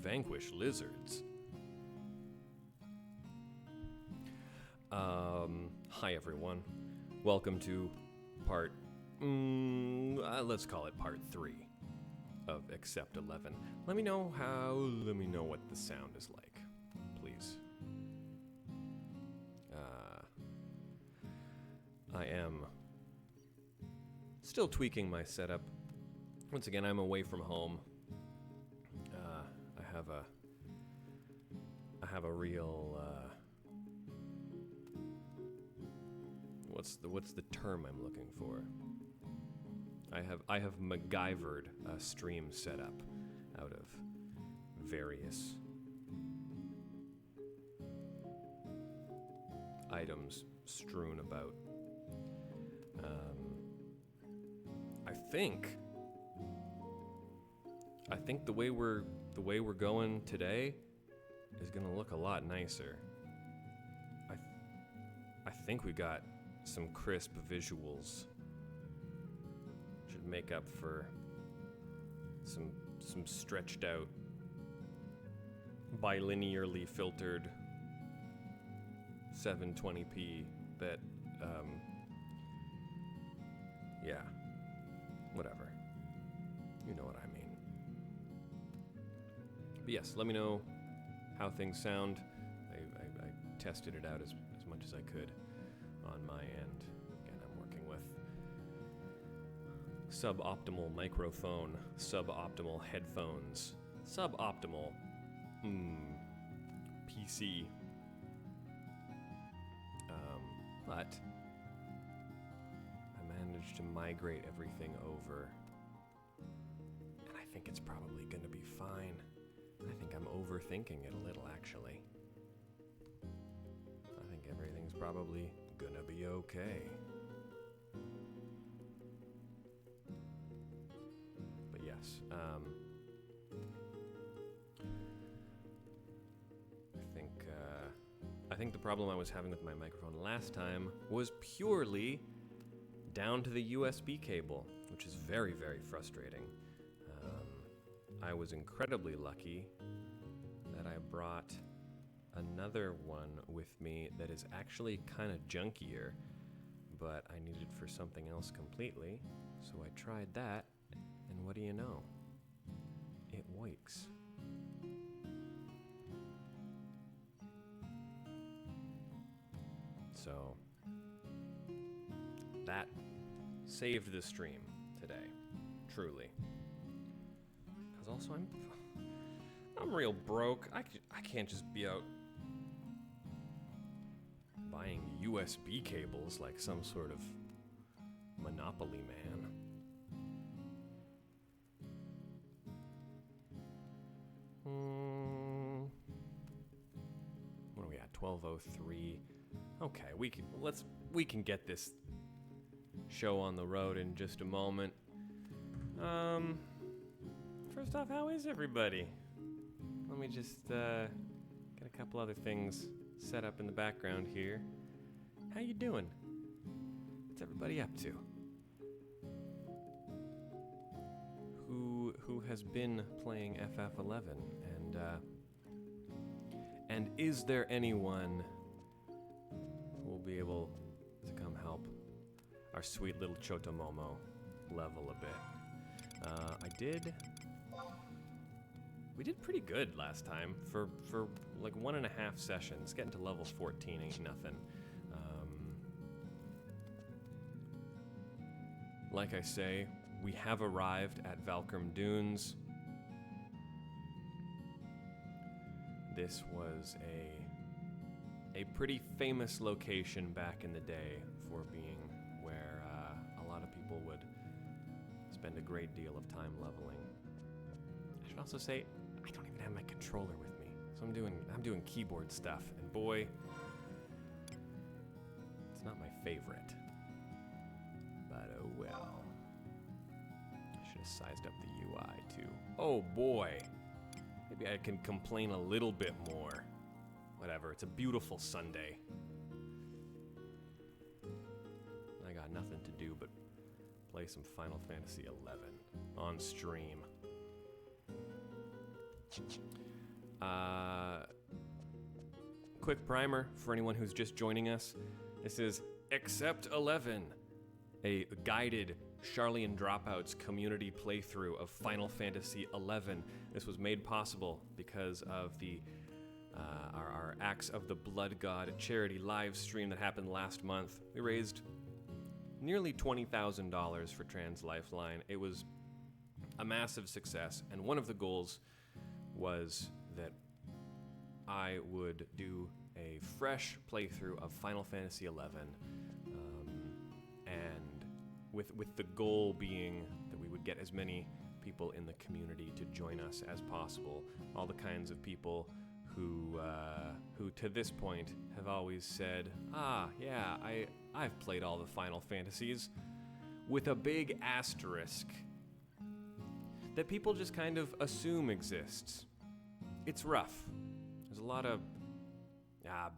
vanquish lizards. Hi everyone. Welcome to part, let's call it part 3 of Accept 11. Let me know what the sound is like, please. I am still tweaking my setup. Once again, I'm away from home. I have a real, what's the term I'm looking for? I have MacGyvered a stream setup out of various items strewn about. I think the way we're going today is gonna look a lot nicer. I think we got some crisp visuals. Should make up for some stretched out, bilinearly filtered 720p that yeah, whatever. You know what I mean. But yes, let me know how things sound. I tested it out as much as I could on my end. Again, I'm working with suboptimal microphone, suboptimal headphones, suboptimal PC. But I managed to migrate everything over, and I think it's probably going to be fine. I think I'm overthinking it a little, actually. I think everything's probably gonna be okay. But yes, I think the problem I was having with my microphone last time was purely down to the USB cable, which is very, very frustrating. I was incredibly lucky that I brought another one with me that is actually kind of junkier, but I needed for something else completely, so I tried that, and what do you know? It works. So that saved the stream today, truly. Because also I'm real broke. I can't just be out buying USB cables like some sort of Monopoly man. What are we at? 12:03. Okay, we can get this show on the road in just a moment. First off, how is everybody? Let me just get a couple other things set up in the background here. How you doing? What's everybody up to? Who has been playing FF11, and is there anyone who will be able to come help our sweet little Chotomomo level a bit? We did pretty good last time for like 1.5 sessions. Getting to level 14 ain't nothing. Like I say, we have arrived at Valkurm Dunes. This was a pretty famous location back in the day for being where a lot of people would spend a great deal of time leveling. I should also say, I don't even have my controller with me, so I'm doing keyboard stuff, and boy, it's not my favorite. But oh well. I should have sized up the UI too. Oh boy, maybe I can complain a little bit more. Whatever, it's a beautiful Sunday. I got nothing to do but play some Final Fantasy XI on stream. Quick primer for anyone who's just joining us. This is Except 11, a guided Charlian Dropouts community playthrough of Final Fantasy XI. This was made possible because of our Acts of the Blood God charity live stream that happened last month. We raised nearly $20,000 for Trans Lifeline. It was a massive success, and one of the goals was that I would do a fresh playthrough of Final Fantasy XI, and with the goal being that we would get as many people in the community to join us as possible. All the kinds of people who to this point have always said, yeah, I've played all the Final Fantasies, with a big asterisk that people just kind of assume exists. It's rough. There's a lot of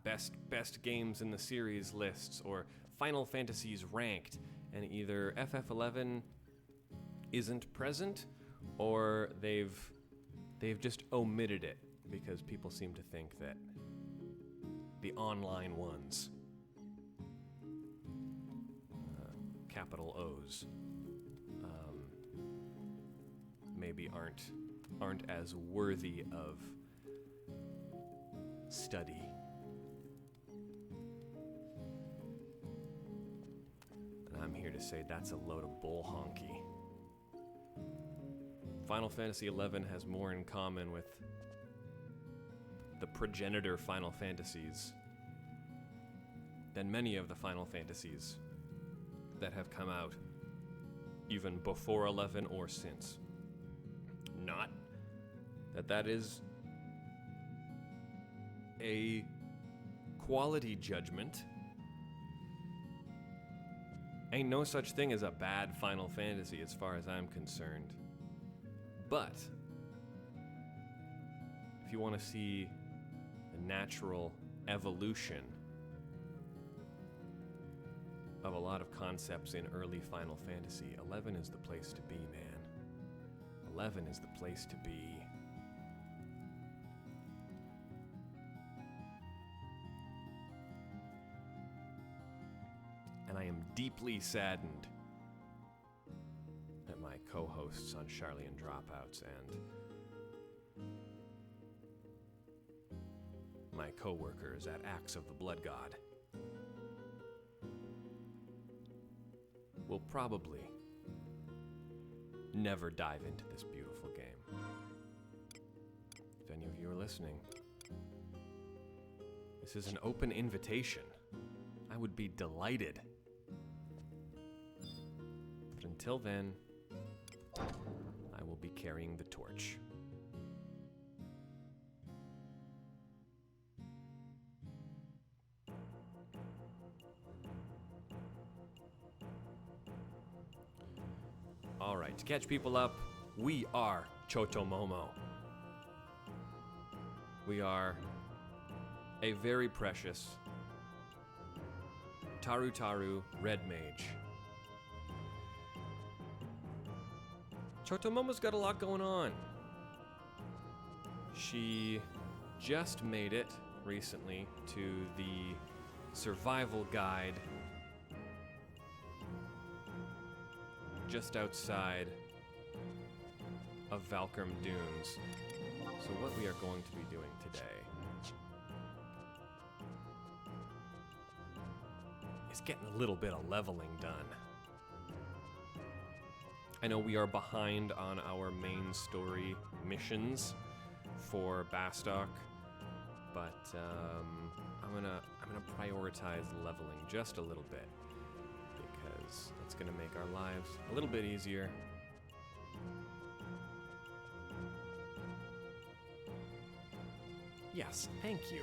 best games in the series lists, or Final Fantasies ranked, and either FF11 isn't present, or they've just omitted it because people seem to think that the online ones, capital O's, maybe aren't as worthy of study. And I'm here to say that's a load of bull honky. Final Fantasy XI has more in common with the progenitor Final Fantasies than many of the Final Fantasies that have come out even before 11 or since. Not that is a quality judgment. Ain't no such thing as a bad Final Fantasy as far as I'm concerned. But if you want to see the natural evolution of a lot of concepts in early Final Fantasy, 11 is the place to be, man. 11 is the place to be. And I am deeply saddened that my co-hosts on Charlian Dropouts and my co-workers at Acts of the Blood God will probably never dive into this beautiful game. If any of you are listening, this is an open invitation. I would be delighted. But until then, I will be carrying the torch. All right, to catch people up, we are Chotomomo. We are a very precious Taru Red Mage. Chotomomo's got a lot going on. She just made it recently to the survival guide just outside of Valkurm Dunes. So what we are going to be doing today is getting a little bit of leveling done. I know we are behind on our main story missions for Bastok, but I'm gonna prioritize leveling just a little bit, because that's gonna make our lives a little bit easier. Yes, thank you.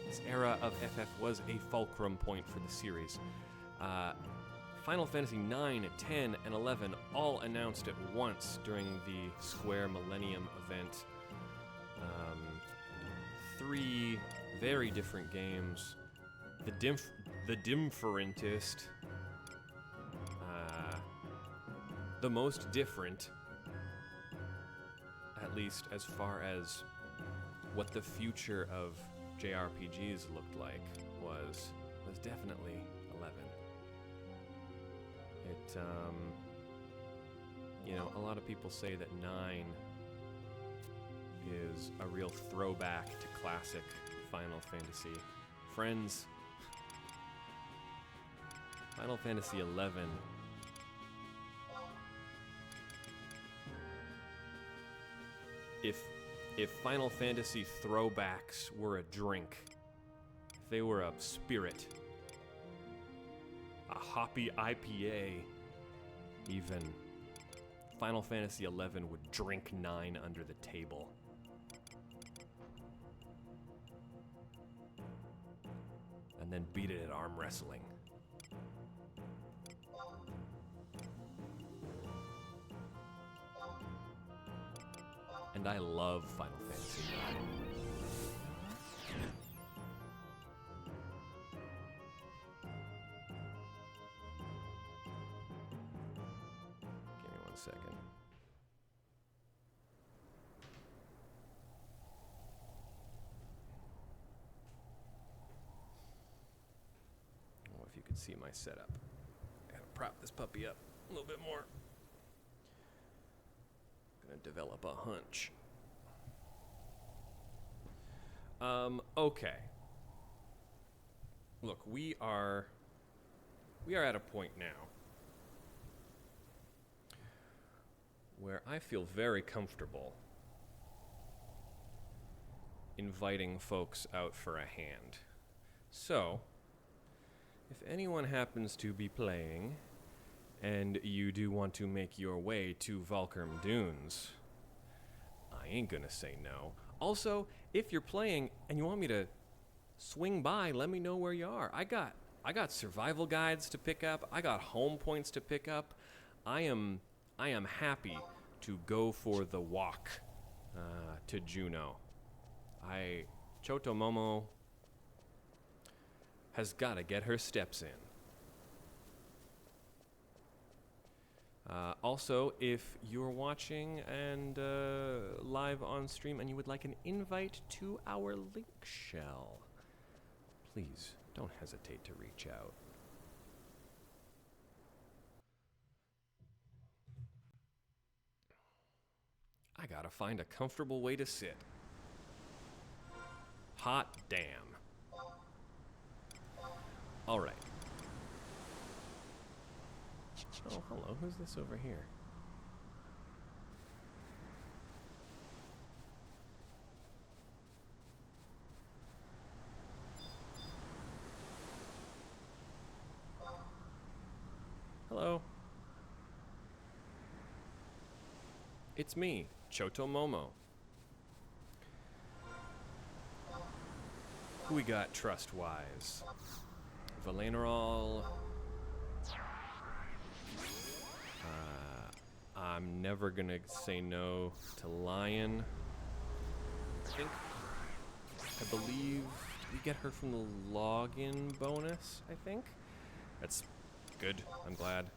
This era of FF was a fulcrum point for the series. Final Fantasy 9, 10, and 11 all announced at once during the Square Millennium event. Three very different games. The differentest, the most different, at least as far as what the future of JRPGs looked like was definitely 11. It, you know, a lot of people say that 9 is a real throwback to classic Final Fantasy. Friends, Final Fantasy 11 if Final Fantasy throwbacks were a drink, if they were a spirit, a hoppy IPA even, Final Fantasy 11 would drink 9 under the table. And then beat it at arm wrestling. And I love Final Fantasy IX. Give me 1 second. Oh, if you could see my setup. I gotta prop this puppy up a little bit more. Gonna develop a hunch. Okay. Look, we are at a point now where I feel very comfortable inviting folks out for a hand. So, if anyone happens to be playing and you do want to make your way to Valkurm Dunes, I ain't gonna say no. Also, if you're playing and you want me to swing by, let me know where you are. I got survival guides to pick up. I got home points to pick up. I am happy to go for the walk to Juno. Chotomomo has got to get her steps in. Also, if you're watching and live on stream and you would like an invite to our link shell, please don't hesitate to reach out. I gotta find a comfortable way to sit. Hot damn. All right. Oh, hello. Who's this over here? Hello. It's me, Chotomomo. Who we got trust-wise? Vana'diel. I'm never gonna say no to Lion. I believe we get her from the login bonus, I think. That's good, I'm glad.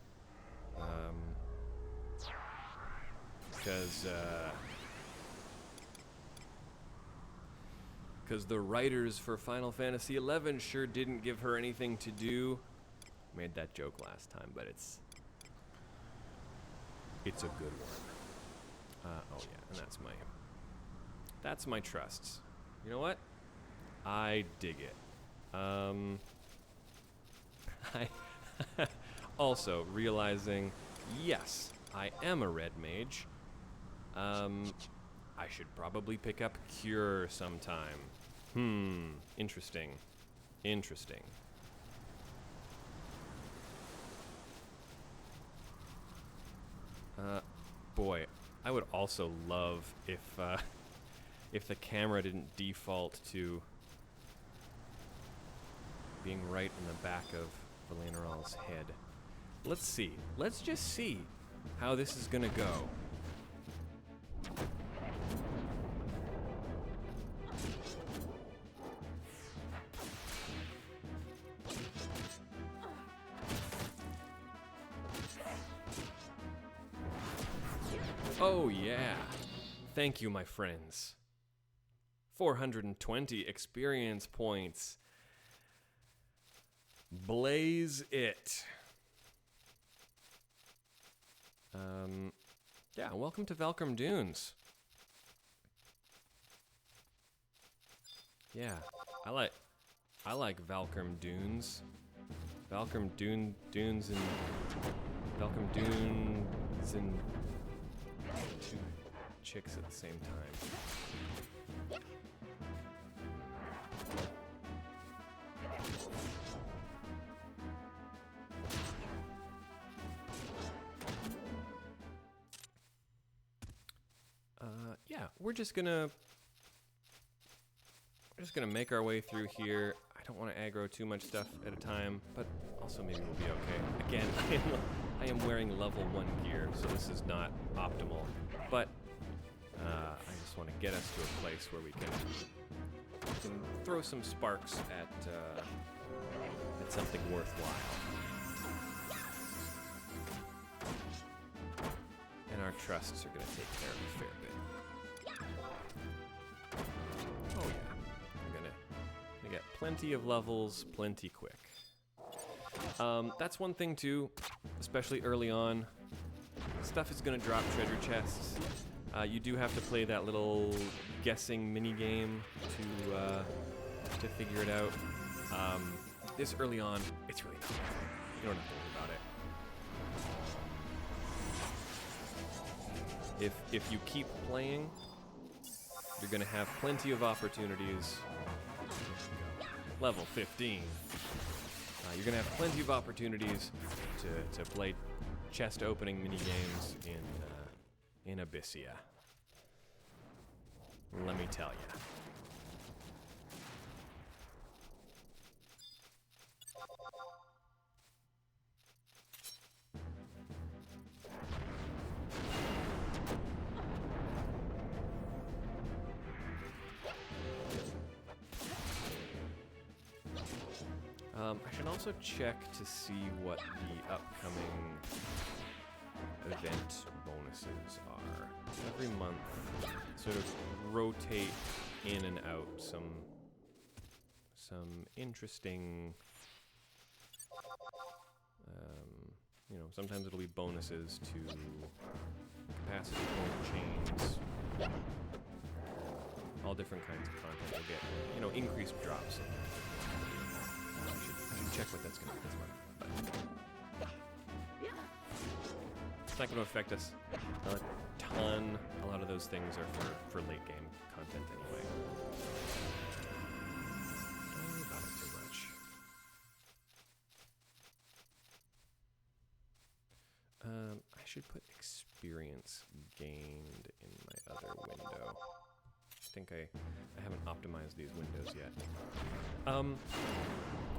Because the writers for Final Fantasy XI sure didn't give her anything to do. Made that joke last time, but it's a good one. Oh yeah, and that's my trusts. You know what? I dig it. I also realizing, yes, I am a red mage. I should probably pick up Cure sometime. Interesting. Boy, I would also love if the camera didn't default to being right in the back of Vana'diel's head. Let's see. Let's just see how this is gonna go. Oh yeah. Thank you, my friends. 420 experience points. Blaze it. Yeah, welcome to Valkurm Dunes. Yeah, I like Valkurm Dunes. Valkurm Dunes and two chicks at the same time. Yeah, we're just gonna make our way through here. I don't want to aggro too much stuff at a time, but also maybe we'll be okay. Again, I am wearing level 1 gear, so this is not optimal. But I just want to get us to a place where we can throw some sparks at something worthwhile. And our trusts are going to take care of a fair bit. Oh yeah, I'm gonna get plenty of levels, plenty quick. That's one thing too, especially early on. Stuff is gonna drop treasure chests. You do have to play that little guessing mini game to figure it out. This early on, it's really not hard. You don't have to worry about it. If you keep playing, you're gonna have plenty of opportunities. Level 15. You're gonna have plenty of opportunities to play chest opening mini games in Abyssia. Let me tell you. I should also check to see what the upcoming event bonuses are. Every month, sort of rotate in and out some interesting, you know, sometimes it'll be bonuses to capacity point chains. All different kinds of content you'll get, you know, increased drops. I should check what that's going to be this month. It's not going to affect us a ton. A lot of those things are for late game content anyway. Don't worry about it too much. I should put experience gained in my other window. I think I haven't optimized these windows yet.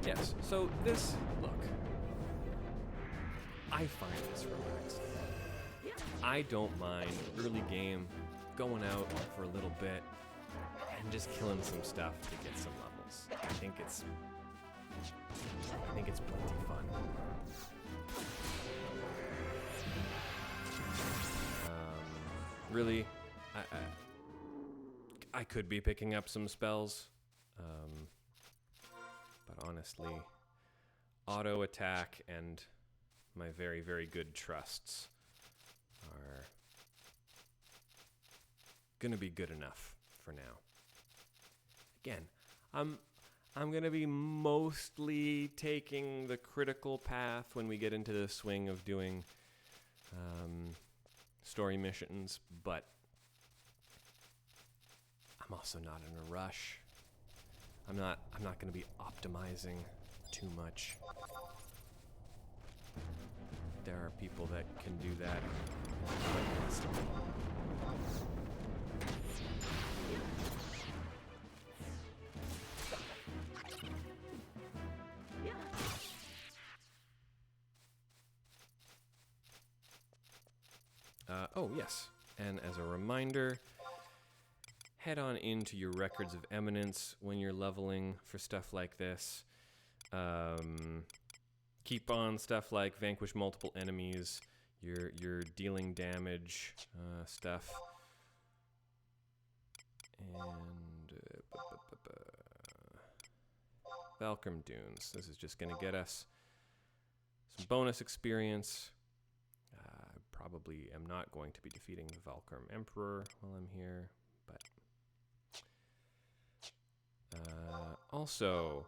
Yes, so this, look, I find this relaxing. I don't mind early game going out for a little bit and just killing some stuff to get some levels. I think it's plenty fun. Really, I could be picking up some spells, but honestly, auto attack and my very, very good trusts are gonna be good enough for now. Again, I'm gonna be mostly taking the critical path when we get into the swing of doing story missions, but I'm also not in a rush. I'm not going to be optimizing too much. There are people that can do that. Oh yes, and as a reminder, head on into your records of eminence when you're leveling for stuff like this. Keep on stuff like vanquish multiple enemies, your dealing damage stuff, and Valkurm Dunes. This is just going to get us some bonus experience. Probably am not going to be defeating the Valkurm Emperor while I'm here, but also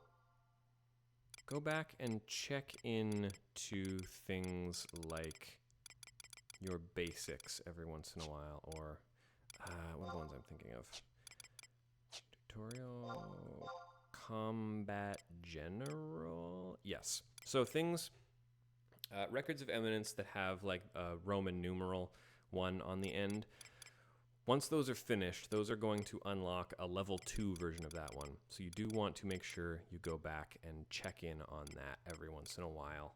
go back and check in to things like your basics every once in a while, or what are the ones I'm thinking of? Tutorial, combat general, yes. So things. Records of eminence that have like a Roman numeral 1 on the end. Once those are finished, those are going to unlock a level 2 version of that one. So you do want to make sure you go back and check in on that every once in a while,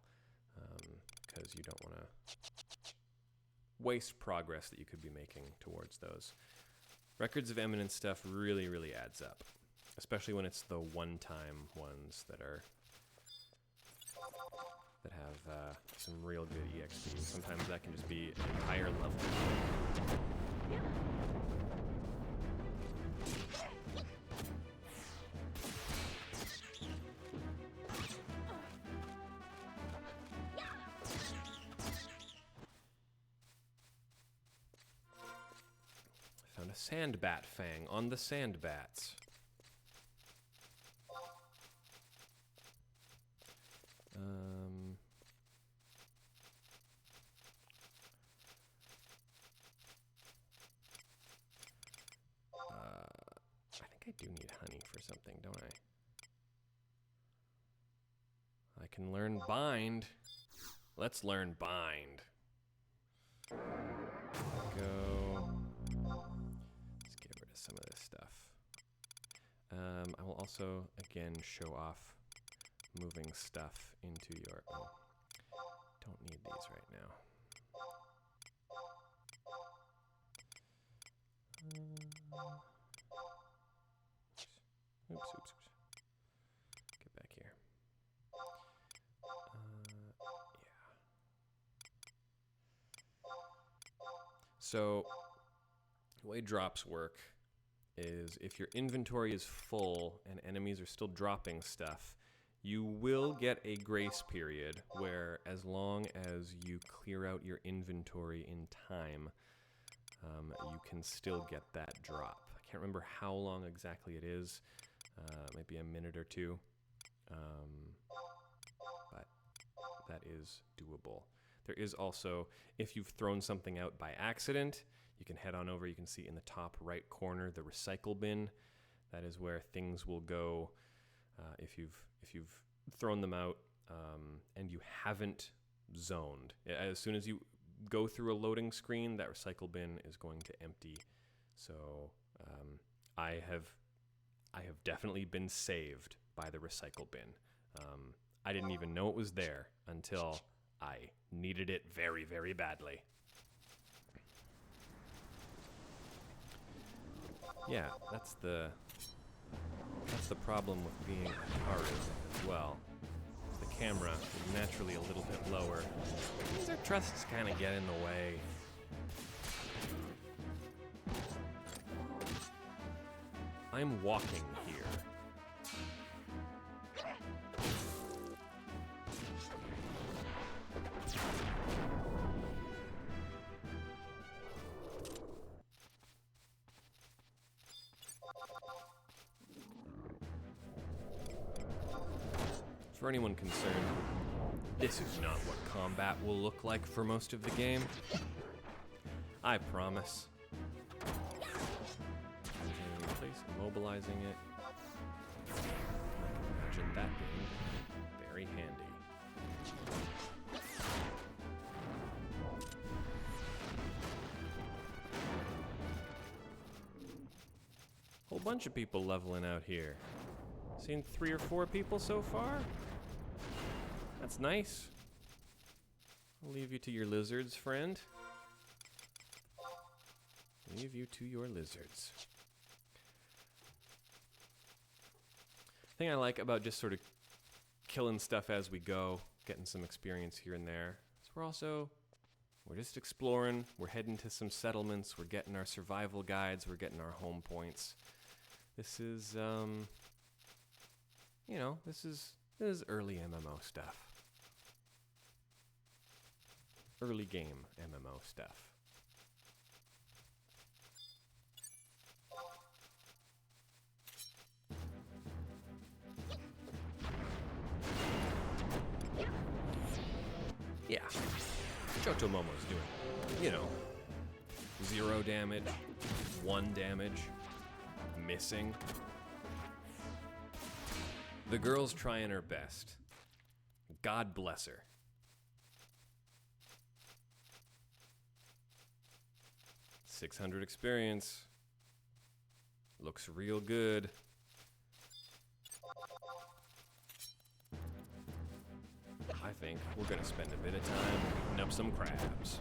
because you don't want to waste progress that you could be making towards those. Records of eminence stuff really, really adds up, especially when it's the one-time ones that are have some real good EXP. Sometimes that can just be an entire level. I found a sandbat fang on the sandbats. I think I do need honey for something, don't I? I can learn bind. Let's learn bind. Go. Let's get rid of some of this stuff. I will also, again, show off moving stuff into your... Oh, don't need these right now. Oops. Get back here. Yeah. So, the way drops work is if your inventory is full and enemies are still dropping stuff, you will get a grace period where, as long as you clear out your inventory in time, you can still get that drop. I can't remember how long exactly it is. Maybe a minute or two, but that is doable. There is also, if you've thrown something out by accident, you can head on over. You can see in the top right corner the recycle bin. That is where things will go if you've thrown them out and you haven't zoned. As soon as you go through a loading screen, that recycle bin is going to empty. So I have definitely been saved by the recycle bin. I didn't even know it was there until I needed it very, very badly. Yeah, that's the problem with being a artist as well. The camera is naturally a little bit lower. These are trusts kind of get in the way. I'm walking here. For anyone concerned, this is not what combat will look like for most of the game. I promise. In place, immobilizing it. Imagine that being very handy. Whole bunch of people leveling out here. Seen 3 or 4 people so far? That's nice. I'll leave you to your lizards, friend. Leave you to your lizards. The thing I like about just sort of killing stuff as we go, getting some experience here and there, is we're just exploring, we're heading to some settlements, we're getting our survival guides, we're getting our home points. This is you know, this is early MMO stuff. Early game MMO stuff. Yeah, Johto Momo's doing, you know, 0 damage, 1 damage, missing. The girl's trying her best. God bless her. $600 experience. Looks real good. I think we're gonna spend a bit of time beating up some crabs.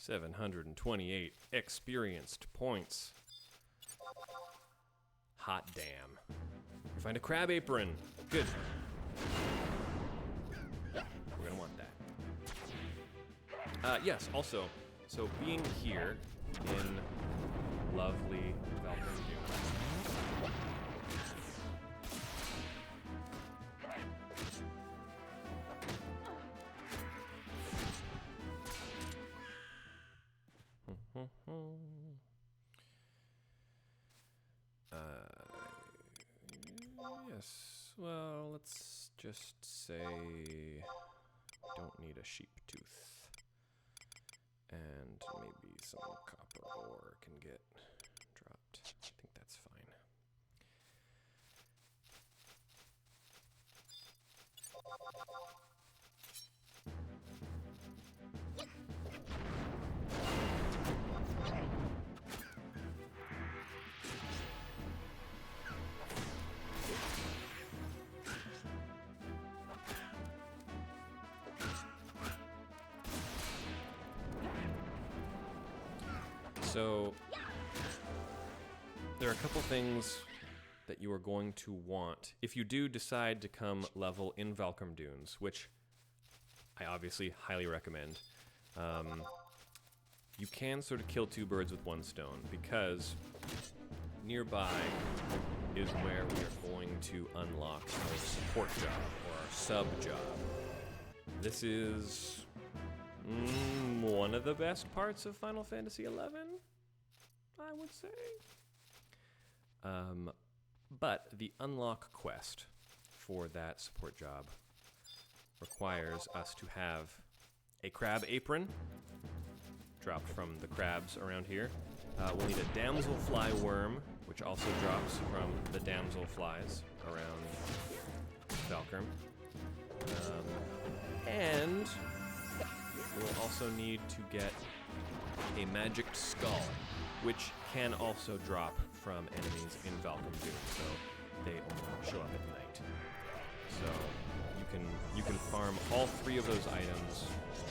$728 experienced points. Hot damn. You find a crab apron. Good. We're gonna want that. Yes, also, so being here in lovely Valkurm Dunes. Yes, well, let's just say don't need a sheep tooth. And maybe some copper ore can get dropped. I think that's fine. So, there are a couple things that you are going to want if you do decide to come level in Valkurm Dunes, which I obviously highly recommend. You can sort of kill 2 birds with 1 stone, because nearby is where we are going to unlock our support job, or our sub job. This is one of the best parts of Final Fantasy XI, I would say. But the unlock quest for that support job requires us to have a crab apron dropped from the crabs around here. We'll need a damselfly worm, which also drops from the damselflies around Valkurm. And we'll also need to get a magic skull, which can also drop from enemies in Valkurm Dunes, so they only show up at night. So you can farm all 3 of those items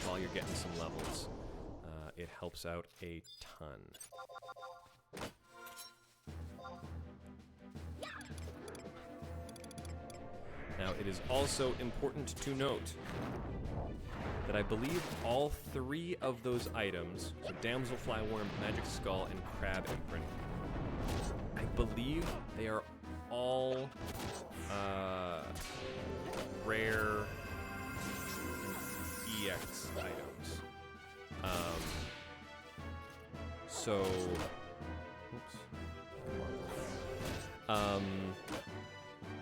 while you're getting some levels. It helps out a ton. Now, it is also important to note that I believe all 3 of those items, so damselfly worm, magic skull, and crab apron, I believe they are all rare EX items. So,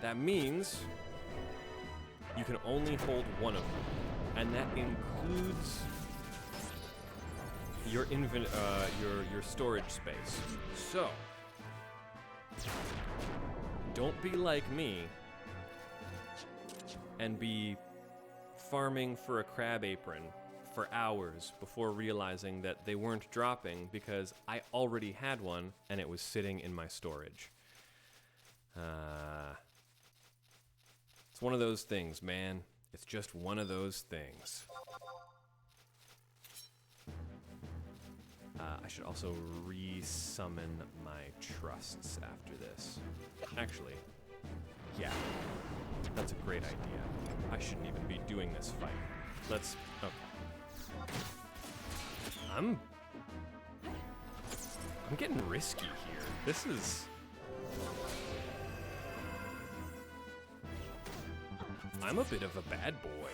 that means you can only hold 1 of them, and that includes your your storage space. So, don't be like me and be farming for a crab apron for hours before realizing that they weren't dropping because I already had one and it was sitting in my storage. It's one of those things, man. It's just one of those things. I should also re-summon my trusts after this. Actually, yeah, that's a great idea. I shouldn't even be doing this fight. Let's, okay. I'm getting risky here. This is... I'm a bit of a bad boy.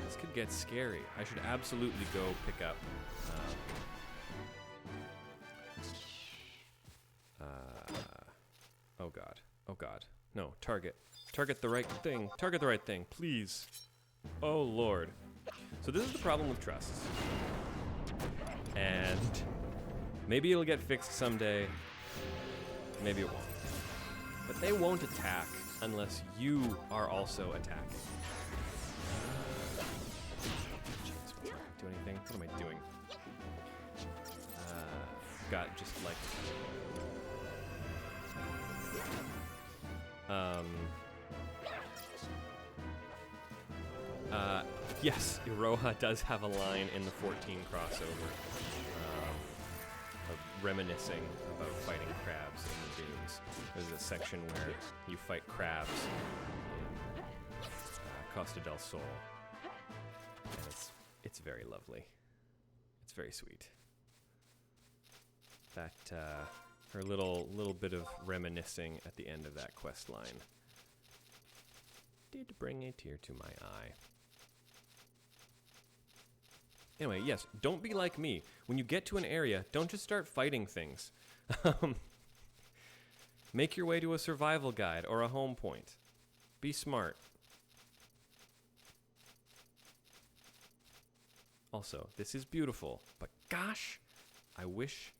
This could get scary. I should absolutely go pick up... oh god. Oh god. No, target. Target the right thing. Target the right thing, please. Oh lord. So this is the problem with trusts. And maybe it'll get fixed someday. Maybe it won't. But they won't attack unless you are also attacking. Jeez, do anything? What am I doing? Got just like... yes, Iroha does have a line in the 14 crossover, reminiscing about fighting crabs in the dunes. There's a section where you fight crabs in Costa del Sol, and it's very lovely. It's very sweet. That her little bit of reminiscing at the end of that quest line did bring a tear to my eye. Anyway, yes, don't be like me. When you get to an area, don't just start fighting things. Make your way to a survival guide or a home point. Be smart. Also, this is beautiful, but gosh, I wish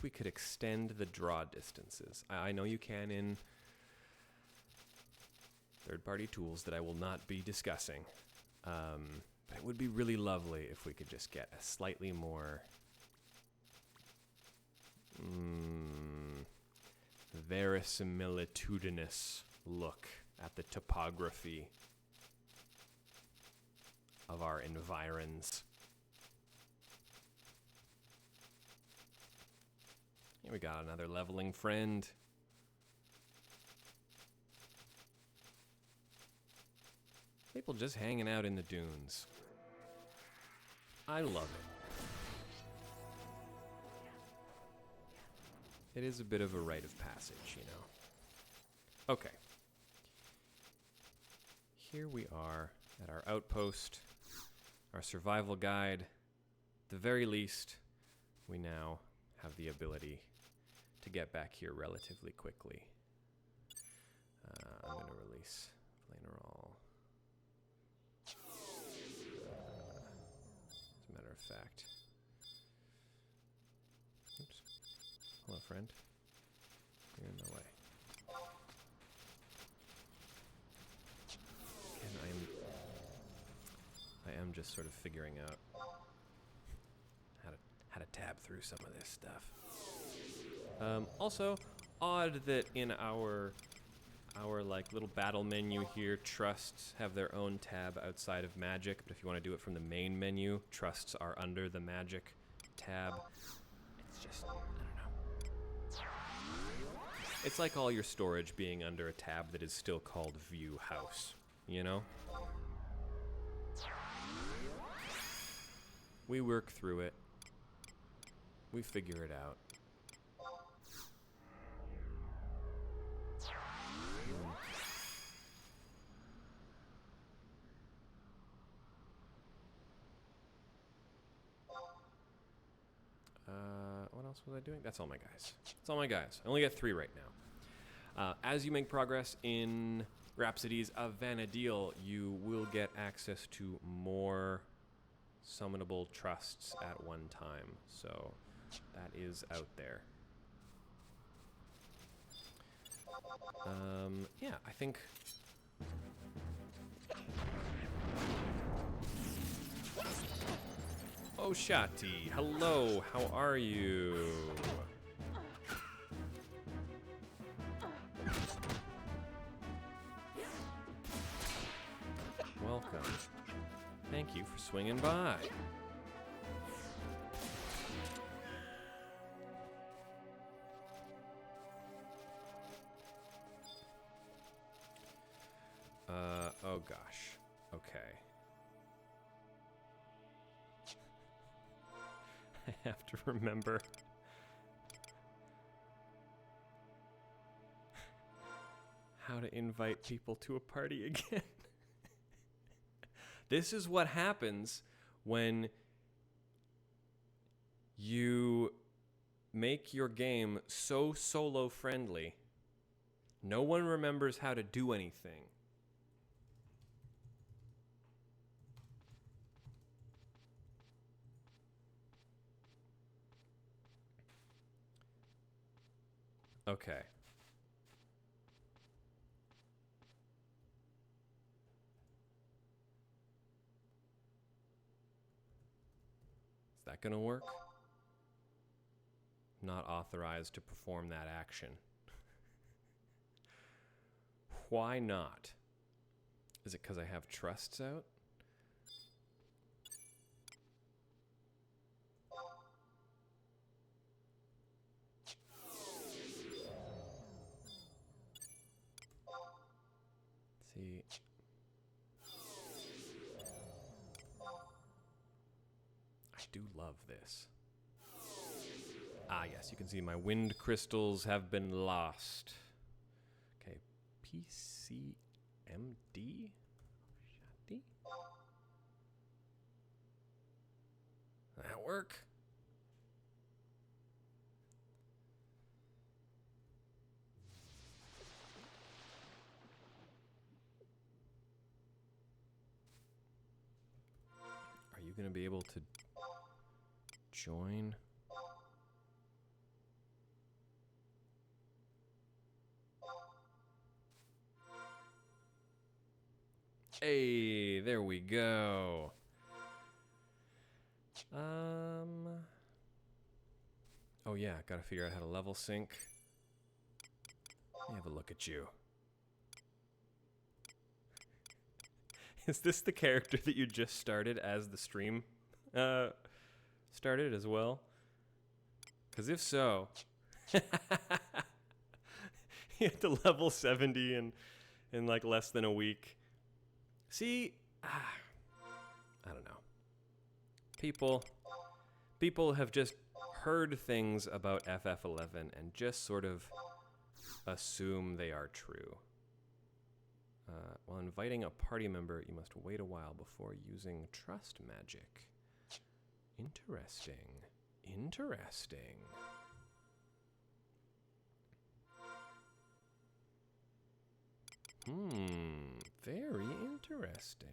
we could extend the draw distances. I know you can in third-party tools that I will not be discussing. But it would be really lovely if we could just get a slightly more verisimilitudinous look at the topography of our environs. Here we got another leveling friend. People just hanging out in the dunes. I love it. It is a bit of a rite of passage, you know. Okay. Here we are at our outpost, our survival guide. At the very least, we now have the ability to get back here relatively quickly. I'm going to release Flanerall. As a matter of fact. Oops. Hello, friend. You're in the way. And I am just sort of figuring out how to tab through some of this stuff. Also, odd that in our like little battle menu here, trusts have their own tab outside of magic, but if you want to do it from the main menu, trusts are under the magic tab. It's just, I don't know. It's like all your storage being under a tab that is still called View House, you know? We work through it. We figure it out. What else was I doing? That's all my guys. That's all my guys. I only got 3 right now. As you make progress in Rhapsodies of Vana'diel, you will get access to more summonable trusts at one time. So that is out there. Yeah, I think... Oh, Shati, hello, how are you? welcome. Thank you for swinging by. Oh gosh. Okay. I have to remember. How to invite people to a party again. This is what happens when you make your game so solo friendly. No one remembers how to do anything. Okay. Is that gonna work? Not authorized to perform that action. Why not? Is it because I have trusts out? See. I do love this. Ah, yes, you can see my wind crystals have been lost. Okay, PCMD? Shadi? That work? Are you going to be able to join? Hey, there we go. Oh yeah, gotta figure out how to level sync. Let me have a look at you. Is this the character that you just started as the stream started as well? Because if so, you have to level 70 in like less than a week. See, I don't know. People have just heard things about FF11 and just sort of assume they are true. While inviting a party member, you must wait a while before using trust magic. Interesting. Interesting. Very interesting.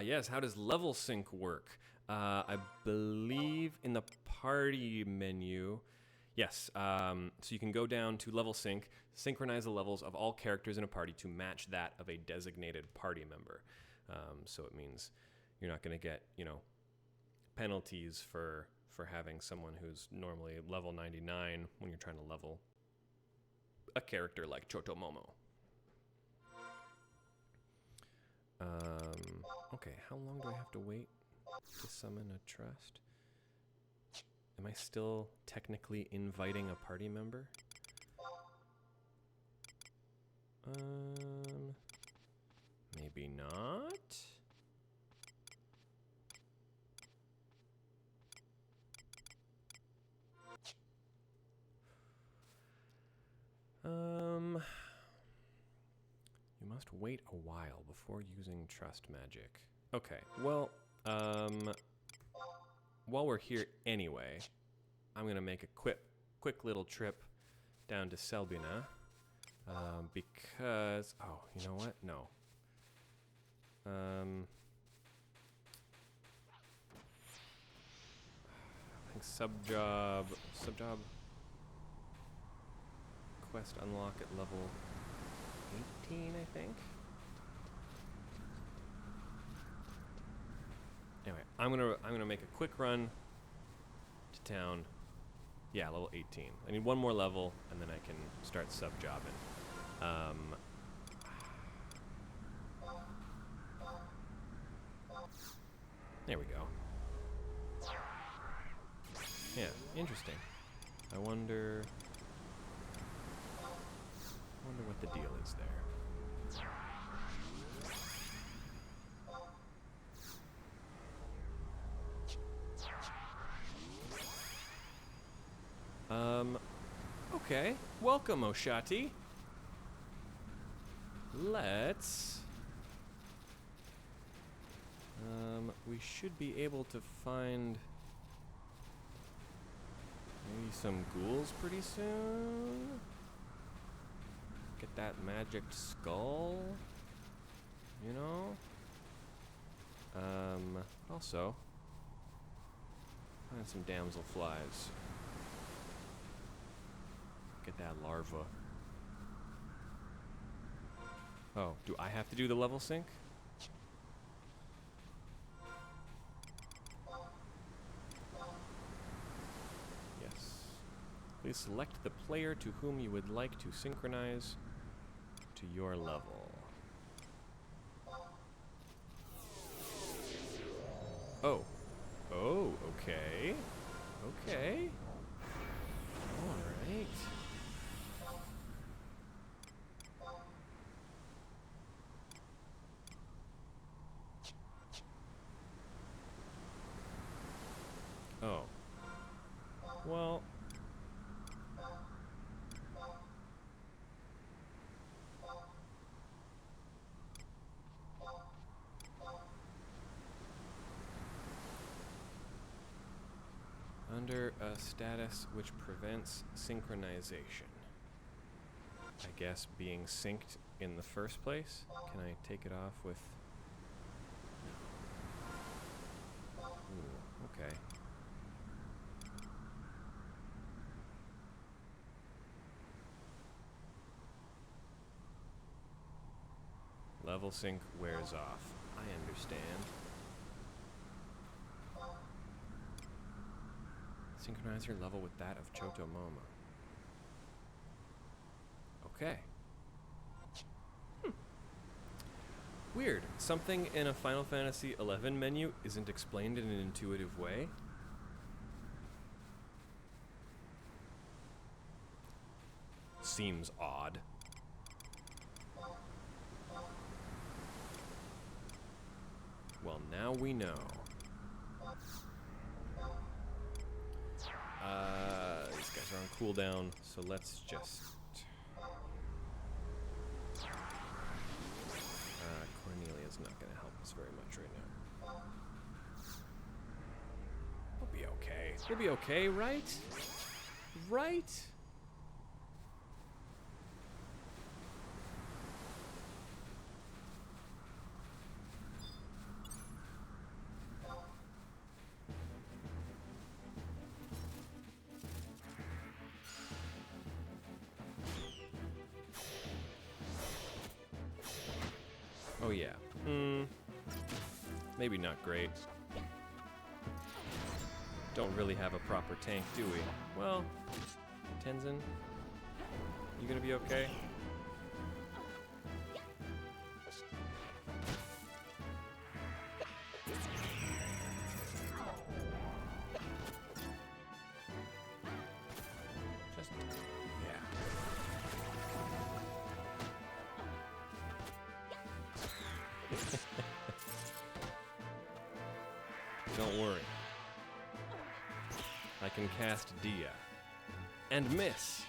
Yes, how does level sync work? I believe in the party menu. Yes, so you can go down to level sync, synchronize the levels of all characters in a party to match that of a designated party member. So it means you're not going to get, penalties for having someone who's normally level 99 when you're trying to level a character like Chotomomo. Okay, how long do I have to wait to summon a trust? Am I still technically inviting a party member? Maybe not. You must wait a while before using trust magic. Okay, well, while we're here anyway, I'm gonna make a quick little trip down to Selbina, because, oh, you know what? No. I think subjob quest unlock at level 18, I think. Anyway, I'm gonna make a quick run to town. Yeah, level 18. I need one more level, and then I can start sub-jobbing. There we go. Yeah, interesting. I wonder what the deal is there. Okay. Welcome, Oshati. Let's... we should be able to find maybe some ghouls pretty soon. Get that magic skull, you know? Also, find some damsel flies. Get that larva. Oh, do I have to do the level sync? Yes. Please select the player to whom you would like to synchronize to your level. Oh. Oh, okay. Okay. Alright. Oh. Well. Under a status which prevents synchronization. I guess being synced in the first place? Can I take it off with... Ooh, okay. Level sync wears off. I understand. Synchronize your level with that of Chotomoma. Okay. Weird. Something in a Final Fantasy XI menu isn't explained in an intuitive way. Seems odd. Well, now we know. These guys are on cooldown, so let's just... Cornelia's not going to help us very much right now. We'll be okay. We'll be okay, right? Right? Oh yeah. Maybe not great. Don't really have a proper tank, do we? Well, Tenzin, you gonna be okay? Just, yeah. Don't worry. I can cast Dia. And miss!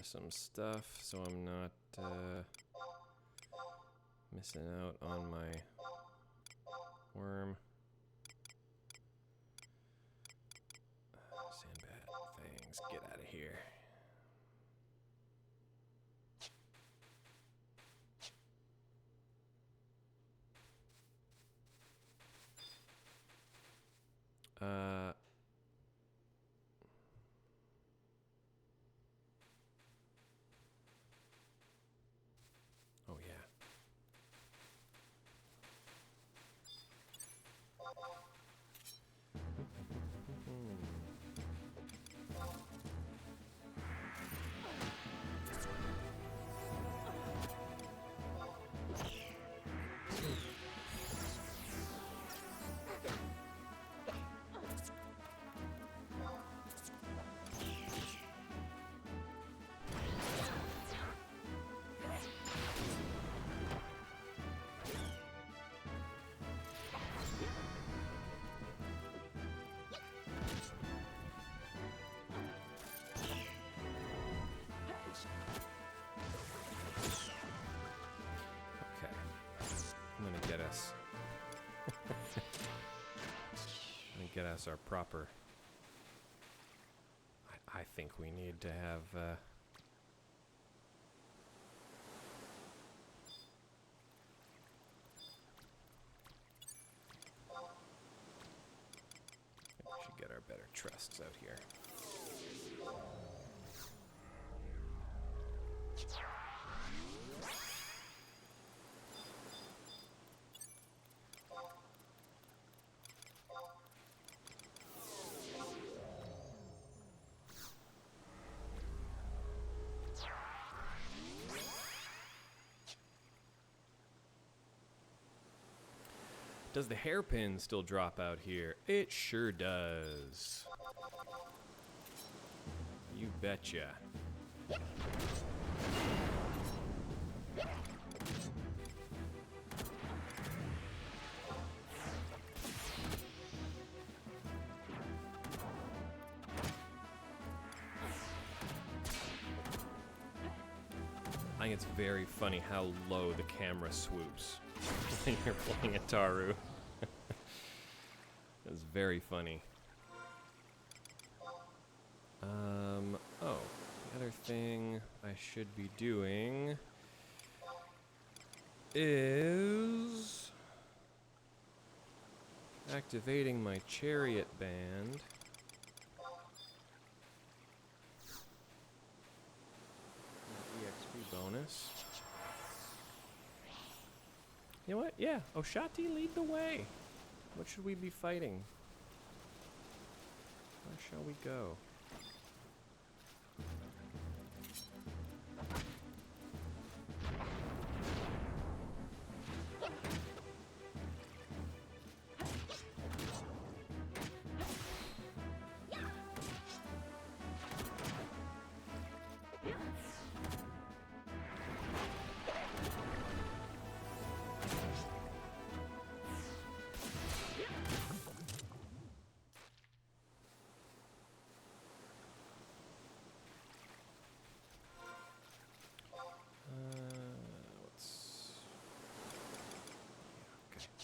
Some stuff so I'm not missing out on my worm. Sandbat, fangs, get out of here. pass our proper... I think we need to have... we should get our better trusts out here. Does the hairpin still drop out here? It sure does. You betcha. I think it's very funny how low the camera swoops when you're playing a Taru. It's very funny. Oh, the other thing I should be doing is activating my chariot band. EXP bonus. You know what? Yeah, Oshati, lead the way. What should we be fighting? Where shall we go?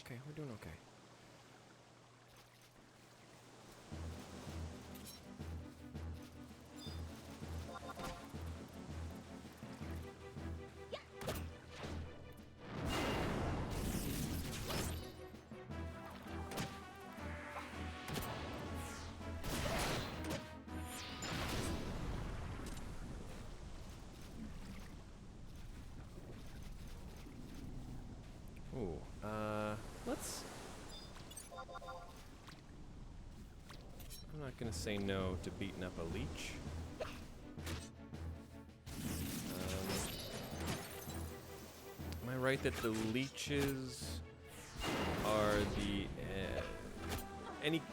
Okay, we're doing okay. Ooh, let's... I'm not gonna say no to beating up a leech. Am I right that the leeches are the...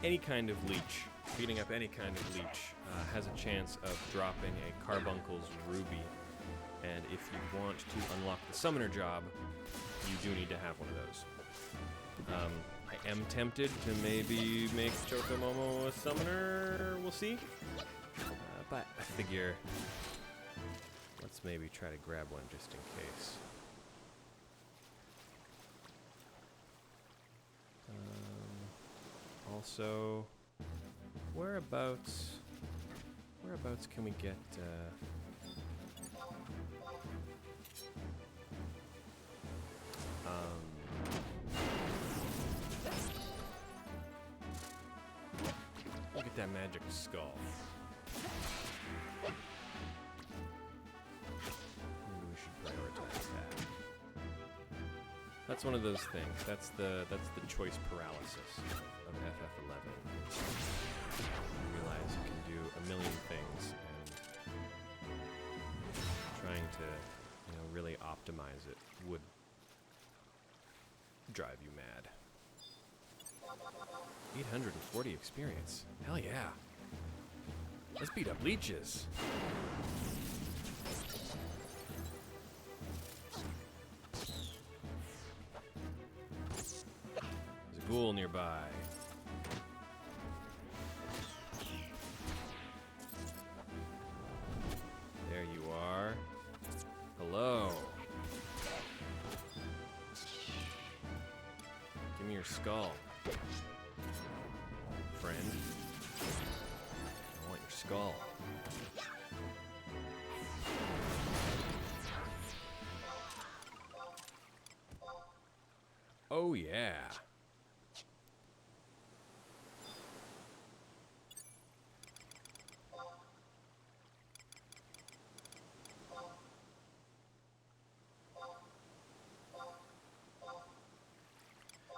any kind of leech, beating up any kind of leech, has a chance of dropping a Carbuncle's Ruby. And if you want to unlock the Summoner job, you do need to have one of those. I am tempted to maybe make Chocomomo a Summoner, we'll see. But I figure, let's maybe try to grab one just in case. Also, whereabouts can we get, look at that magic skull. Maybe we should prioritize that. That's one of those things. That's the choice paralysis of FF11. You realize you can do a million things, and trying to, really optimize it would drive you mad. 840 experience. Hell yeah. Let's beat up leeches. There's a ghoul nearby. There you are. Hello. Give me your skull, friend. skull. Oh yeah.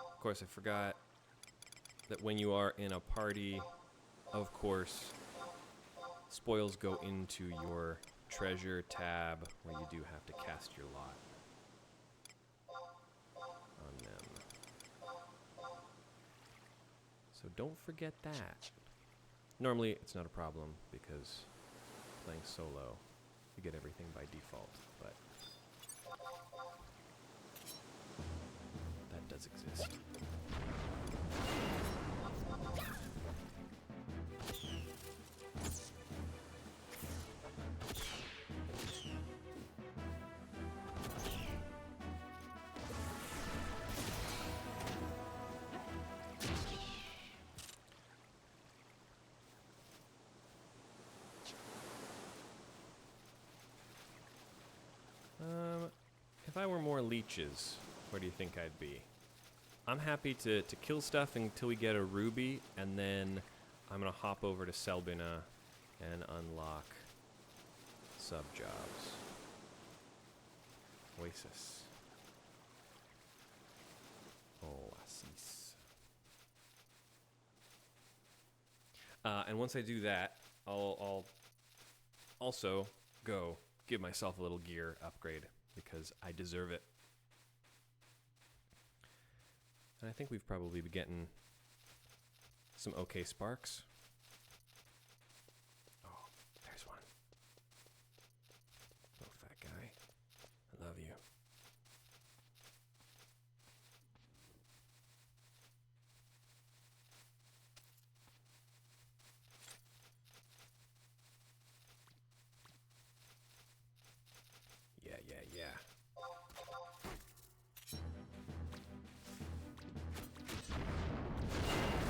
Of course, I forgot that when you are in a party, of course, spoils go into your treasure tab, where you do have to cast your lot on them. So don't forget that. Normally, it's not a problem, because playing solo, you get everything by default, but that does exist. If I were more leeches, where do you think I'd be? I'm happy to kill stuff until we get a ruby, and then I'm gonna hop over to Selbina and unlock sub-jobs. Oasis. Oasis. And once I do that, I'll also go give myself a little gear upgrade, because I deserve it. And I think we've probably been getting some okay sparks. Oh, there's one. Little fat guy. I love you. Yeah.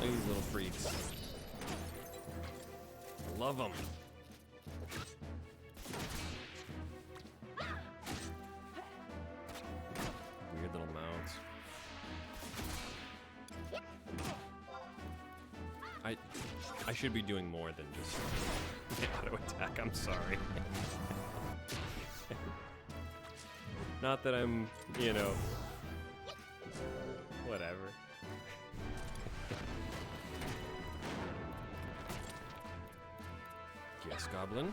Look at these little freaks. Love them. Weird little mouths. I should be doing more than just auto attack. I'm sorry. Not that I'm, you know, whatever. Yes, Goblin.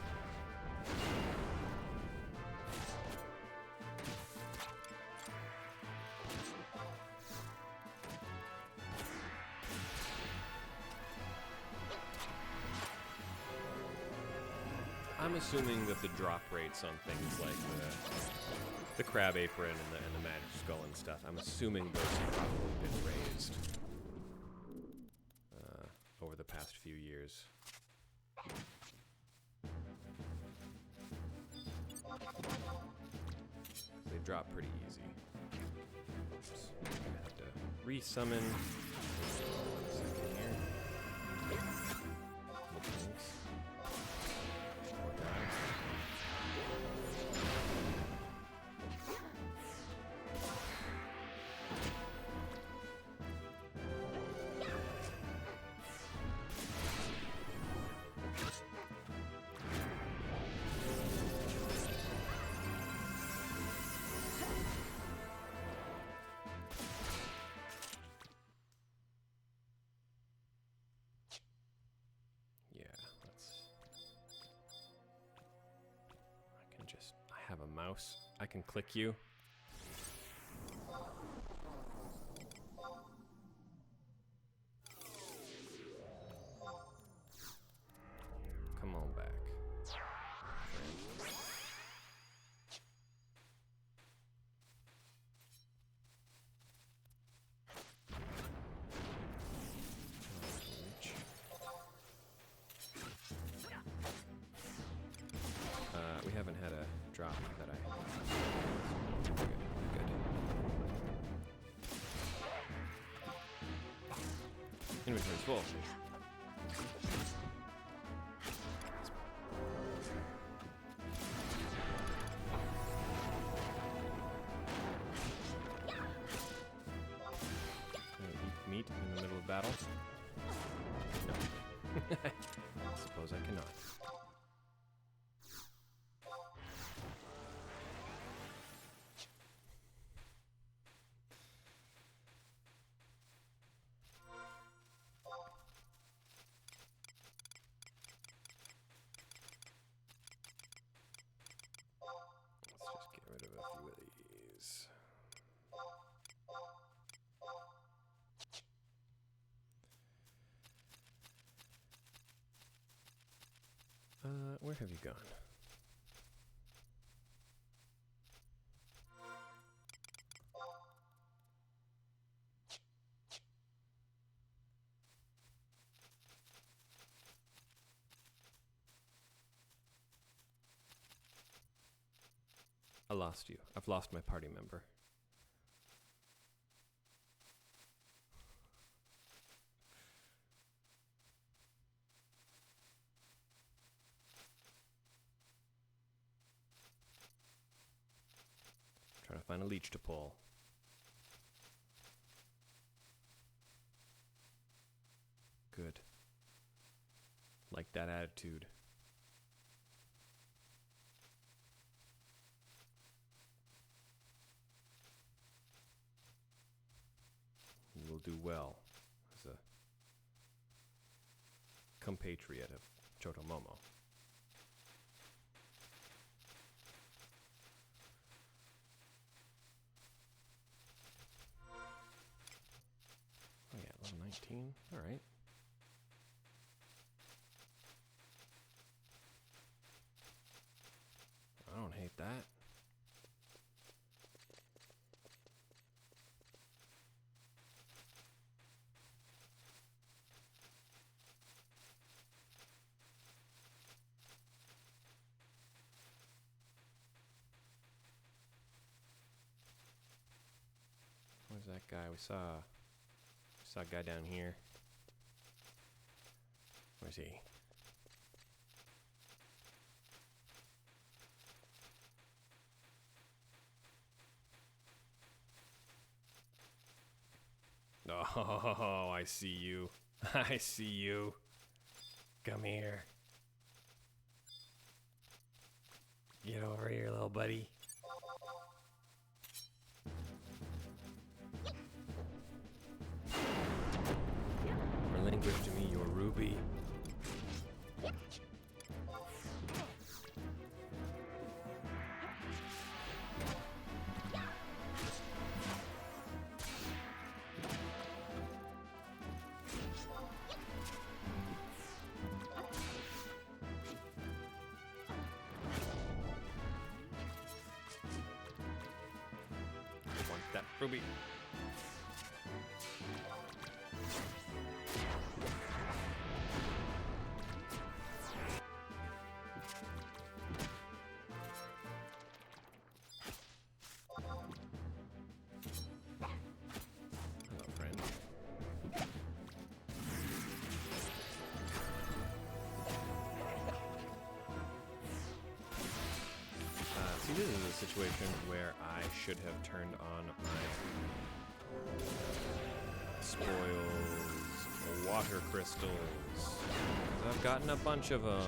I'm assuming that the drop rates on things like the crab apron and the magic skull and stuff, I'm assuming those have probably been raised over the past few years. They drop pretty easy. Oops. I'm gonna have to re-summon. I have a mouse. I can click you. Come on back. We haven't had a drop that I... Good. Inventory's full. This Suppose I cannot. Let's just get rid of a few of these. Where have you gone? I lost you. I've lost my party member. Trying to find a leech to pull. Good. Like that attitude. You will do well as a compatriot of Chotomomo. Oh yeah, level 19. All right. I don't hate that. Where's that guy? We saw a guy down here. Where's he? Oh, I see you. I see you. Come here. Get over here, little buddy. Relinquish to me your ruby. Want that ruby. See, this is a situation where I should have turned on my spoils, water crystals. I've gotten a bunch of them.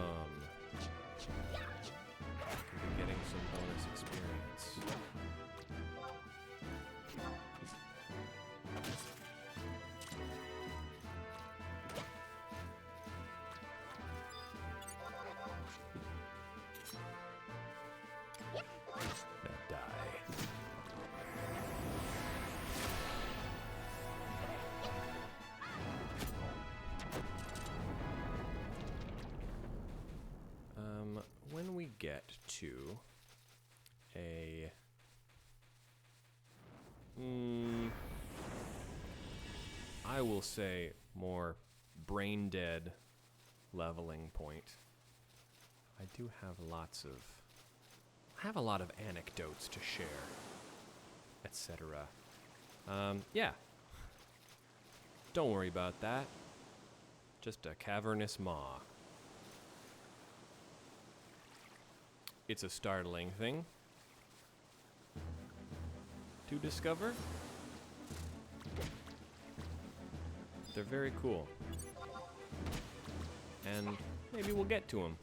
Could be getting some bonus experience. When we get to a I will say more brain dead leveling point, I do have I have a lot of anecdotes to share, etc. Yeah. Don't worry about that. Just a cavernous maw. It's a startling thing to discover. They're very cool. and maybe we'll get to him.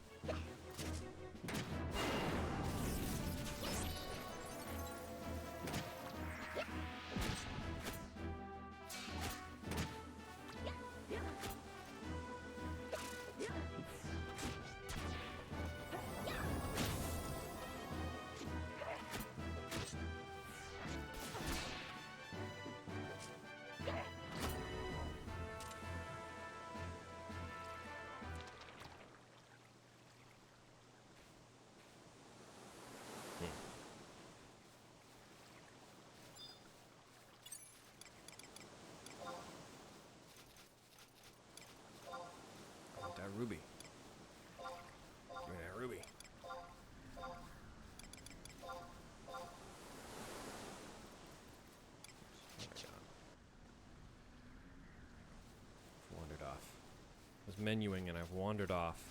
That ruby. Give me that ruby. I've wandered off. I was menuing and I've wandered off.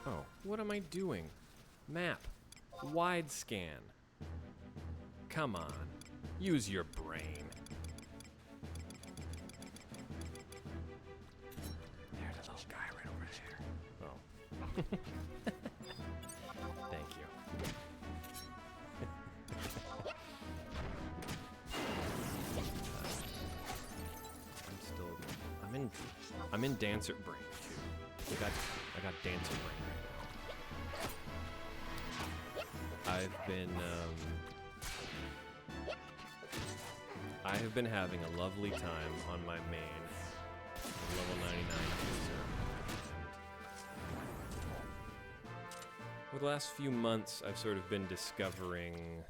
Oh, what am I doing? Map. Wide scan. Come on. Use your brain. There's a little guy right over there. Oh. Thank you. I'm in dancer brain too. I got dancer brain right now. I have been having a lovely time on my main level 99 user. Over the last few months, I've sort of been discovering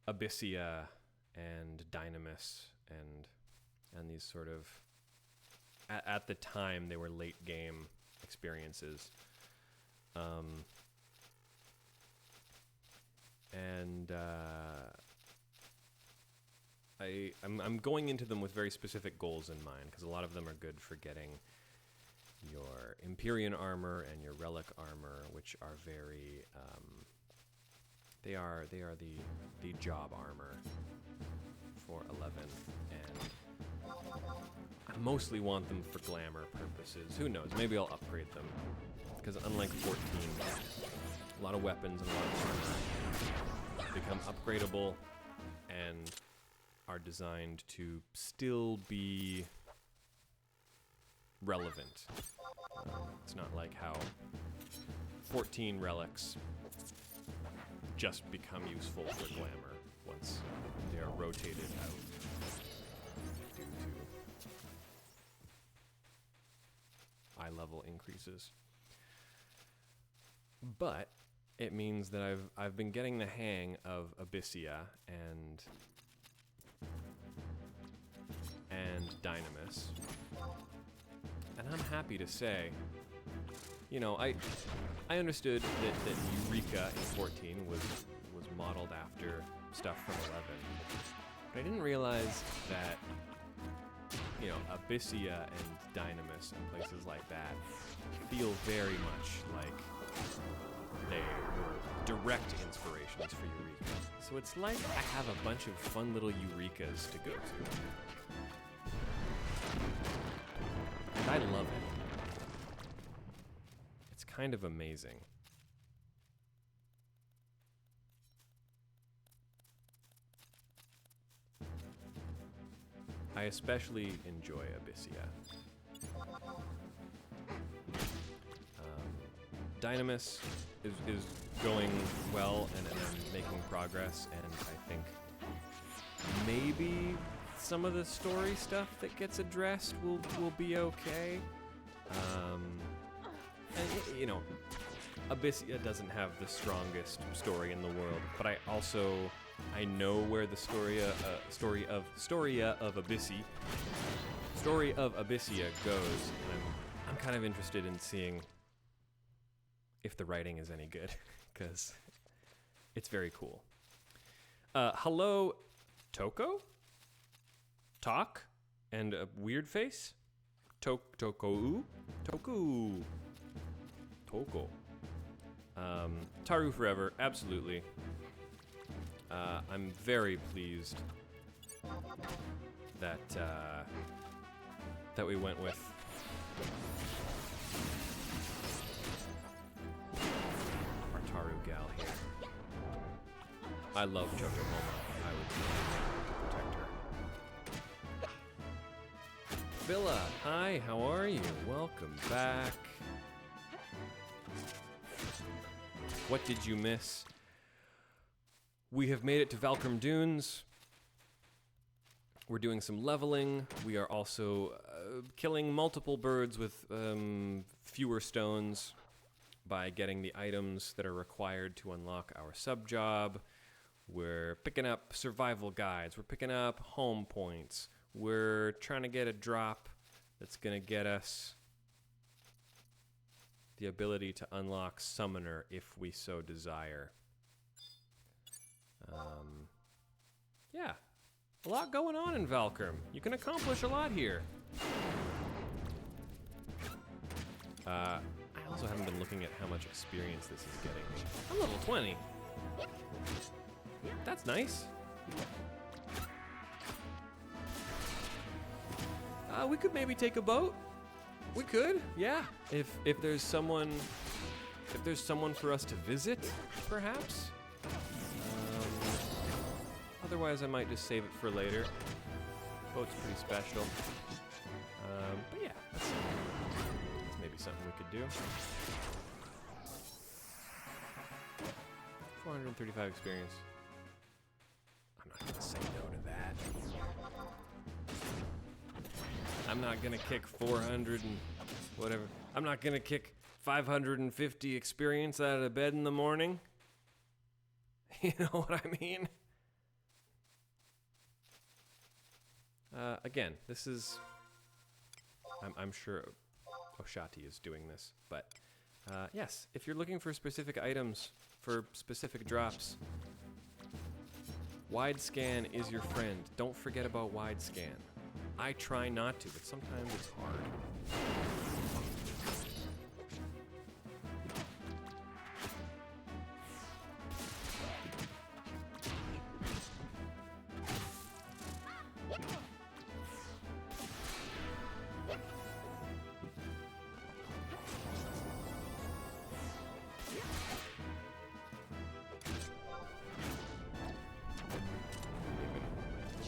Abyssia and Dynamis and these sort of at the time they were late game experiences. I'm going into them with very specific goals in mind, because a lot of them are good for getting your Empyrean armor and your Relic armor, which are very they are the job armor for 11, and I mostly want them for glamour purposes. Who knows? Maybe I'll upgrade them, because unlike 14, a lot of weapons and a lot of armor become upgradable and are designed to still be relevant. It's not like how 14 relics just become useful for glamour once they are rotated out due to eye level increases. But it means that I've been getting the hang of Abyssia and Dynamis, and I'm happy to say, you know, I understood that Eureka in 14 was modeled after stuff from 11, but I didn't realize that, you know, Abyssia and Dynamis and places like that feel very much like they were direct inspirations for Eureka. So it's like I have a bunch of fun little Eurekas to go to. And I love it. It's kind of amazing. I especially enjoy Abyssia. Dynamis is going well, and I'm making progress, and I think maybe some of the story stuff that gets addressed will be okay. And you know, Abyssia doesn't have the strongest story in the world, but I know where the story of Abyssia goes, and I'm kind of interested in seeing if the writing is any good, because it's very cool. Hello, Toko? Talk? And a weird face? Toko? Toko. Taru forever, absolutely. I'm very pleased that that we went with our Taru gal here. I love Jojohoma. I would protect her. Villa, hi, how are you? Welcome back. What did you miss? We have made it to Valkurm Dunes. We're doing some leveling. We are also killing multiple birds with fewer stones by getting the items that are required to unlock our sub-job. We're picking up survival guides. We're picking up home points. We're trying to get a drop that's going to get us the ability to unlock Summoner if we so desire. Yeah, a lot going on in Valkurm. You can accomplish a lot here. I also haven't been looking at how much experience this is getting. I'm level 20. That's nice. We could maybe take a boat. We could, yeah. If there's someone for us to visit, perhaps. Otherwise, I might just save it for later. Boat's pretty special. But yeah, that's maybe something we could do. 435 experience. I'm not gonna say no to that. I'm not gonna kick 400 and whatever. I'm not gonna kick 550 experience out of bed in the morning. You know what I mean? Again, this is... I'm sure Oshati is doing this, but yes, if you're looking for specific items for specific drops, wide scan is your friend. Don't forget about wide scan. I try not to, but sometimes it's hard.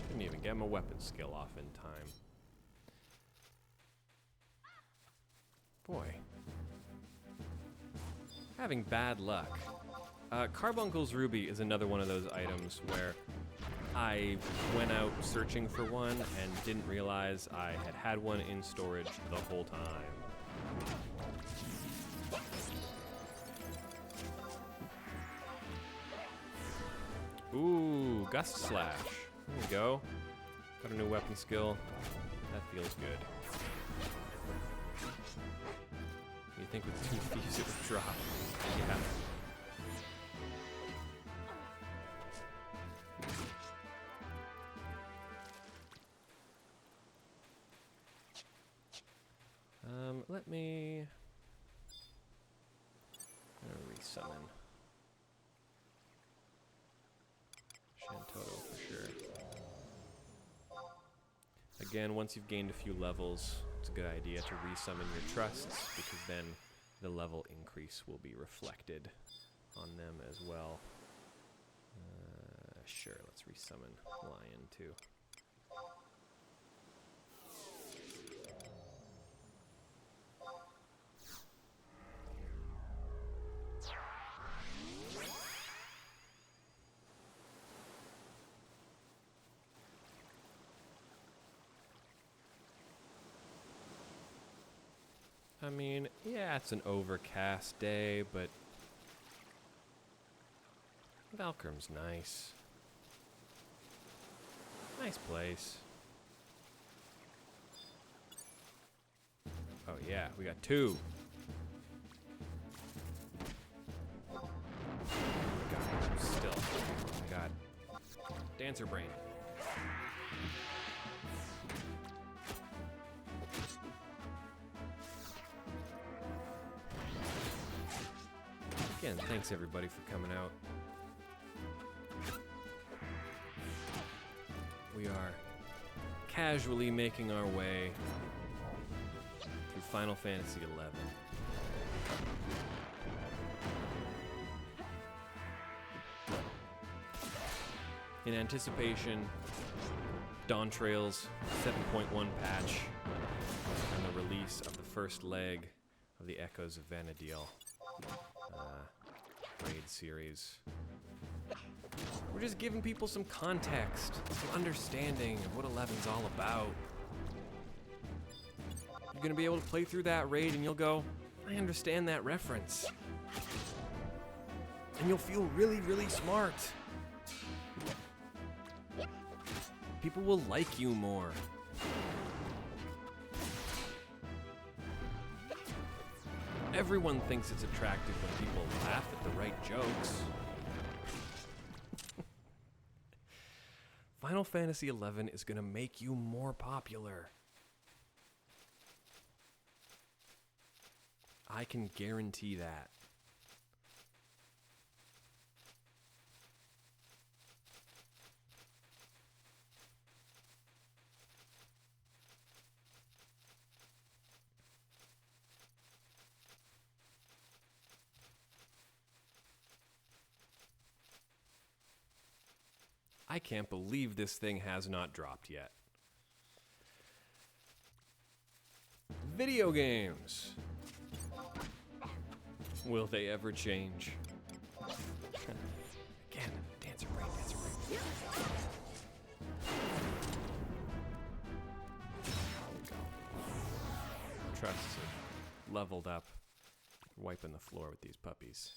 Didn't even get my weapon skill off in time. Boy. Having bad luck. Carbuncle's Ruby is another one of those items where I went out searching for one and didn't realize I had one in storage the whole time. Ooh, Gust Slash. There we go. Got a new weapon skill. That feels good. You think with 2 thieves it would drop? Yeah. Let me... I'm gonna resummon Shantoto for sure. Again, once you've gained a few levels, it's a good idea to resummon your trusts, because then the level increase will be reflected on them as well. Sure, let's resummon Lion too. I mean, yeah, it's an overcast day, but Valkurm's nice. Nice place. Oh yeah, we got 2. Oh my god, I'm still. Oh my god. Dancer brain. Again, thanks everybody for coming out. We are casually making our way through Final Fantasy XI. In anticipation, Dawn Trail's 7.1 patch and the release of the first leg of the Echoes of Vana'diel raid series. We're just giving people some context, some understanding of what 11's all about. You're gonna be able to play through that raid and you'll go, I understand that reference. And you'll feel really, really smart. People will like you more. Everyone thinks it's attractive when people laugh at the right jokes. Final Fantasy XI is going to make you more popular. I can guarantee that. I can't believe this thing has not dropped yet. Video games. Will they ever change? Again, dancer brain, dancer brain. Trusts have leveled up. Wiping the floor with these puppies.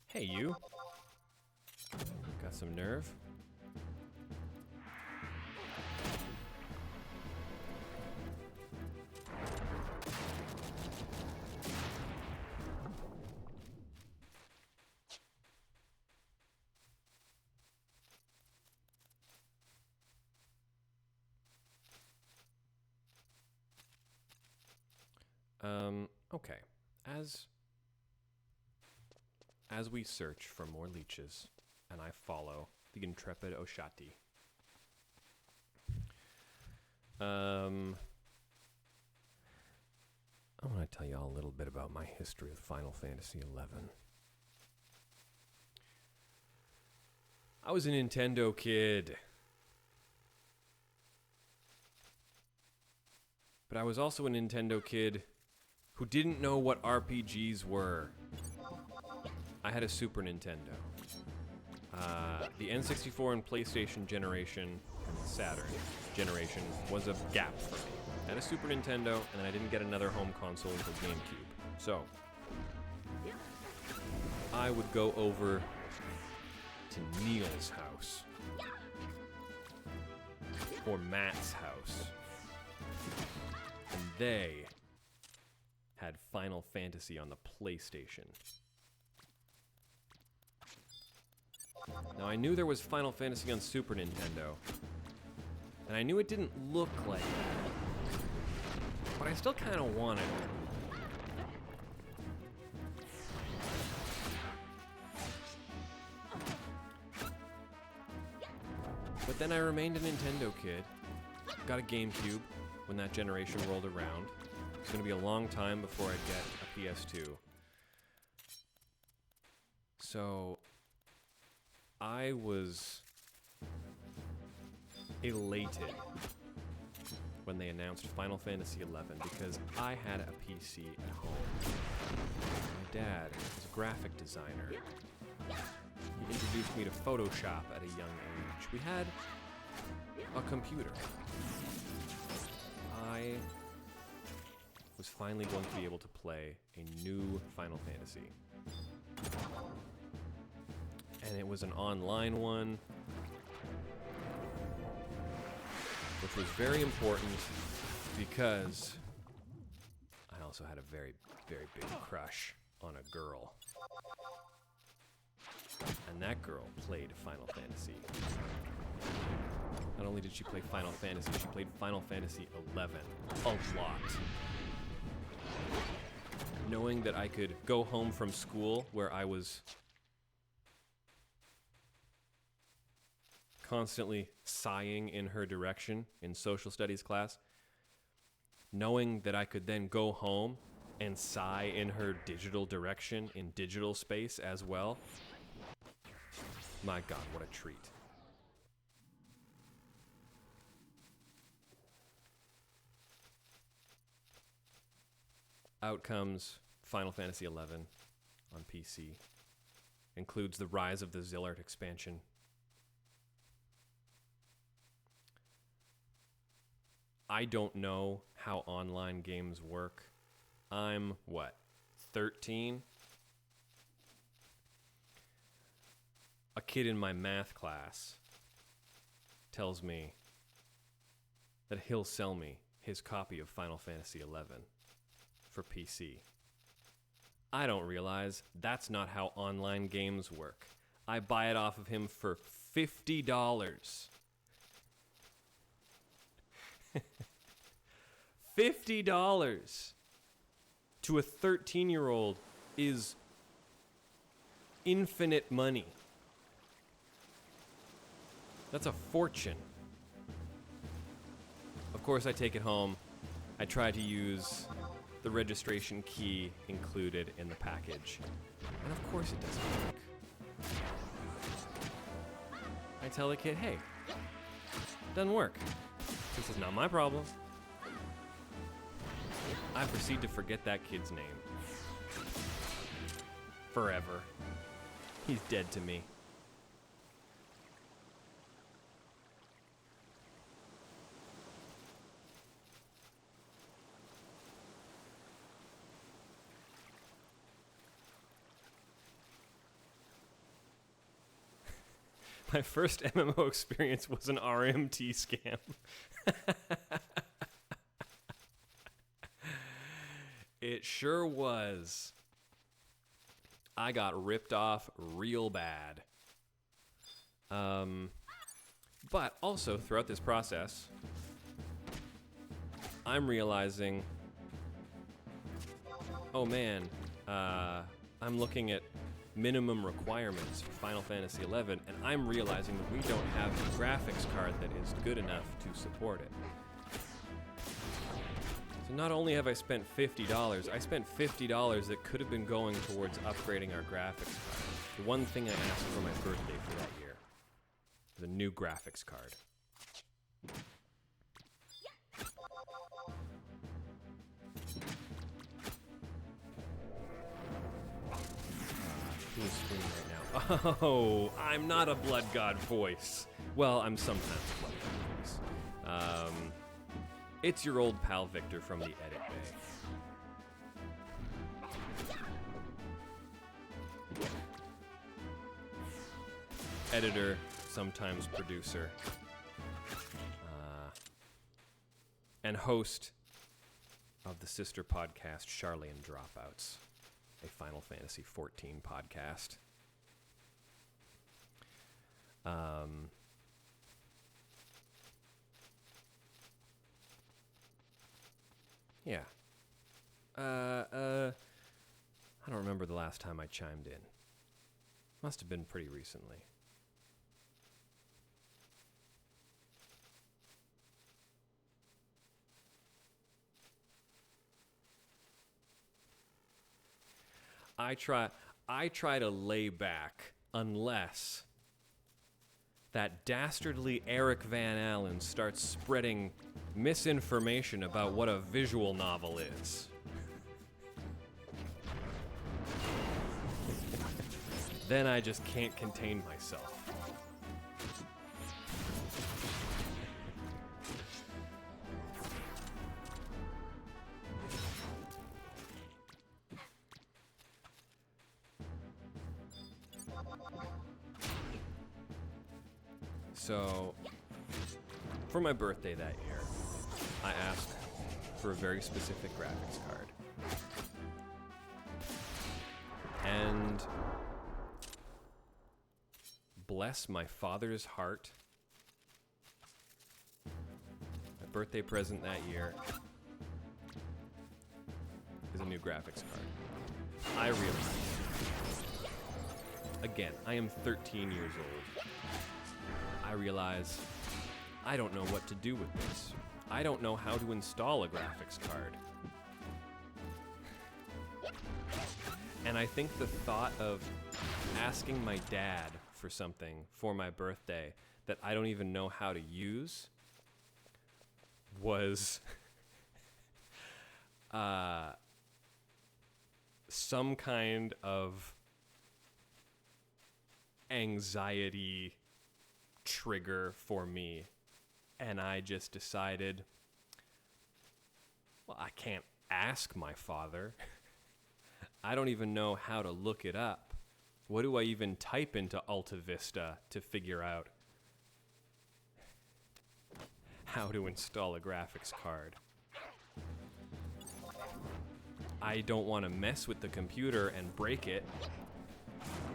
Hey, you. Got some nerve? Okay. As we search for more leeches, and I follow the intrepid Oshati. I want to tell you all a little bit about my history with Final Fantasy XI. I was a Nintendo kid. But I was also a Nintendo kid who didn't know what RPGs were. I had a Super Nintendo. The N64 and PlayStation generation, and the Saturn generation, was a gap for me. I had a Super Nintendo, and then I didn't get another home console until GameCube. So, I would go over to Neil's house. Or Matt's house. And they had Final Fantasy on the PlayStation. Now, I knew there was Final Fantasy on Super Nintendo, and I knew it didn't look like that, but I still kind of wanted it. But then I remained a Nintendo kid, got a GameCube when that generation rolled around. It's going to be a long time before I get a PS2. So I was elated when they announced Final Fantasy XI because I had a PC at home. My dad was a graphic designer, introduced me to Photoshop at a young age. We had a computer. I was finally going to be able to play a new Final Fantasy. And it was an online one, which was very important because I also had a very, very big crush on a girl. And that girl played Final Fantasy. Not only did she play Final Fantasy, she played Final Fantasy 11 a lot. Knowing that I could go home from school where I was constantly sighing in her direction in social studies class, knowing that I could then go home and sigh in her digital direction in digital space as well. My God, what a treat. Out comes Final Fantasy XI on PC. Includes the Rise of the Zillard expansion. I don't know how online games work. I'm, 13? A kid in my math class tells me that he'll sell me his copy of Final Fantasy XI for PC. I don't realize that's not how online games work. I buy it off of him for $50. $50 to a 13-year-old is infinite money. That's a fortune. Of course, I take it home. I try to use the registration key included in the package. And of course it doesn't work. I tell the kid, hey, doesn't work. This is not my problem. I proceed to forget that kid's name. Forever. He's dead to me. My first MMO experience was an RMT scam. It sure was. I got ripped off real bad. But also, throughout this process, I'm realizing, oh man, I'm looking at minimum requirements for Final Fantasy XI, and I'm realizing that we don't have a graphics card that is good enough to support it. So not only have I spent $50, I spent $50 that could have been going towards upgrading our graphics card. The one thing I asked for my birthday for that year was a new graphics card. Who's screaming right now? Oh, I'm not a blood god voice. Well, I'm sometimes a blood god voice. It's your old pal Victor from the Edit Bay. Editor, sometimes producer, and host of the sister podcast Charlian Dropouts, a Final Fantasy XIV podcast. Yeah. I don't remember the last time I chimed in. Must have been pretty recently. I try to lay back unless that dastardly Eric Van Allen starts spreading misinformation about what a visual novel is. then I just can't contain myself. So, for my birthday that year, I asked for a very specific graphics card. And bless my father's heart, my birthday present that year is a new graphics card. I realized, again, I am 13 years old. I realize I don't know what to do with this. I don't know how to install a graphics card. And I think the thought of asking my dad for something for my birthday that I don't even know how to use was some kind of anxiety trigger for me. And I just decided, well, I can't ask my father. I don't even know how to look it up. What do I even type into Alta Vista to figure out how to install a graphics card? I don't want to mess with the computer and break it.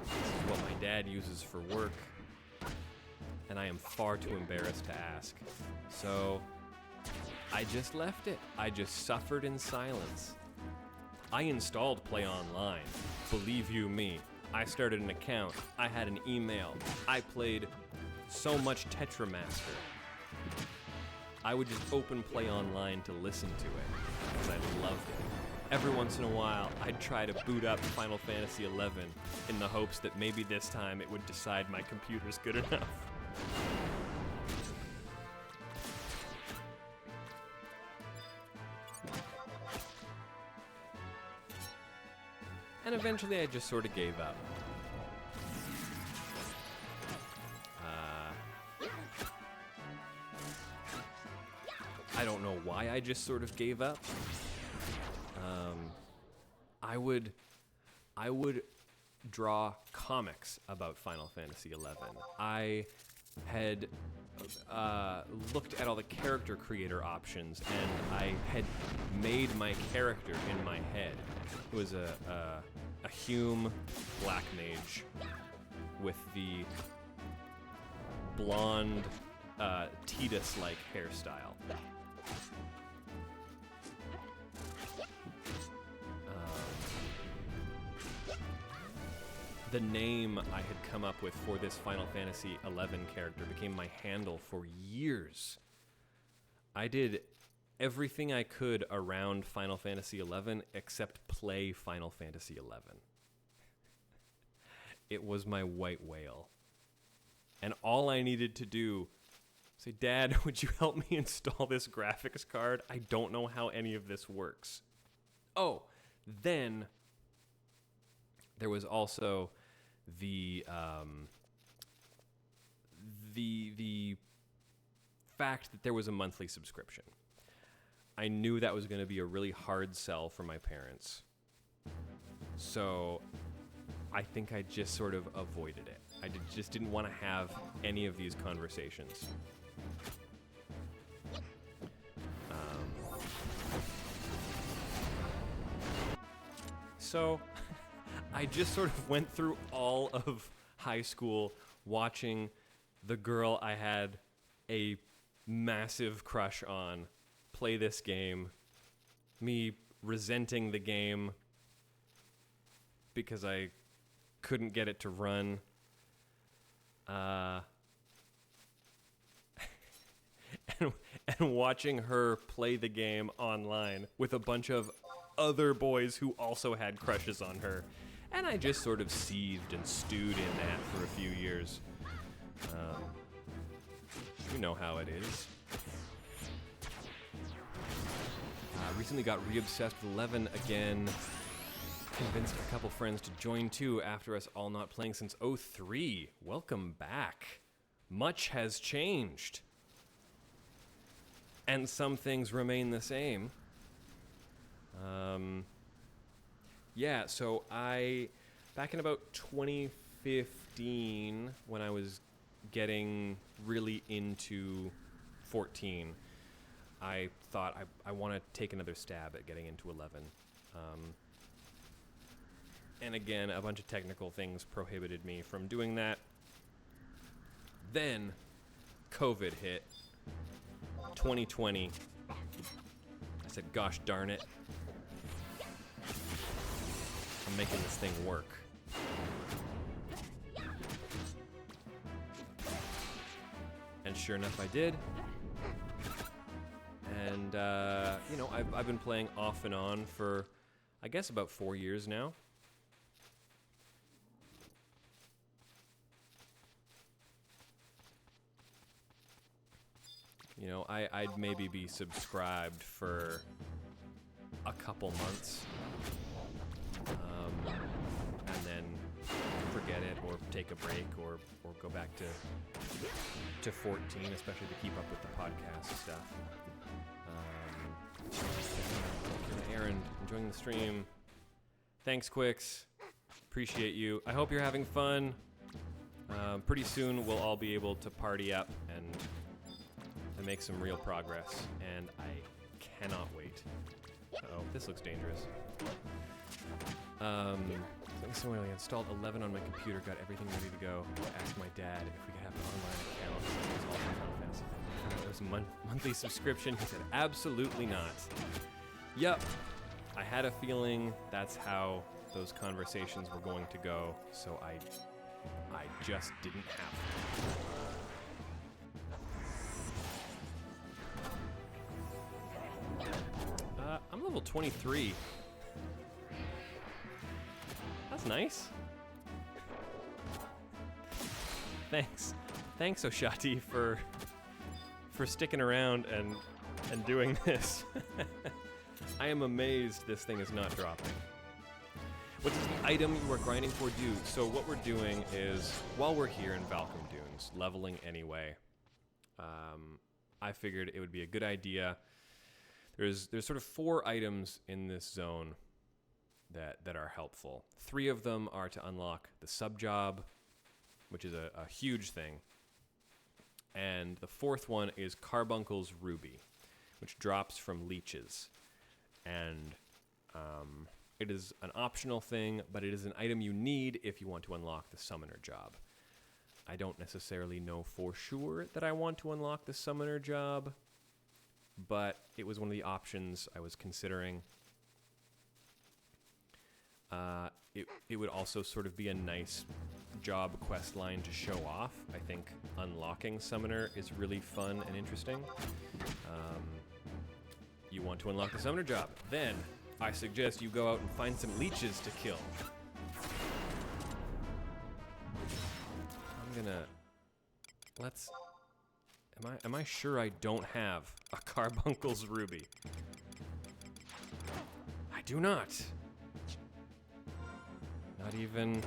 This is what my dad uses for work, and I am far too embarrassed to ask. So I just left it. I just suffered in silence. I installed Play Online. Believe you me, I started an account. I had an email. I played so much Tetramaster. I would just open Play Online to listen to it because I loved it. Every once in a while, I'd try to boot up Final Fantasy XI in the hopes that maybe this time it would decide my computer's good enough. And eventually I just sort of gave up. I don't know why I just sort of gave up. I would draw comics about Final Fantasy XI. I had looked at all the character creator options, and I had made my character in my head. It was a Hume Black Mage with the blonde Tidus-like hairstyle. The name I had come up with for this Final Fantasy XI character became my handle for years. I did everything I could around Final Fantasy XI except play Final Fantasy XI. It was my white whale. And all I needed to do, say, Dad, would you help me install this graphics card? I don't know how any of this works. Oh, then there was also the fact that there was a monthly subscription. I knew that was going to be a really hard sell for my parents. So I think I just sort of avoided it. I just didn't want to have any of these conversations. So I just sort of went through all of high school watching the girl I had a massive crush on play this game, me resenting the game because I couldn't get it to run. And watching her play the game online with a bunch of other boys who also had crushes on her. And I just sort of seethed and stewed in that for a few years. You know how it is. I recently got re-obsessed with 11 again. convinced a couple friends to join too after us all not playing since '03. Welcome back. Much has changed. And some things remain the same. Yeah, so back in about 2015, when I was getting really into 14, I thought I want to take another stab at getting into 11. And again, a bunch of technical things prohibited me from doing that. Then, COVID hit. 2020. I said, gosh darn it. I'm making this thing work. And sure enough, I did. And, you know, I've been playing off and on for, I guess, about 4 years now. You know, I'd maybe be subscribed for a couple months, and then forget it, or take a break, or go back to 14, especially to keep up with the podcast stuff. Aaron, enjoying the stream. Thanks, Quicks. Appreciate you. I hope you're having fun. Pretty soon we'll all be able to party up and make some real progress, and I cannot wait. Uh-oh, this looks dangerous. I installed 11 on my computer, got everything ready to go. Asked my dad if we could have an online account. It was all Final Fantasy. It was a monthly subscription. He said, absolutely not. Yep, I had a feeling that's how those conversations were going to go, so I just didn't have to. I'm level 23. That's nice. Thanks, Oshati, for sticking around and doing this. I am amazed this thing is not dropping. What does the item you are grinding for do? So what we're doing is, while we're here in Valkurm Dunes, leveling anyway, I figured it would be a good idea. There's sort of 4 items in this zone that are helpful. 3 of them are to unlock the sub-job, which is a huge thing. And the 4th one is Carbuncle's Ruby, which drops from leeches. And it is an optional thing, but it is an item you need if you want to unlock the summoner job. I don't necessarily know for sure that I want to unlock the summoner job, but it was one of the options I was considering. It would also sort of be a nice job quest line to show off. I think unlocking summoner is really fun and interesting. You want to unlock the summoner job, then I suggest you go out and find some leeches to kill. Am I sure I don't have a Carbuncle's Ruby? I do not. Not even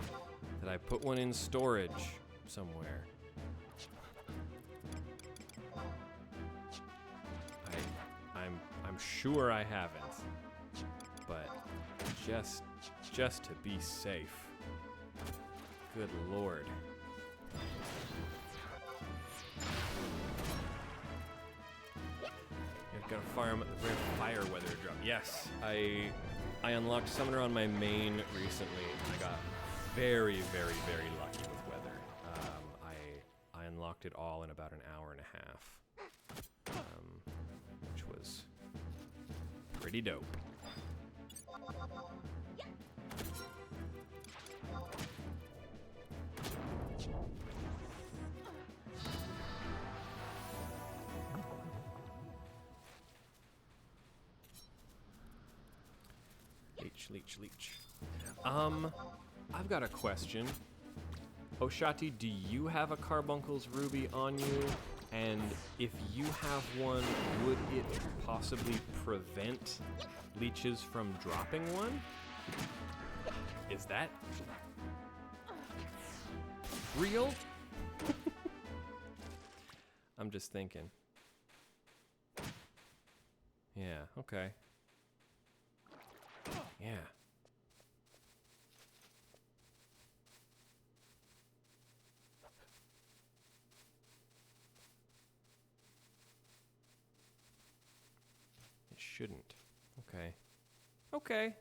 that I put one in storage somewhere. I'm sure I haven't, but just to be safe. Good Lord. I've got a rare fire weather drop. Yes, I unlocked Summoner on my main recently. I got very, very, very lucky with weather. I unlocked it all in about an hour and a half, which was pretty dope. Leech. I've got a question. Oshati, do you have a Carbuncle's Ruby on you? And if you have one, would it possibly prevent leeches from dropping one? Is that real? I'm just thinking. Yeah, okay. Yeah. It shouldn't. Okay. Okay.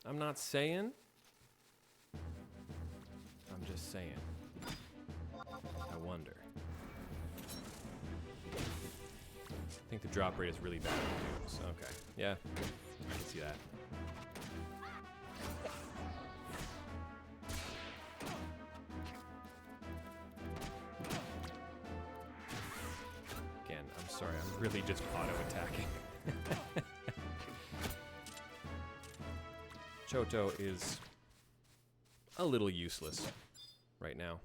I'm not saying. I'm just saying. I wonder. I think the drop rate is really bad on tubes. Okay. Yeah. I can see that. Again, I'm sorry. I'm really just auto-attacking. Choto is a little useless right now.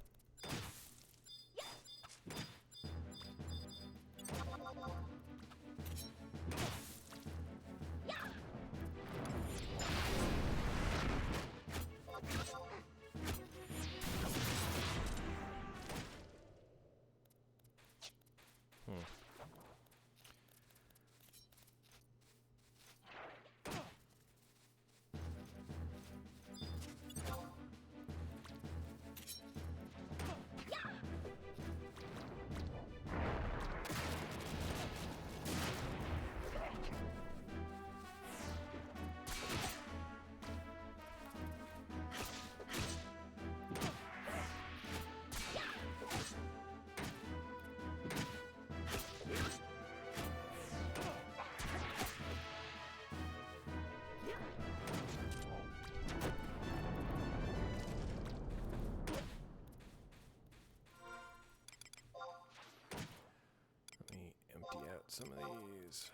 Some of these.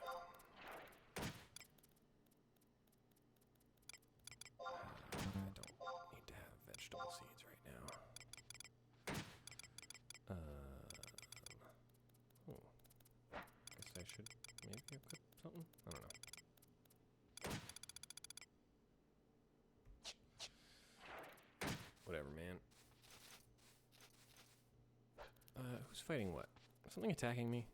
I don't need to have vegetable seeds right now. Oh. Guess I should maybe equip something? I don't know. Whatever, man. Who's fighting what? Something attacking me?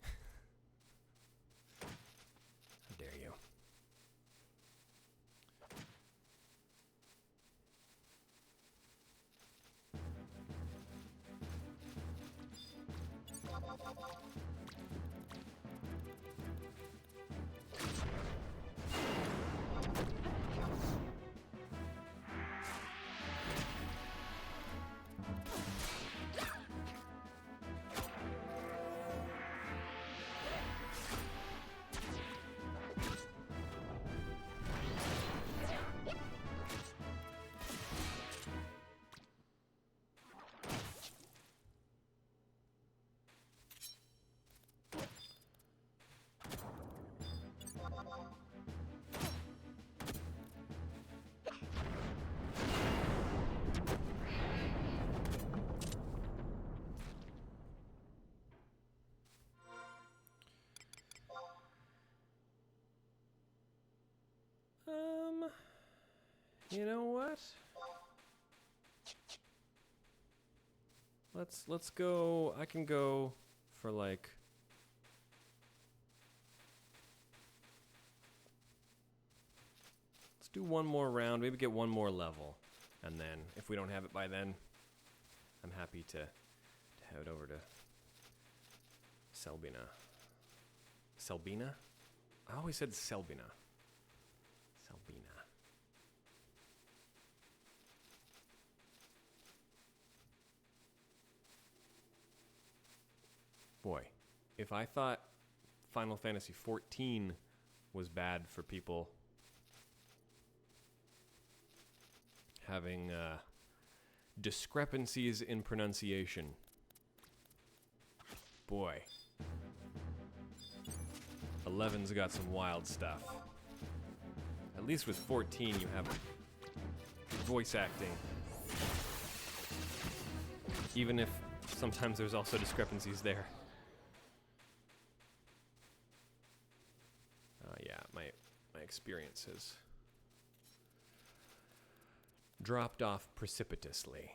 Dare you. You know what? Let's go. I can go for like let's do one more round, maybe get one more level. And then if we don't have it by then, I'm happy to head over to Selbina. Selbina? I always said Selbina. Selbina. Boy, if I thought Final Fantasy XIV was bad for people having discrepancies in pronunciation, boy, 11's got some wild stuff. At least with 14, you have voice acting. Even if sometimes there's also discrepancies there. my experience has dropped off precipitously.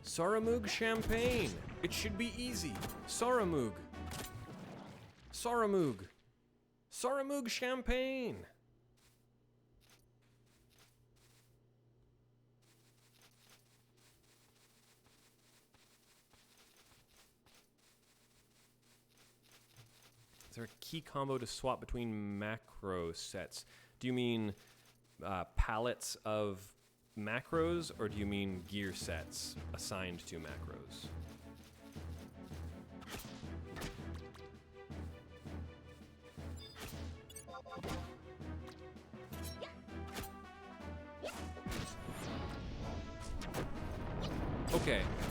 Soramug champagne. It should be easy. Soramug. Soramug. Soramug champagne. Is there a key combo to swap between macro sets? Do you mean palettes of macros, or do you mean gear sets assigned to macros?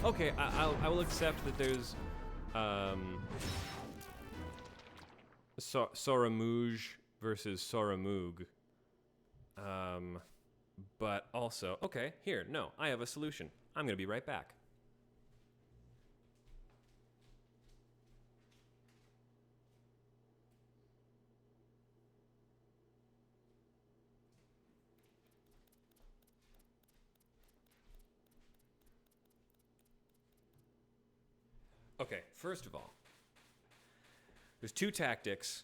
Okay, I will accept that there's Soramouge versus Soramug. But also, okay, here, no, I have a solution. I'm gonna be right back. Okay, first of all, there's two tactics.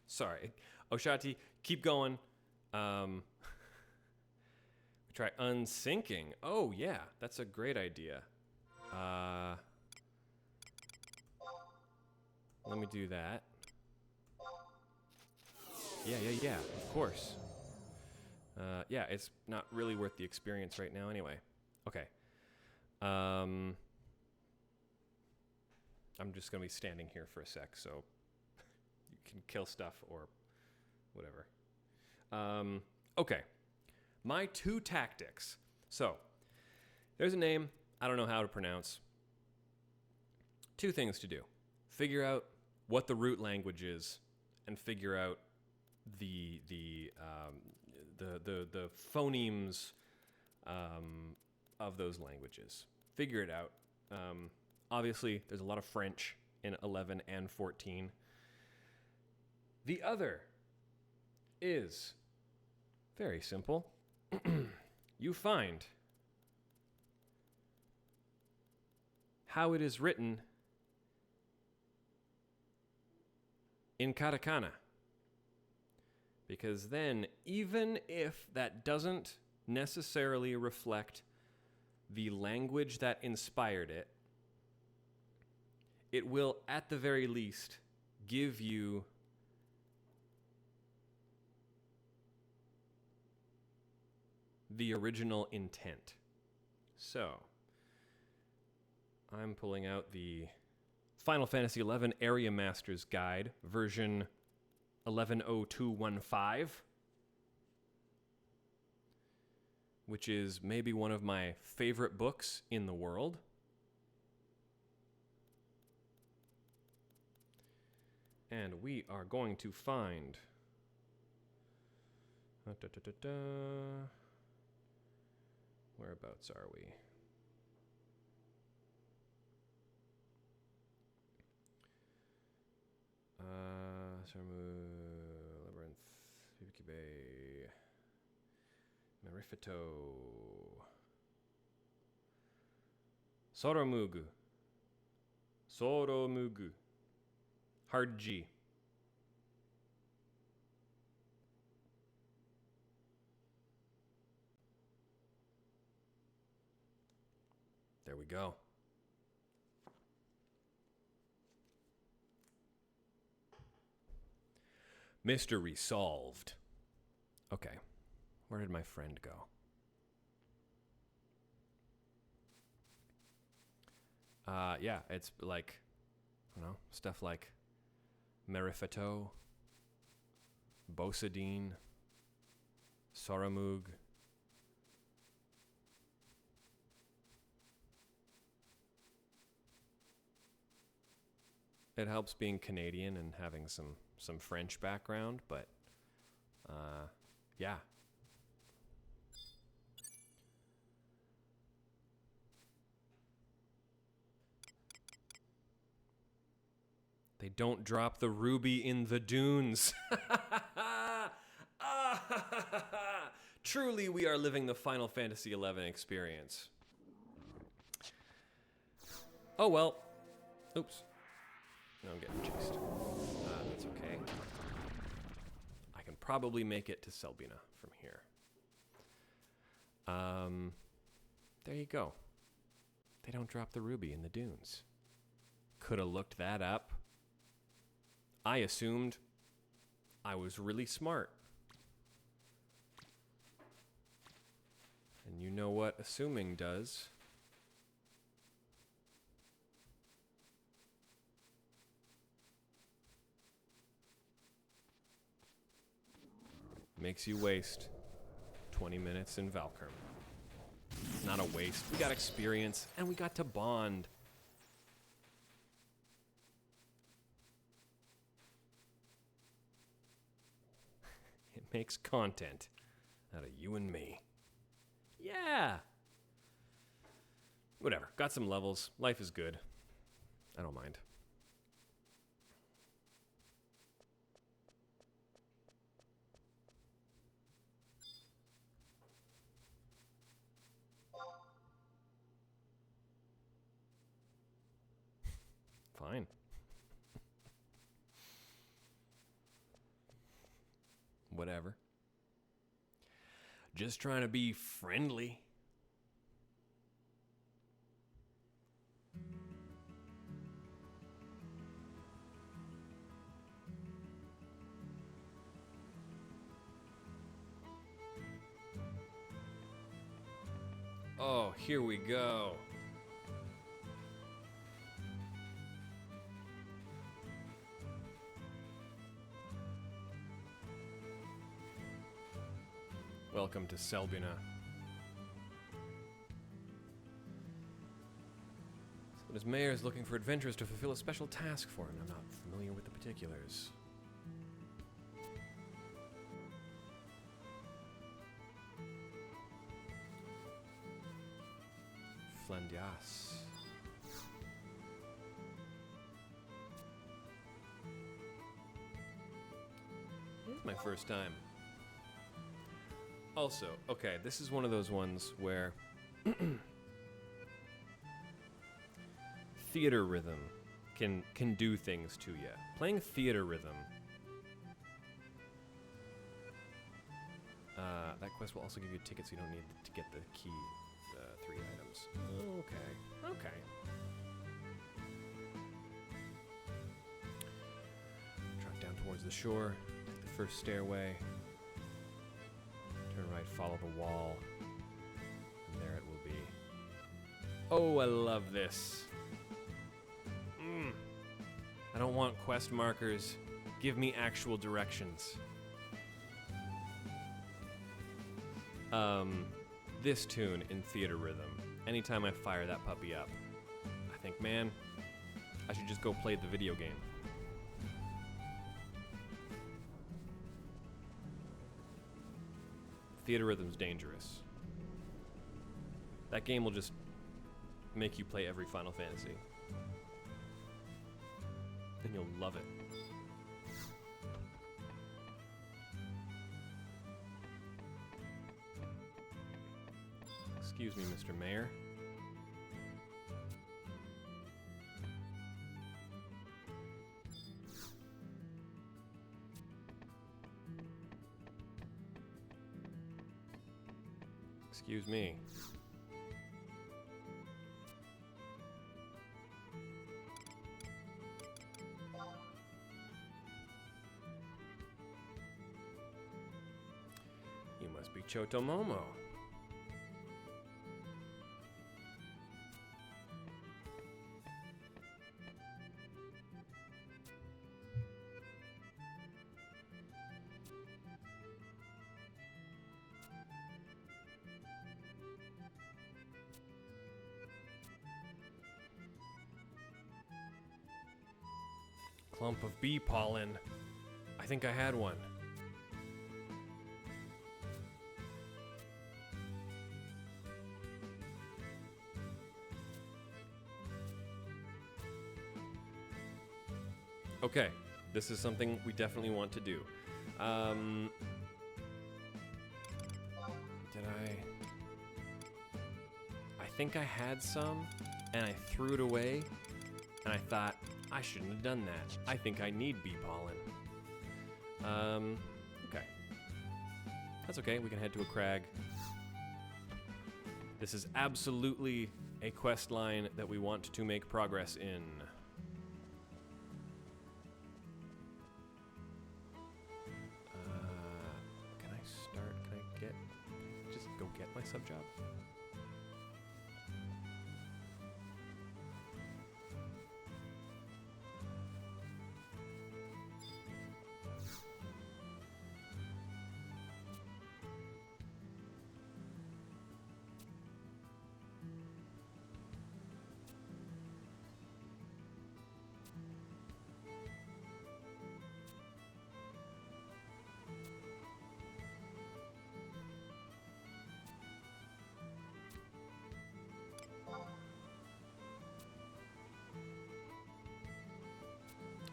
Sorry, Oshati, keep going. Try unsyncing. Oh yeah, that's a great idea. Let me do that. Yeah, of course. Yeah, it's not really worth the experience right now anyway. Okay. I'm just gonna be standing here for a sec, so you can kill stuff or whatever. Okay. My two tactics. So, there's a name I don't know how to pronounce. Two things to do. Figure out what the root language is, and figure out the phonemes of those languages. Figure it out. Obviously, there's a lot of French in 11 and 14. The other is very simple. You find how it is written in katakana. Because then, even if that doesn't necessarily reflect the language that inspired it, it will, at the very least, give you the original intent. So, I'm pulling out the Final Fantasy XI Area Master's Guide, version 110215, which is maybe one of my favorite books in the world. And we are going to find... Whereabouts are we? Labyrinth, Hibiki Bay, Marifito, Soromugu, hard G. There we go. Mystery solved. Okay. Where did my friend go? Yeah, it's like, I don't know, stuff like Merifato, Bosadine, Soramug. It helps being Canadian and having some French background, but yeah. They don't drop the ruby in the dunes. Truly, we are living the Final Fantasy XI experience. Oh well. Oops. No, I'm getting chased. That's okay. I can probably make it to Selbina from here. There you go. They don't drop the ruby in the dunes. Could have looked that up. I assumed I was really smart. And you know what assuming does. Makes you waste 20 minutes in Valkurm. Not a waste. We got experience, and we got to bond. It makes content out of you and me. Yeah! Whatever. Got some levels. Life is good. I don't mind. Fine. Whatever. Just trying to be friendly. Oh, here we go. Welcome to Selbina. So his mayor is looking for adventurers to fulfill a special task for him. I'm not familiar with the particulars. Flandias. This is my first time. Also, okay, this is one of those ones where theater rhythm can do things to you. Playing theater rhythm. That quest will also give you tickets, so you don't need to get the key, 3 items. Okay, okay. Drop down towards the shore, take the first stairway. Turn right, follow the wall, and there it will be. Oh, I love this. I don't want quest markers. Give me actual directions. This tune in theater rhythm, anytime I fire that puppy up, I think, man, I should just go play the video game. Theater rhythm's dangerous. That game will just make you play every Final Fantasy. Then you'll love it. Excuse me, Mr. Mayor. Excuse me. You must be Chotomomo. Clump of bee pollen. I think I had one. Okay, this is something we definitely want to do. Did I think I had some, and I threw it away, and I thought, I shouldn't have done that. I think I need bee pollen. Okay. That's okay, we can head to a crag. This is absolutely a quest line that we want to make progress in. Get my sub job.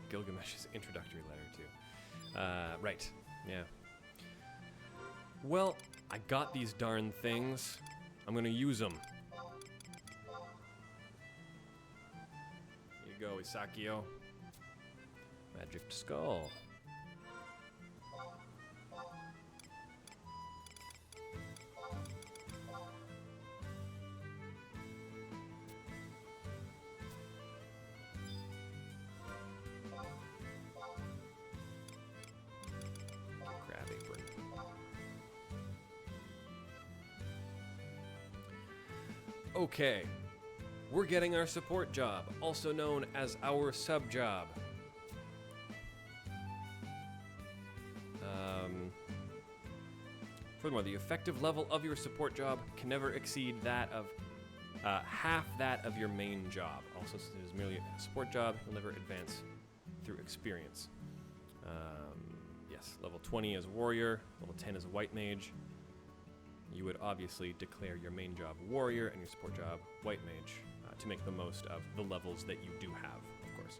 Gilgamesh's introductory letter, too. Right, yeah. Well, I got these darn things. I'm gonna use them. Here you go, Isakio. Magic skull. Okay, we're getting our support job, also known as our sub job. Furthermore, the effective level of your support job can never exceed that of half that of your main job. Also, since it is merely a support job, you'll never advance through experience. Yes, level 20 as warrior, level 10 as a white mage. You would obviously declare your main job warrior and your support job white mage to make the most of the levels that you do have, of course.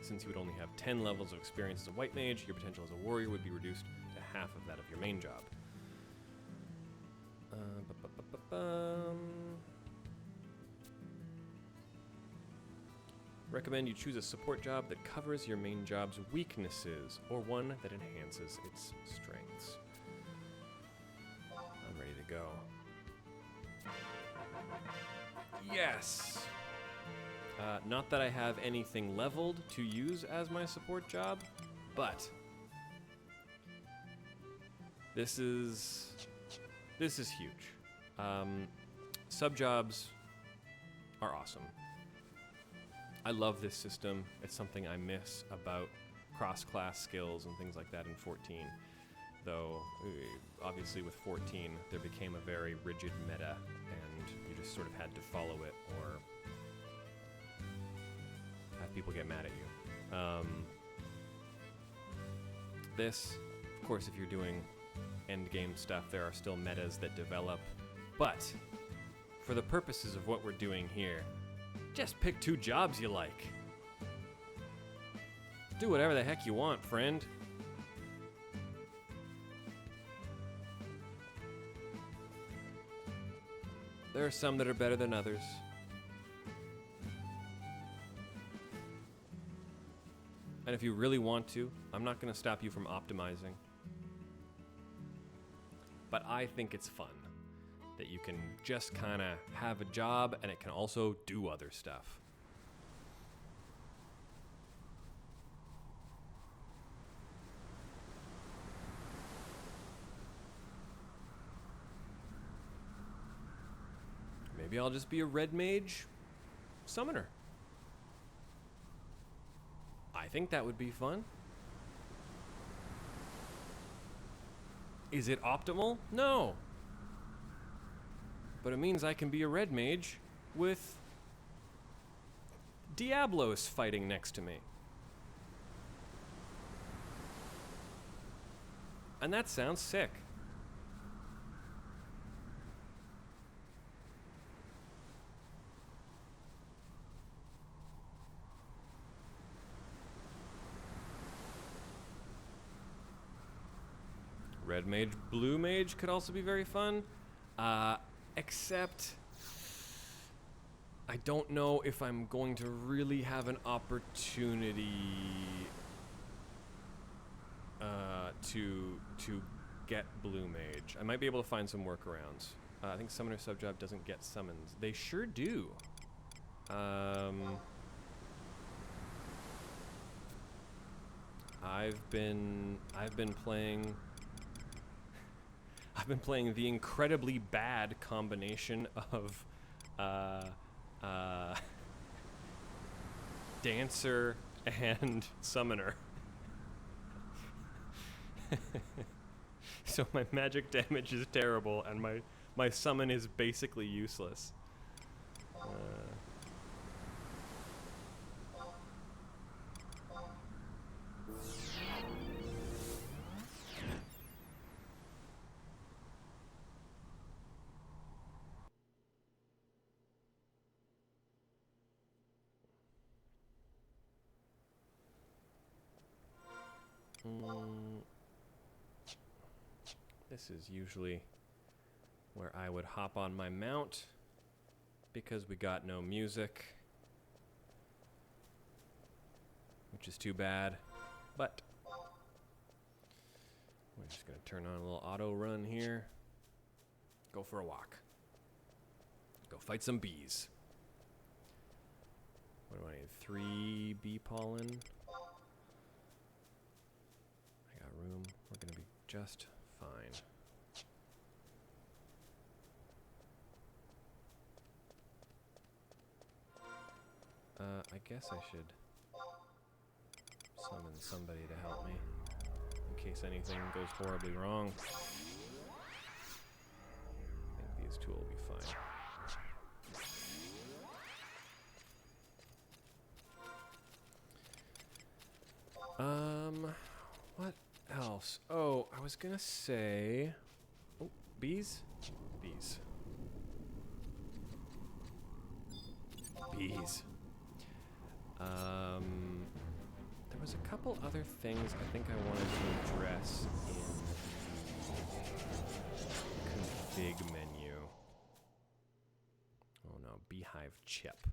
Since you would only have 10 levels of experience as a white mage, your potential as a warrior would be reduced to half of that of your main job. Recommend you choose a support job that covers your main job's weaknesses, or one that enhances its strengths. I'm ready to go. Yes! Not that I have anything leveled to use as my support job, but this is huge. Sub jobs are awesome. I love this system. It's something I miss about cross-class skills and things like that in 14. Though, obviously with 14, there became a very rigid meta, and you just sort of had to follow it or have people get mad at you. This, of course, if you're doing endgame stuff, there are still metas that develop. But, for the purposes of what we're doing here, just pick 2 jobs you like. Do whatever the heck you want, friend. There are some that are better than others. And if you really want to, I'm not going to stop you from optimizing. But I think it's fun that you can just kind of have a job and it can also do other stuff. Maybe I'll just be a red mage summoner. I think that would be fun. Is it optimal? No. But it means I can be a red mage with Diablos fighting next to me. And that sounds sick. Red mage, blue mage could also be very fun. Except I don't know if I'm going to really have an opportunity to get blue mage. I might be able to find some workarounds. I think summoner subjob doesn't get summons. They sure do. I've been playing the incredibly bad combination of dancer and summoner. So my magic damage is terrible and my summon is basically useless. This is usually where I would hop on my mount because we got no music, which is too bad, but we're just gonna turn on a little auto run here, go for a walk, go fight some bees. What do I need? 3 bee pollen. I got room. We're gonna be just fine. I guess I should summon somebody to help me in case anything goes horribly wrong. I think these two will be fine. What else? Oh, I was gonna say... Oh, bees? Bees. Bees. There was a couple other things I think I wanted to address in the config menu. Oh no, beehive chip.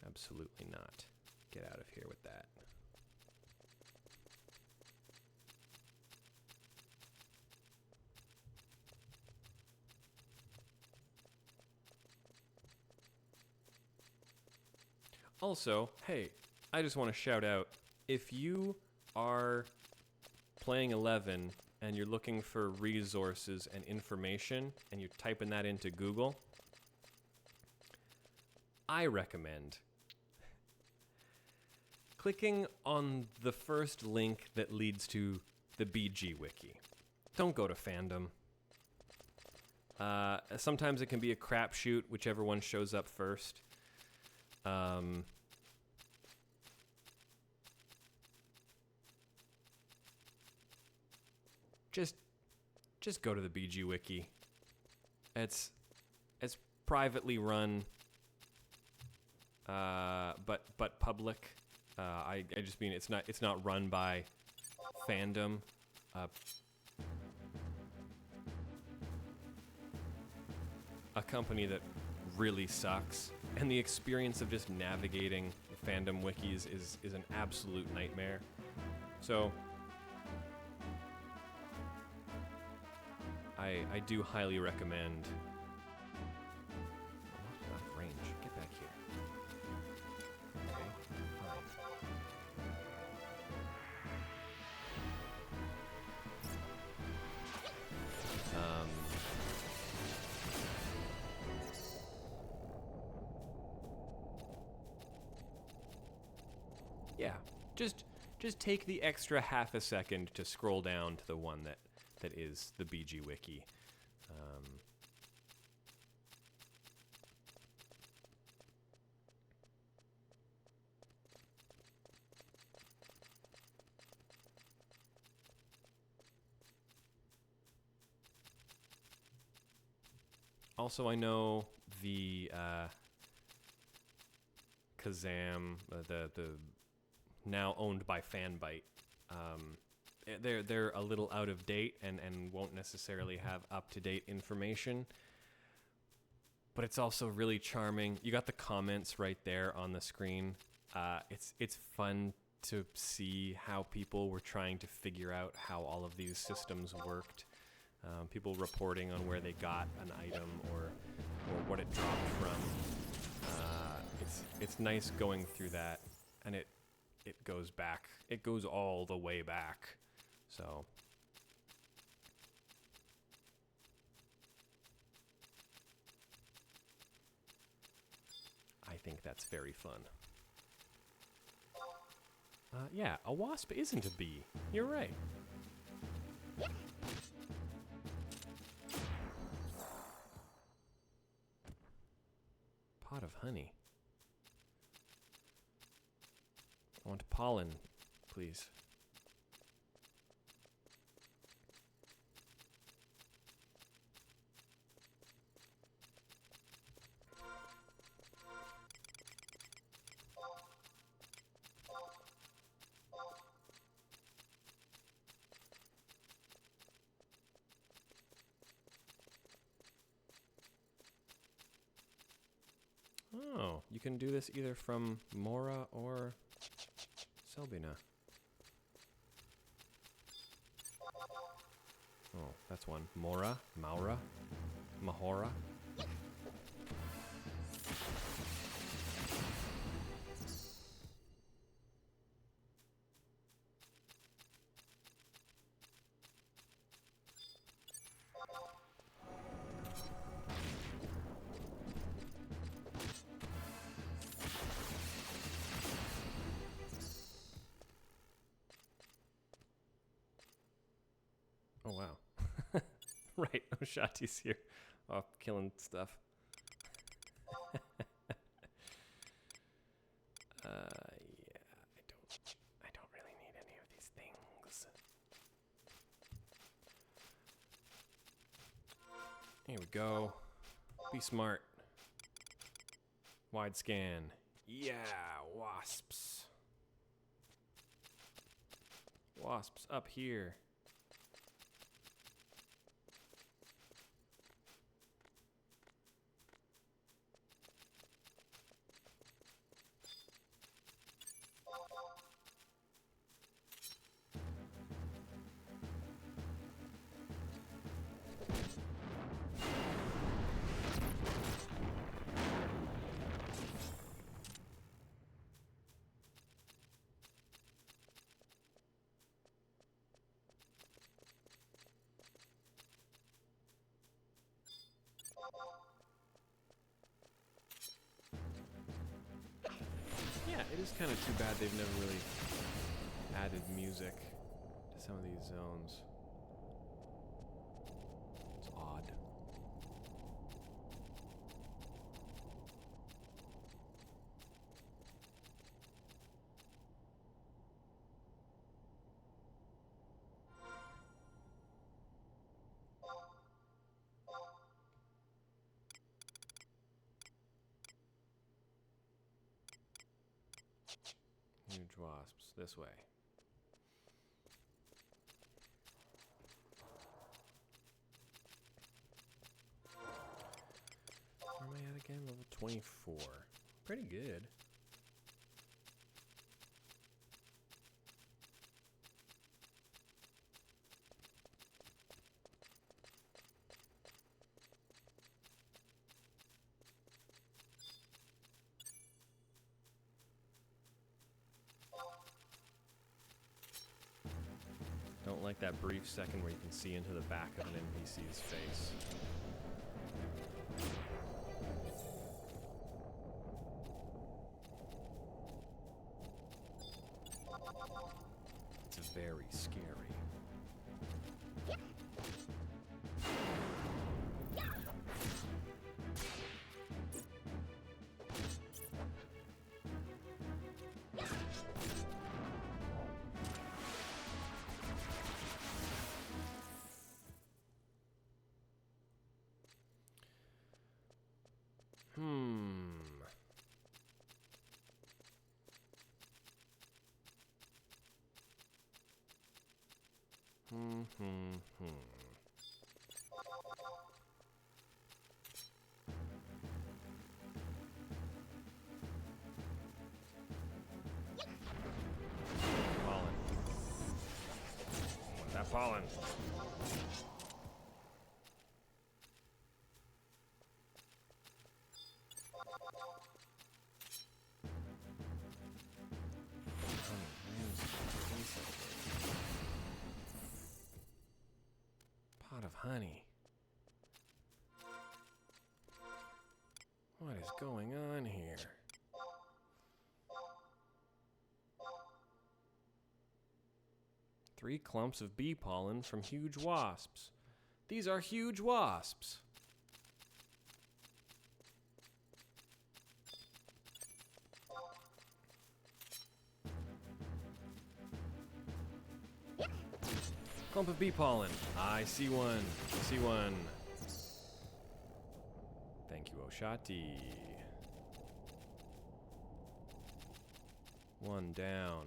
Absolutely not. Get out of here with that. Also, hey, I just want to shout out, if you are playing 11 and you're looking for resources and information and you're typing that into Google, I recommend clicking on the first link that leads to the BG Wiki. Don't go to fandom. Sometimes it can be a crapshoot, whichever one shows up first. Just go to the BG Wiki. It's privately run, but public. I just mean it's not run by fandom. A company that really sucks, and the experience of just navigating the fandom wikis is an absolute nightmare. So I do highly recommend. Oh, out of range. Get back here. Okay, fine. Yeah, just take the extra half a second to scroll down to the one that is the BG Wiki. Also, I know the Kazam, the now owned by Fanbyte. They're a little out of date and won't necessarily have up-to-date information. But it's also really charming. You got the comments right there on the screen. It's fun to see how people were trying to figure out how all of these systems worked. People reporting on where they got an item or what it dropped from. It's nice going through that, and it goes back. It goes all the way back. So I think that's very fun. Yeah, a wasp isn't a bee. You're right. Pot of honey. I want pollen, please. Oh, you can do this either from Mora or Selbina. Oh, that's one. Mora, Maura, Mahora. Oh, wow. Right, Oshati's here. Off killing stuff. Yeah, I don't really need any of these things. Here we go. Be smart. Wide scan. Yeah, wasps. Wasps up here. Yeah, it is kind of too bad they've never really added music to some of these zones. It's odd. Huge wasps, this way. Where am I at again? Level 24. Pretty good. Don't like that brief second where you can see into the back of an NPC's face. It's very scary. Pollen. I want that pollen. Pot of honey. What is going on here? Three clumps of bee pollen from huge wasps. These are huge wasps. Clump of bee pollen. I see one. I see one. Thank you, Oshati. One down.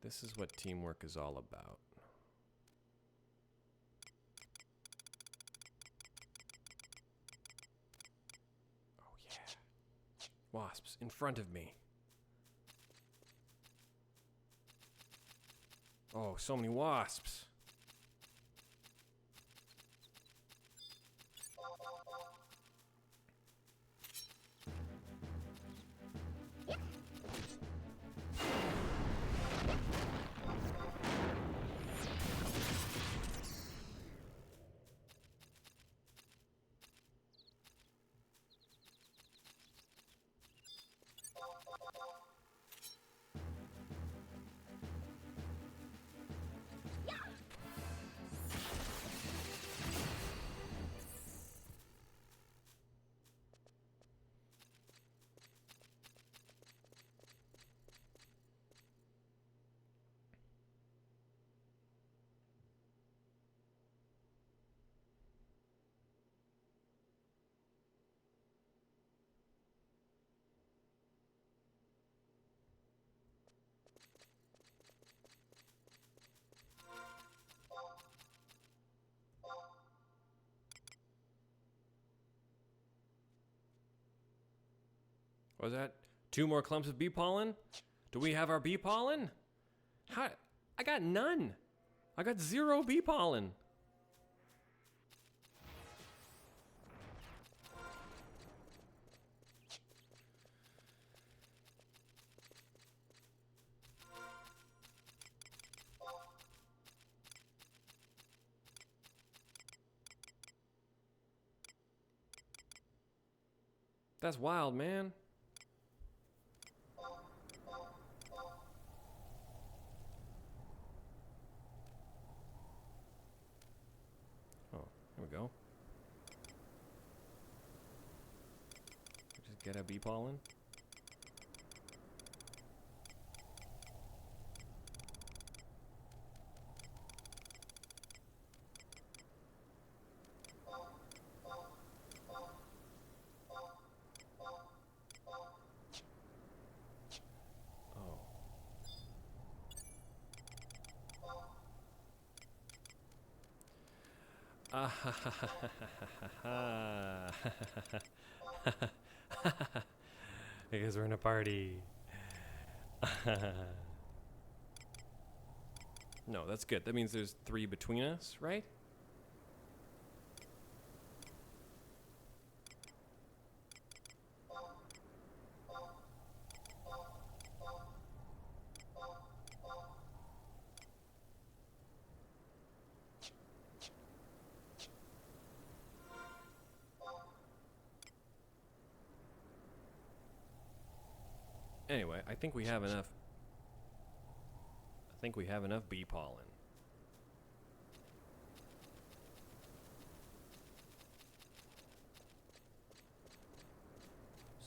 This is what teamwork is all about. Oh yeah. Wasps in front of me. Oh, so many wasps. What was that? 2 more clumps of bee pollen? Do we have our bee pollen? How? I got none. I got 0 bee pollen. That's wild, man. Oh, here we go. Just get a bee pollen. Because we're in a party. No, that's good. That means there's 3 between us, right? Anyway, I think we have enough. I think we have enough bee pollen.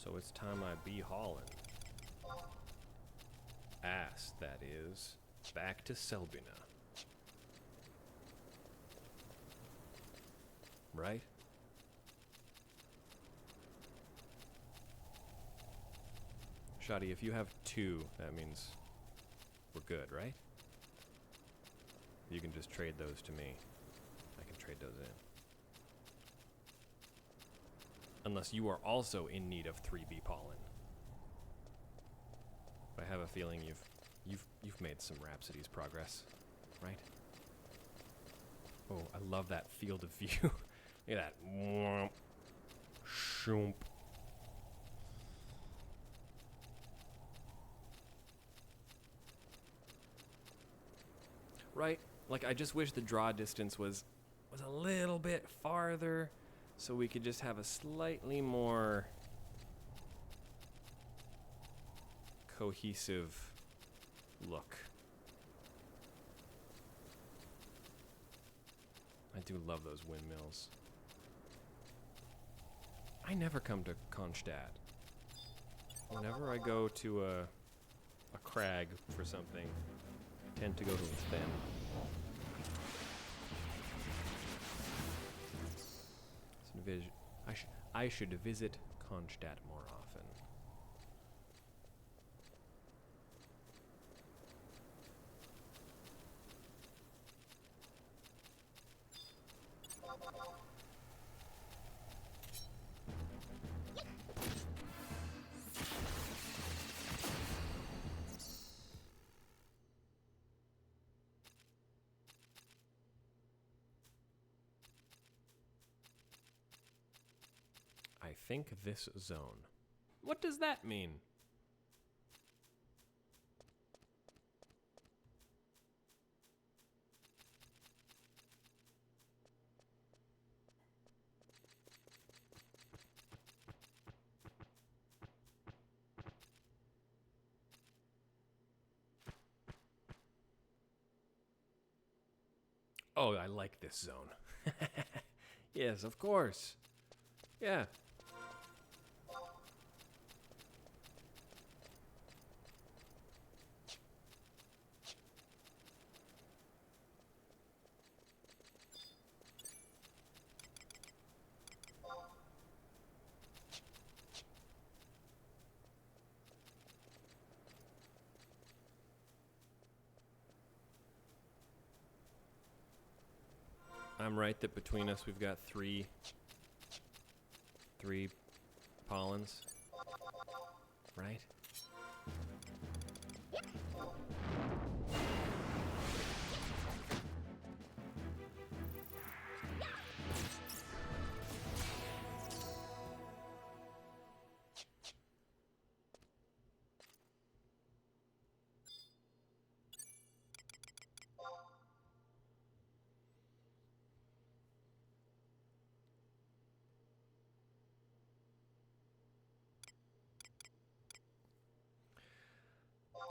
So it's time I bee haulin'. Ass, that is, back to Selbina. Right? Shoddy, if you have 2, that means we're good, right? You can just trade those to me. I can trade those in. Unless you are also in need of 3B pollen. But I have a feeling you've made some Rhapsody's progress, right? Oh, I love that field of view. Look at that. Shoomp. Right? Like, I just wish the draw distance was a little bit farther so we could just have a slightly more cohesive look. I do love those windmills. I never come to Kronstadt. Whenever I go to a crag for something, I tend to go to Fen. I should visit Kronstadt more often. I think this zone. What does that mean? Oh, I like this zone. Yes, of course. Yeah. I'm right that between us we've got three pollens, right?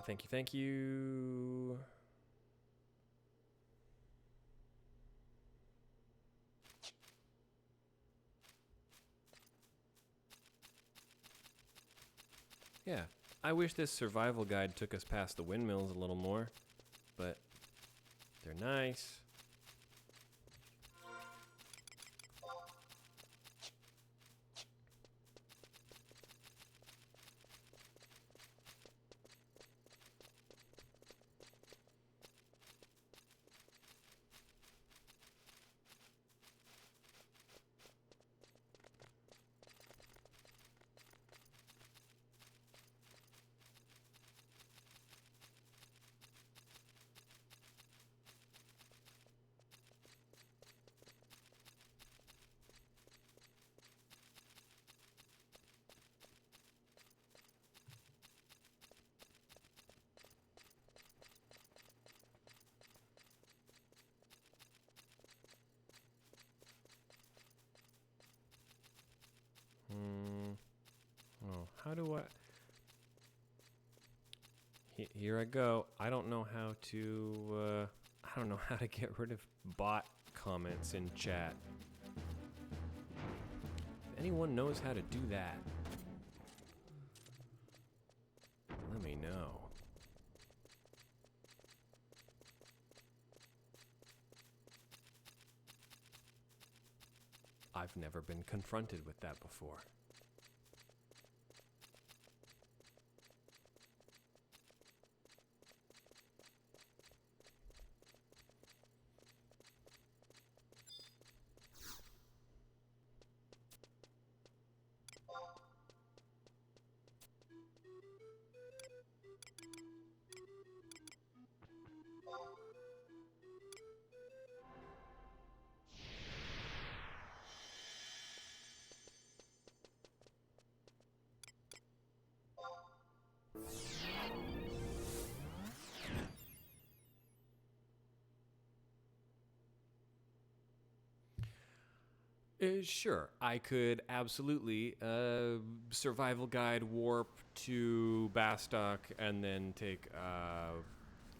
Thank you, thank you. Yeah, I wish this survival guide took us past the windmills a little more, but they're nice. Oh, how do I... Here I go. I don't know how to, I don't know how to get rid of bot comments in chat. If anyone knows how to do that, let me know. I've never been confronted with that before. Sure, I could absolutely survival guide warp to Bastok and then take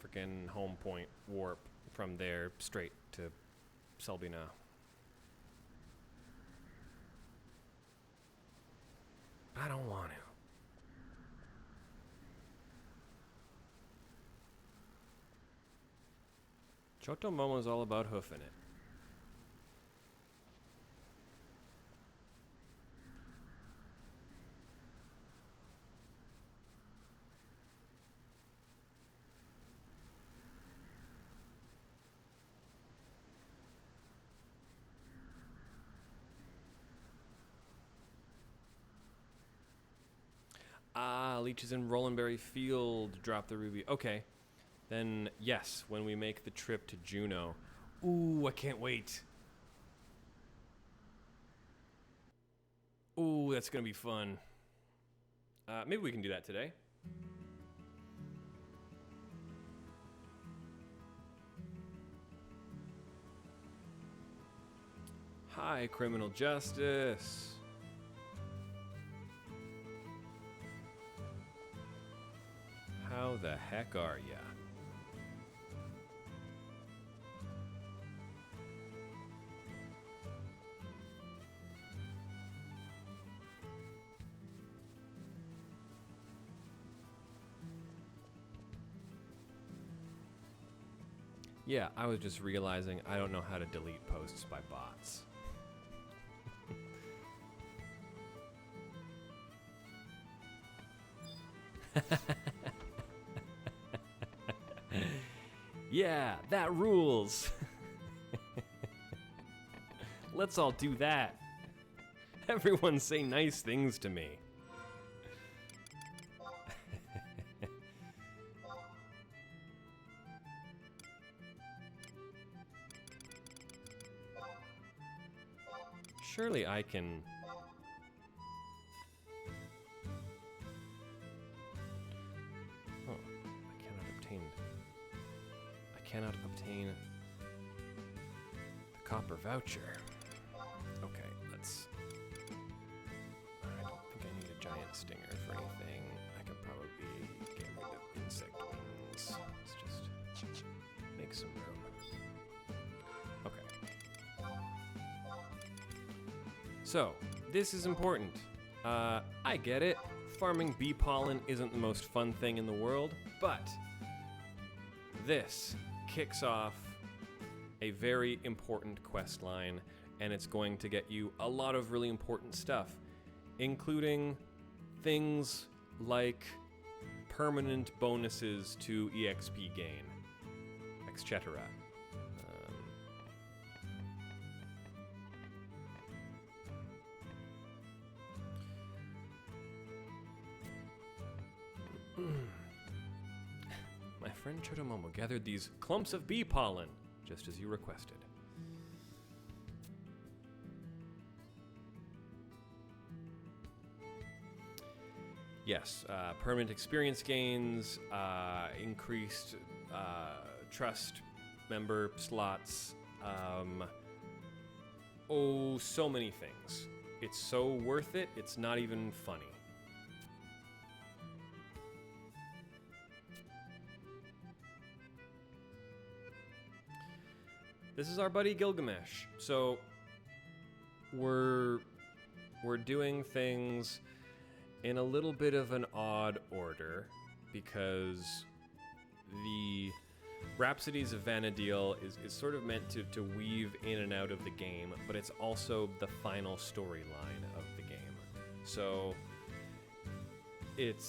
freaking home point warp from there straight to Selbina. I don't want to. Chotomomo's all about hoofing it. Ah, leeches in Rolandberry Field drop the ruby. Okay. Then, yes, when we make the trip to Juneau. Ooh, I can't wait. Ooh, that's going to be fun. Maybe we can do that today. Hi, Criminal Justice. How the heck are ya? Yeah, I was just realizing I don't know how to delete posts by bots. Yeah, that rules. Let's all do that. Everyone say nice things to me. Surely I can... Oh, I cannot obtain the copper voucher. Okay, let's... I don't think I need a giant stinger for anything. I could probably get rid of insect wings. Let's just make some room. Okay. So, this is important. I get it. Farming bee pollen isn't the most fun thing in the world, but this kicks off a very important quest line, and it's going to get you a lot of really important stuff, including things like permanent bonuses to EXP gain, etc. My friend Chotomomo gathered these clumps of bee pollen, just as you requested. Yes, permanent experience gains, increased trust member slots, oh, so many things. It's so worth it, it's not even funny. This is our buddy Gilgamesh. So we're doing things in a little bit of an odd order because the Rhapsodies of Vana'diel is sort of meant to weave in and out of the game, but it's also the final storyline of the game. So it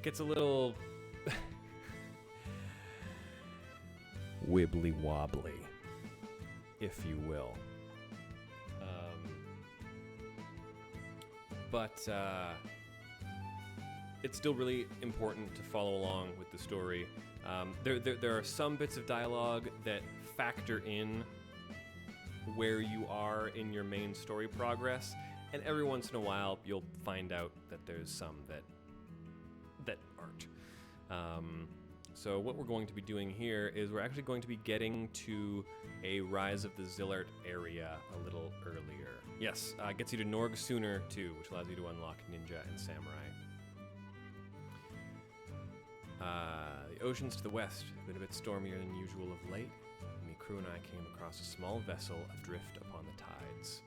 gets a little wibbly wobbly, if you will. But it's still really important to follow along with the story. There are some bits of dialogue that factor in where you are in your main story progress, and every once in a while you'll find out that there's some that aren't. So what we're going to be doing here is we're actually going to be getting to a Rise of the Zillart area a little earlier. Yes, gets you to Norg sooner too, which allows you to unlock Ninja and Samurai. The oceans to the west have been a bit stormier than usual of late. My crew and I came across a small vessel adrift upon the tides.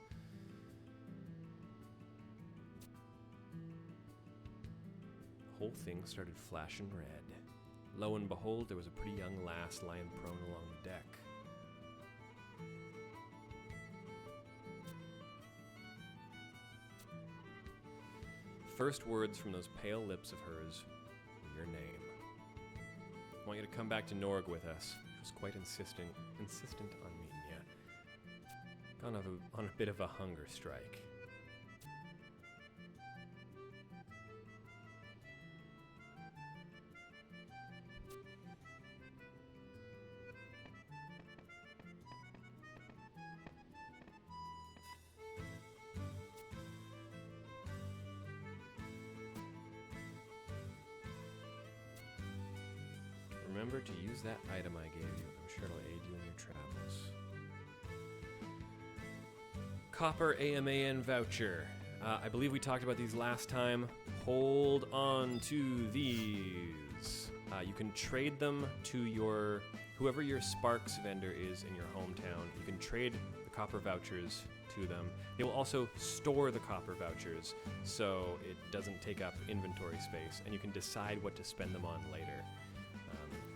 The whole thing started flashing red. Lo and behold, there was a pretty young lass lying prone along the deck. First words from those pale lips of hers were your name. I want you to come back to Norg with us. She was quite insistent on meeting you. Gone on a bit of a hunger strike. Remember to use that item I gave you. I'm sure it'll aid you in your travels. Copper AMAN voucher. I believe we talked about these last time. Hold on to these. You can trade them to whoever your Sparks vendor is in your hometown. You can trade the copper vouchers to them. They will also store the copper vouchers so it doesn't take up inventory space, and you can decide what to spend them on later.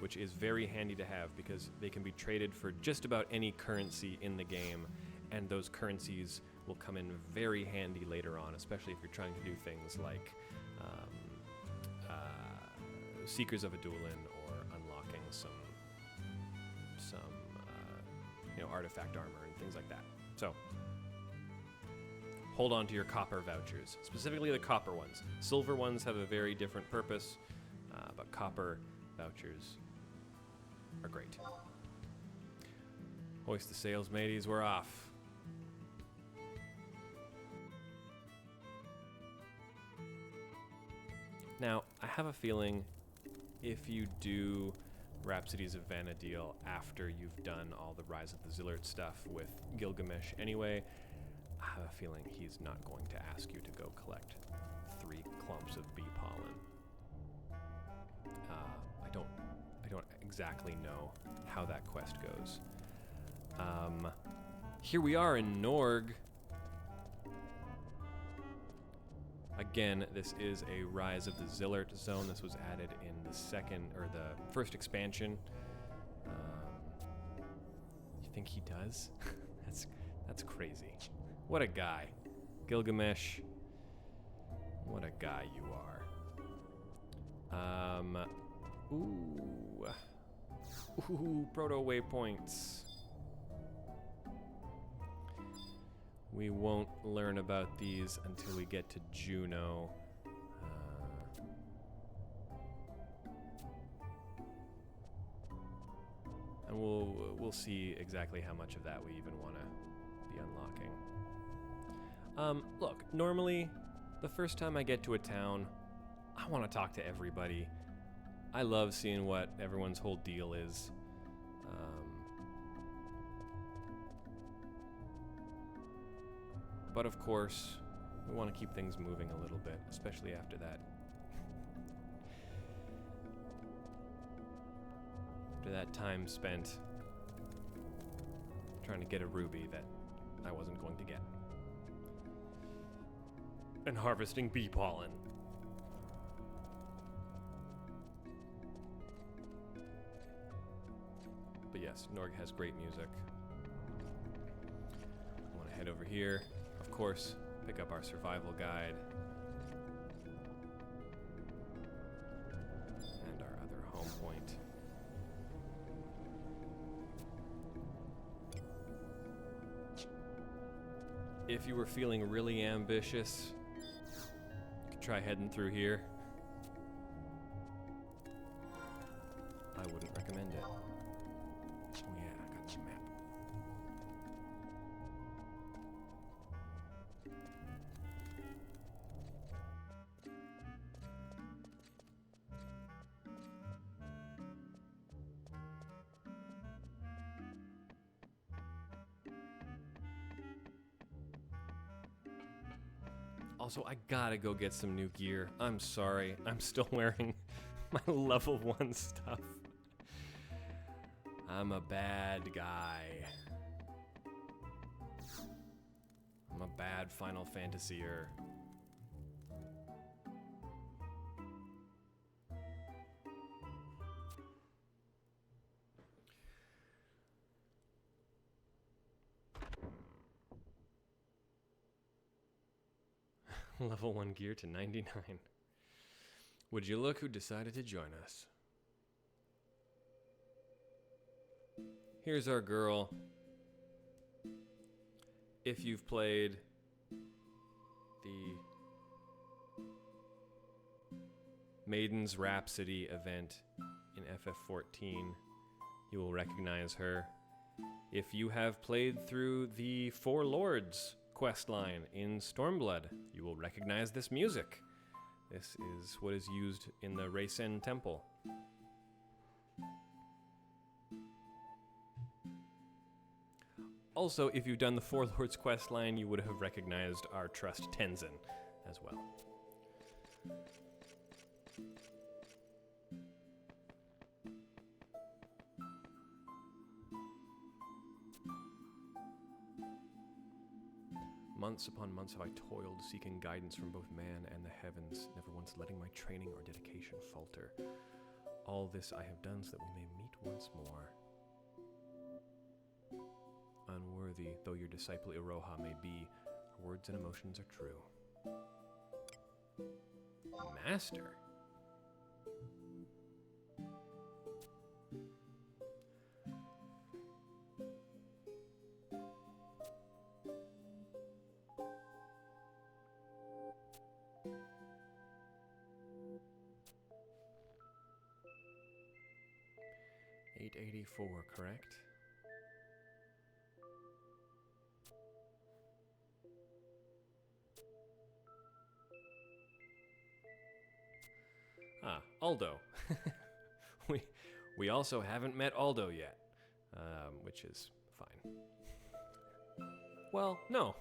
Which is very handy to have because they can be traded for just about any currency in the game, and those currencies will come in very handy later on, especially if you're trying to do things like Seekers of Adulin or unlocking some artifact armor and things like that. So hold on to your copper vouchers, specifically the copper ones. Silver ones have a very different purpose, but copper vouchers are great. Hoist the sails, mateys, we're off. Now, I have a feeling if you do Rhapsodies of Vana'diel after you've done all the Rise of the Zillart stuff with Gilgamesh anyway, I have a feeling he's not going to ask you to go collect 3 clumps of bee pollen. I don't exactly know how that quest goes. Here we are in Norg. Again, this is a Rise of the Zillart zone. This was added in the first expansion. You think he does? That's crazy. What a guy. Gilgamesh. What a guy you are. Ooh, proto waypoints. We won't learn about these until we get to Juno. And we'll see exactly how much of that we even want to be unlocking. Look, normally, the first time I get to a town, I want to talk to everybody. I love seeing what everyone's whole deal is. But of course, we want to keep things moving a little bit, especially after that. After that time spent trying to get a ruby that I wasn't going to get. And harvesting bee pollen. But yes, Norg has great music. I want to head over here. Of course, pick up our survival guide. And our other home point. If you were feeling really ambitious, you could try heading through here. I wouldn't recommend it. Oh yeah, I got the map. Also, I gotta go get some new gear. I'm sorry. I'm still wearing my level 1 stuff. I'm a bad guy. I'm a bad Final Fantasy-er. Level 1 gear to 99. Would you look who decided to join us? Here's our girl. If you've played the Maiden's Rhapsody event in FF14, you will recognize her. If you have played through the Four Lords questline in Stormblood, you will recognize this music. This is what is used in the Raysen Temple. Also, if you've done the Four Lords questline, you would have recognized our trust Tenzin as well. Months upon months have I toiled, seeking guidance from both man and the heavens, never once letting my training or dedication falter. All this I have done so that we may meet once more. Unworthy though your disciple Iroha may be, her words and emotions are true. Master? $884, correct? Ah, Aldo. we also haven't met Aldo yet, which is fine. Well, no.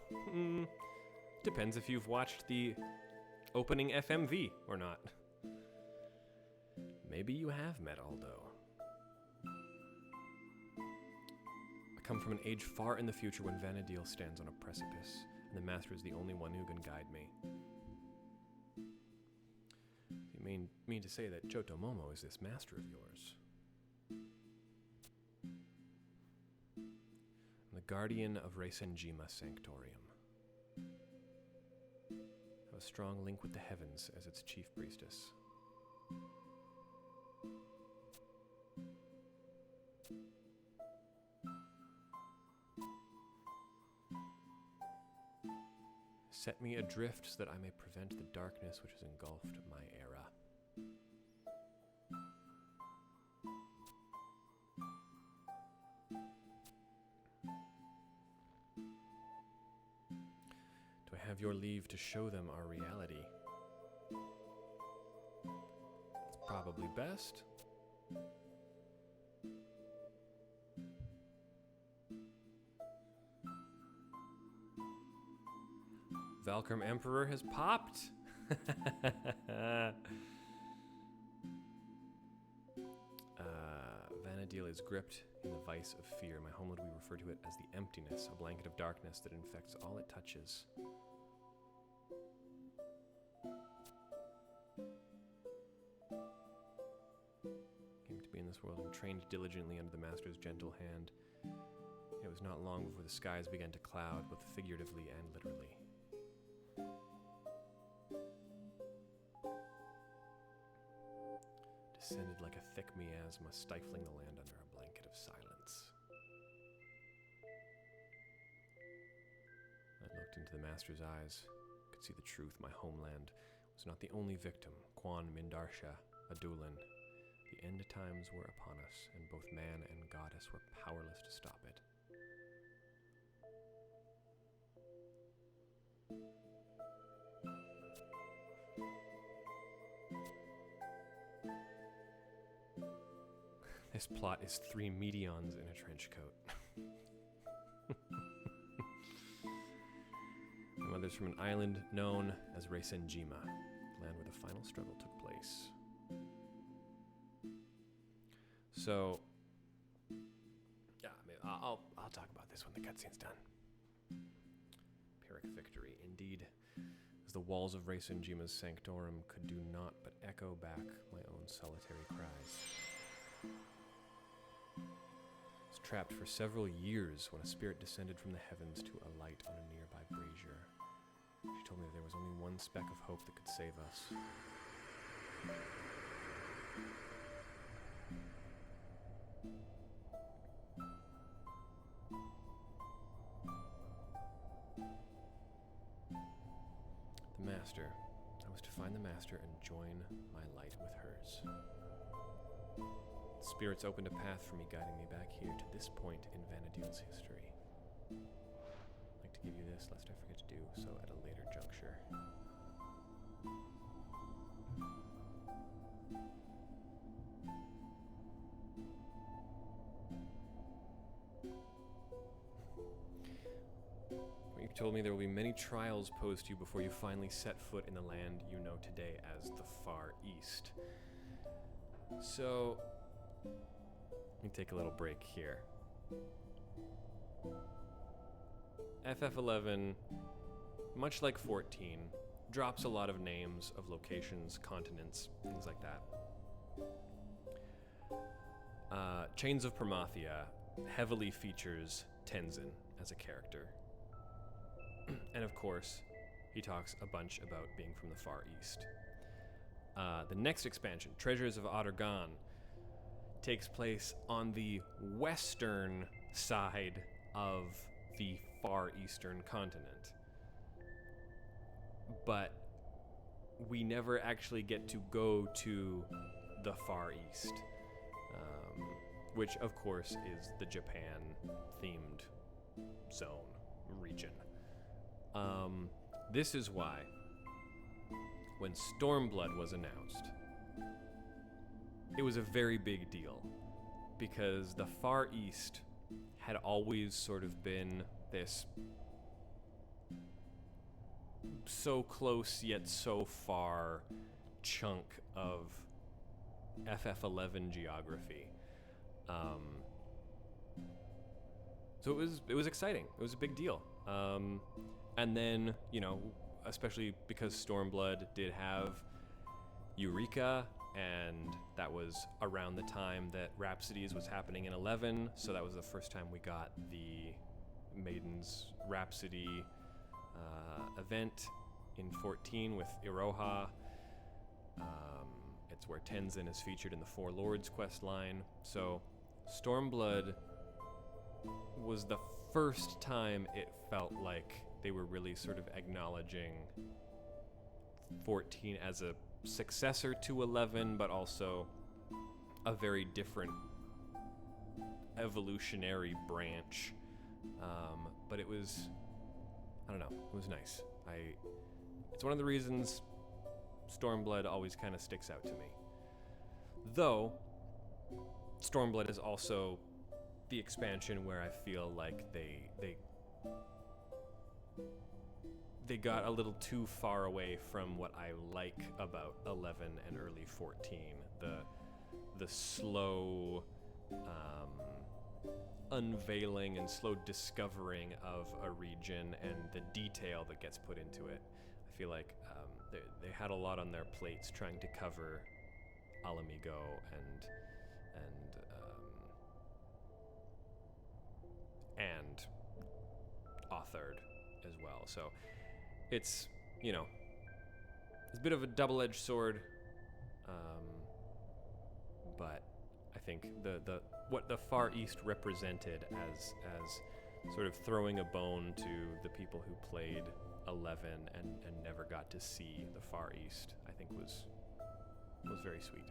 Depends if you've watched the opening FMV or not. Maybe you have met Aldo. I come from an age far in the future when Vana'diel stands on a precipice, and the Master is the only one who can guide me. You mean to say that Choto Momo is this master of yours? I'm the guardian of Reisenjima Sanctorium. I have a strong link with the heavens as its chief priestess. Set me adrift so that I may prevent the darkness which has engulfed my era. Do I have your leave to show them our reality? It's probably best. Valkurm Emperor has popped! Vana'diel is gripped in the vice of fear. My homeland, we refer to it as the emptiness, a blanket of darkness that infects all it touches. Came to be in this world and trained diligently under the Master's gentle hand. It was not long before the skies began to cloud, both figuratively and literally. Descended like a thick miasma, stifling the land under a blanket of silence. I looked into the Master's eyes, could see the truth. My homeland was not the only victim. Quan, Mindarsha, Adulin. The end times were upon us, and both man and goddess were powerless to stop it. This plot is 3 Medions in a trench coat. My others from an island known as Reisenjima, land where the final struggle took place. So, yeah, I mean, I'll talk about this when the cutscene's done. Pyrrhic victory, indeed, as the walls of Reisenjima's sanctorum could do naught but echo back my own solitary cries. I was trapped for several years when a spirit descended from the heavens to alight on a nearby brazier. She told me that there was only one speck of hope that could save us. The Master. I was to find the Master and join my light with hers. The spirits opened a path for me, guiding me back here to this point in Vana'diel's history. I'd like to give you this, lest I forget to do so at a later juncture. You told me there will be many trials posed to you before you finally set foot in the land you know today as the Far East. So, let me take a little break here. FF11, much like 14, drops a lot of names of locations, continents, things like that. Chains of Promathia heavily features Tenzin as a character. And of course, he talks a bunch about being from the Far East. The next expansion, Treasures of Ottergon, takes place on the western side of the Far Eastern continent. But we never actually get to go to the Far East, which of course is the Japan-themed zone, region. This is why, when Stormblood was announced, it was a very big deal, because the Far East had always sort of been this so close yet so far chunk of FF11 geography. So it was exciting. It was a big deal. And then, you know, especially because Stormblood did have Eureka, and that was around the time that Rhapsodies was happening in 11, so that was the first time we got the Maiden's Rhapsody event in 14 with Iroha. It's where Tenzin is featured in the Four Lords quest line. So Stormblood was the first time it felt like they were really sort of acknowledging 14 as a successor to 11, but also a very different evolutionary branch. But it was, I don't know, it was nice. It's one of the reasons Stormblood always kind of sticks out to me. Though, Stormblood is also the expansion where I feel like they got a little too far away from what I like about 11 and early 14. The slow unveiling and slow discovering of a region and the detail that gets put into it. I feel like they had a lot on their plates trying to cover Alamigo and authored as well. So it's, you know, it's a bit of a double-edged sword, but I think the what the Far East represented as sort of throwing a bone to the people who played 11 and never got to see the Far East, I think was very sweet.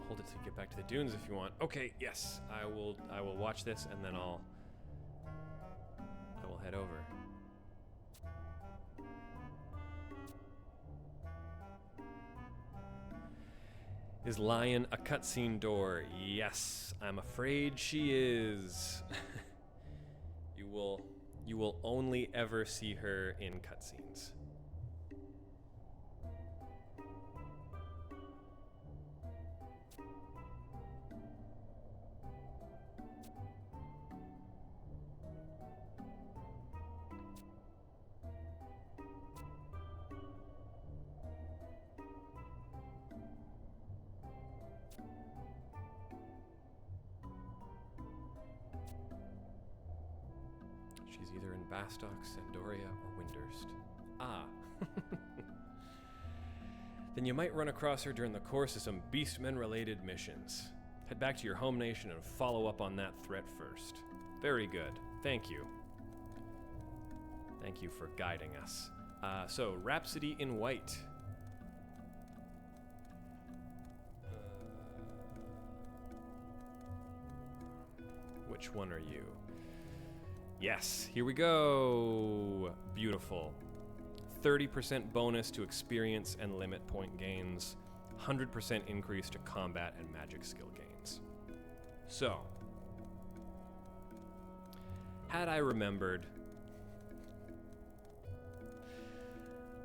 hold it to get back to the dunes if you want. Okay, yes, I will watch this and then I will head over. Is Lion a cutscene door? Yes, I'm afraid she is. You will only ever see her in cutscenes. She's either in Bastok, Sandoria, or Windurst. Ah. Then you might run across her during the course of some Beastmen-related missions. Head back to your home nation and follow up on that threat first. Very good. Thank you. Thank you for guiding us. So, Rhapsody in White. Which one are you? Yes, here we go. Beautiful. 30% bonus to experience and limit point gains. 100% increase to combat and magic skill gains. So, had I remembered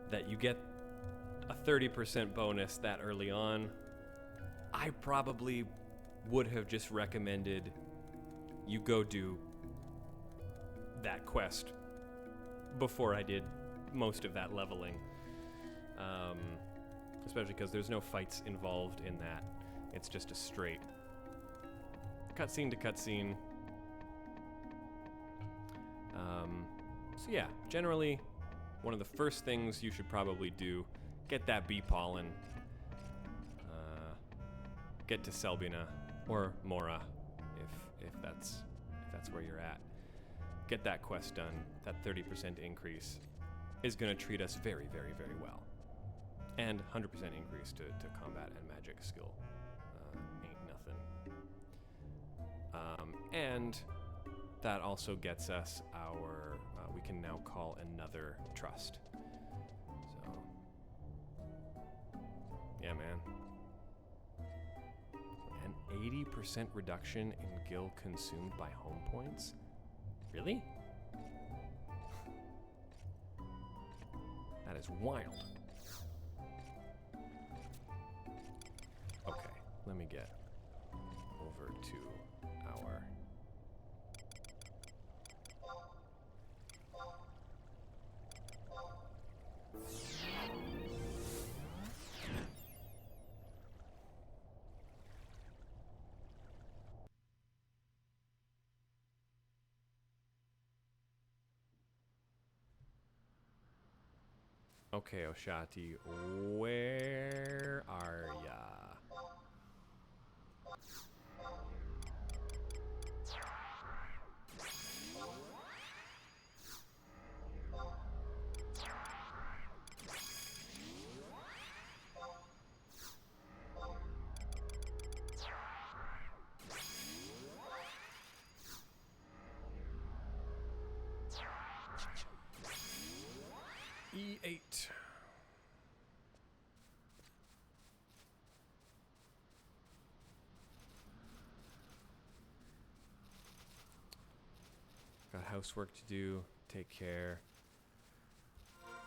that you get a 30% bonus that early on, I probably would have just recommended you go do that quest before I did most of that leveling. Especially because there's no fights involved in that. It's just a straight cutscene to cutscene. So yeah, generally, one of the first things you should probably do, get that bee pollen, get to Selbina or Mora, if that's where you're at. Get that quest done. That 30% increase is going to treat us very, very, very well. And 100% increase to combat and magic skill. Ain't nothing. And that also gets us our, we can now call another trust. So, yeah, man. An 80% reduction in gil consumed by home points? Really? That is wild. Okay, let me get over to our... Okay, Oshati, where are ya? E8. Got housework to do. Take care.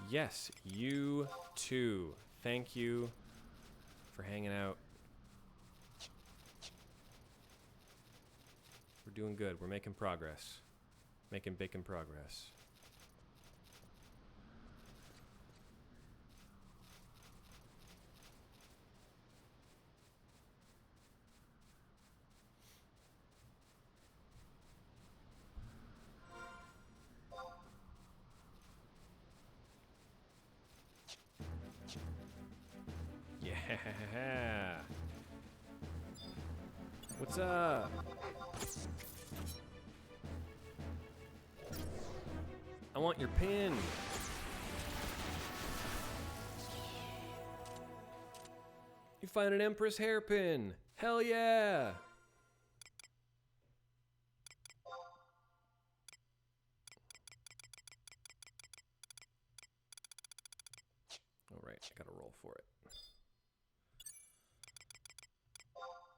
Yes, you too. Thank you for hanging out. We're doing good. We're making progress. Making bacon progress. Yeah. What's up? I want your pin. You find an Empress hairpin. Hell yeah! Alright, I gotta roll for it.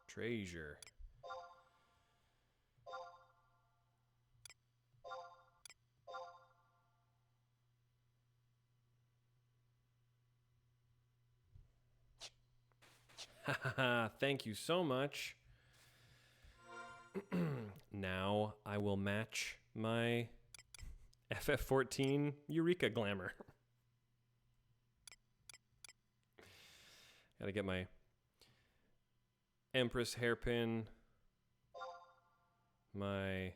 Treasure. Haha, thank you so much. Now I will match my FF14 Eureka Glamour. Gotta get my Empress hairpin, my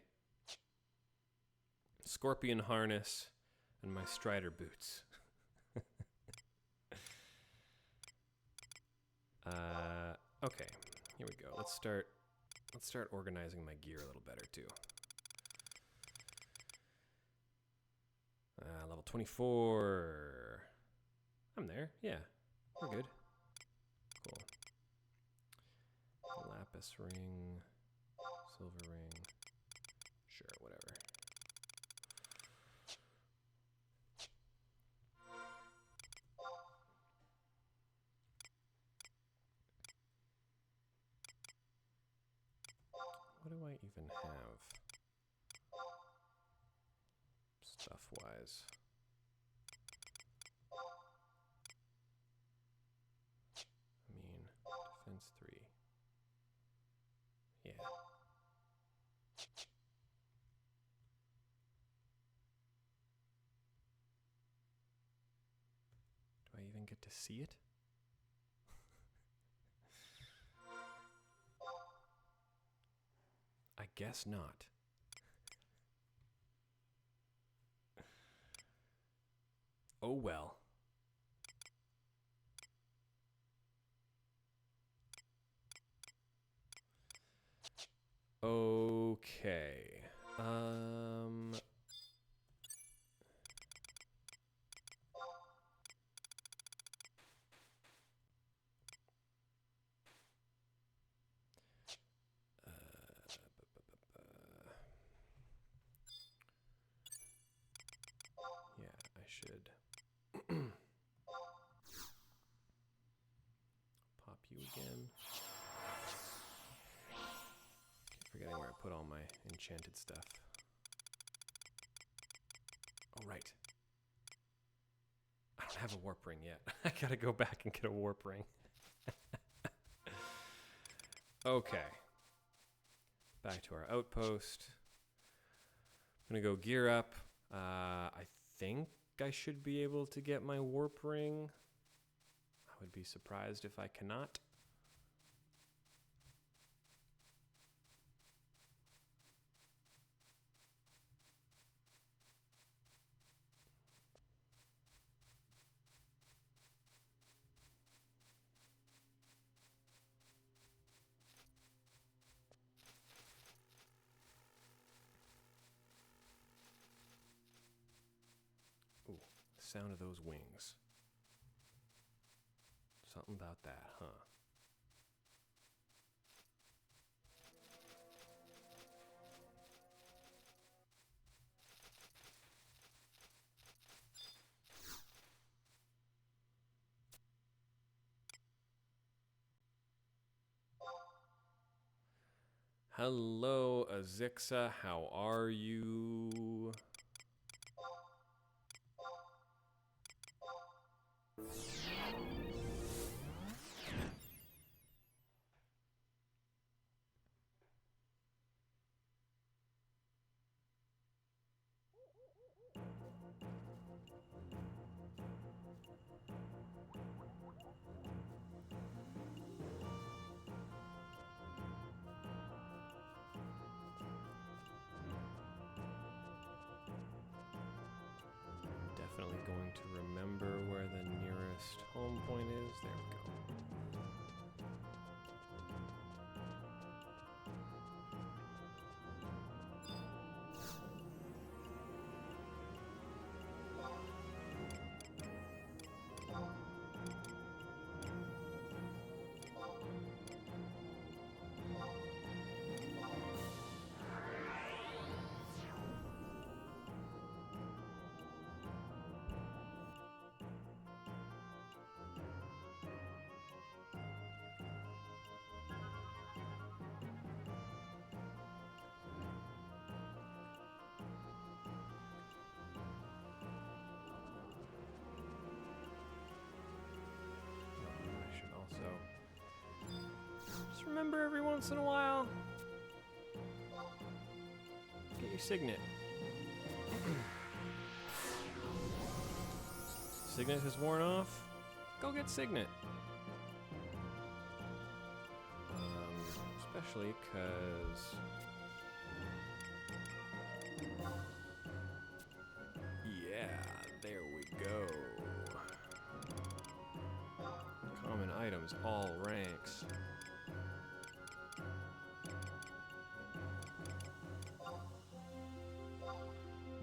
Scorpion harness, and my Strider boots. Okay, here we go. Let's start organizing my gear a little better too. Level 24. I'm there. Yeah, we're good. Cool. Lapis ring, silver ring. Sure, whatever. What do I even have? Stuff-wise. I mean, defense 3. Yeah. Do I even get to see it? I guess not. Oh well. Okay. Yeah, I should pop you again. Keep forgetting where I put all my enchanted stuff. Oh, right. I don't have a warp ring yet. I gotta go back and get a warp ring. Okay. Back to our outpost. I'm gonna go gear up. I think I should be able to get my warp ring. I would be surprised if I cannot. Ooh, the sound of those wings. Something about that, huh? Hello, Azixa. How are you? Definitely going to remember where the nearest home point is. There we go. Remember every once in a while? Get your signet. Signet has worn off. Go get signet. Especially because... Yeah, there we go. Common items, all ranks.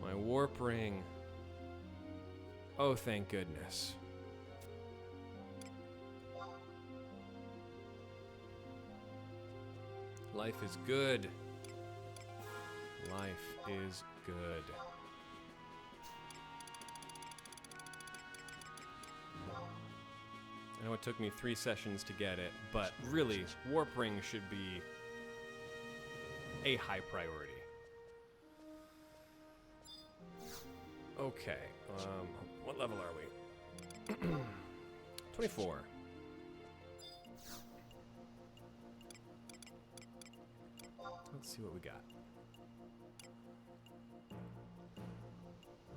My warp ring. Oh, thank goodness. Life is good. Life is good. I know it took me 3 sessions to get it, but really, warp ring should be a high priority. Okay, what level are we? 24. Let's see what we got.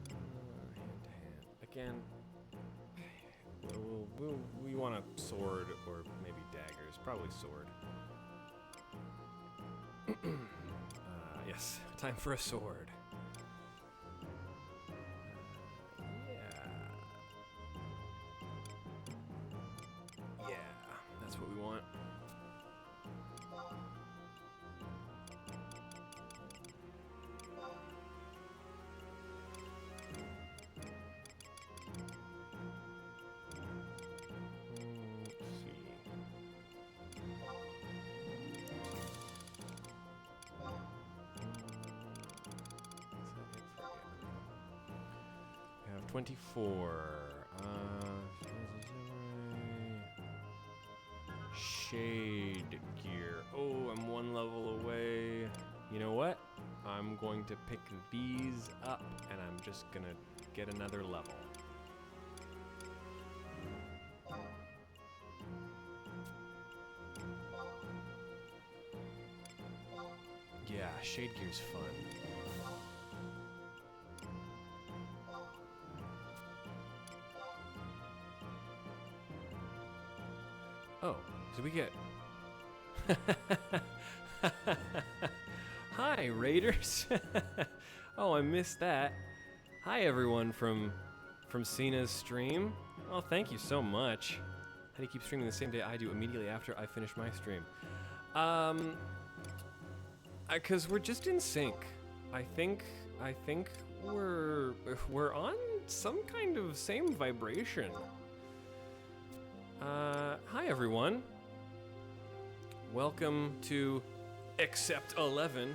Hand to hand. Again, we want a sword or maybe daggers. Probably sword. Yes, time for a sword. Yeah, that's what we want. We have 24. Shade gear. Oh, I'm 1 level away. You know what? I'm going to pick these up, and I'm just gonna get another level. Yeah, shade gear's fun. Oh, so we get... Hi, Raiders! Oh, I missed that. Hi, everyone from Cena's stream. Oh, thank you so much. How do you keep streaming the same day I do immediately after I finish my stream? Because we're just in sync. I think we're on some kind of same vibration. Hi everyone. Welcome to Except 11,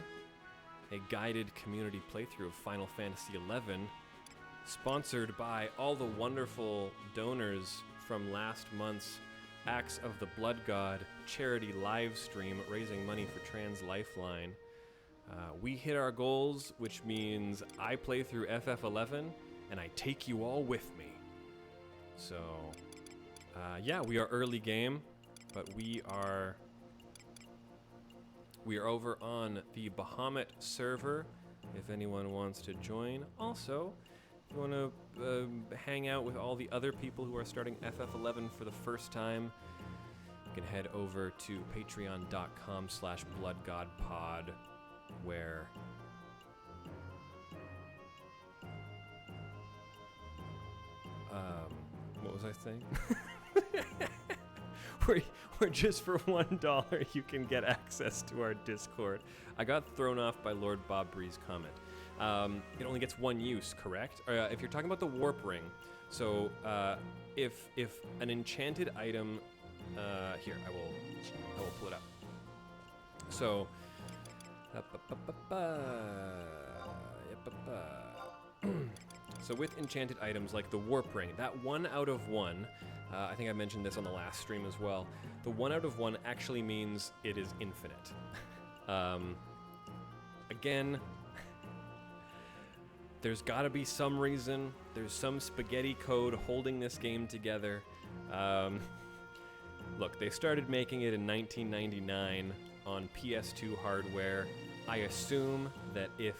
a guided community playthrough of Final Fantasy XI, sponsored by all the wonderful donors from last month's Acts of the Blood God charity livestream raising money for Trans Lifeline. We hit our goals, which means I play through FF11 and I take you all with me. So, yeah, we are early game, but we are over on the Bahamut server if anyone wants to join. Also, if you want to hang out with all the other people who are starting FF11 for the first time, you can head over to patreon.com/bloodgodpod, where what was I saying? where just for $1 you can get access to our Discord. I got thrown off by Lord Bob Bree's comment. It only gets 1 use, correct? If you're talking about the warp ring, so if an enchanted item, here I will pull it up. So, so with enchanted items like the warp ring, that 1 out of 1. I think I mentioned this on the last stream as well. The 1 out of 1 actually means it is infinite. Again, there's gotta be some reason. There's some spaghetti code holding this game together. Look, they started making it in 1999 on PS2 hardware. I assume that if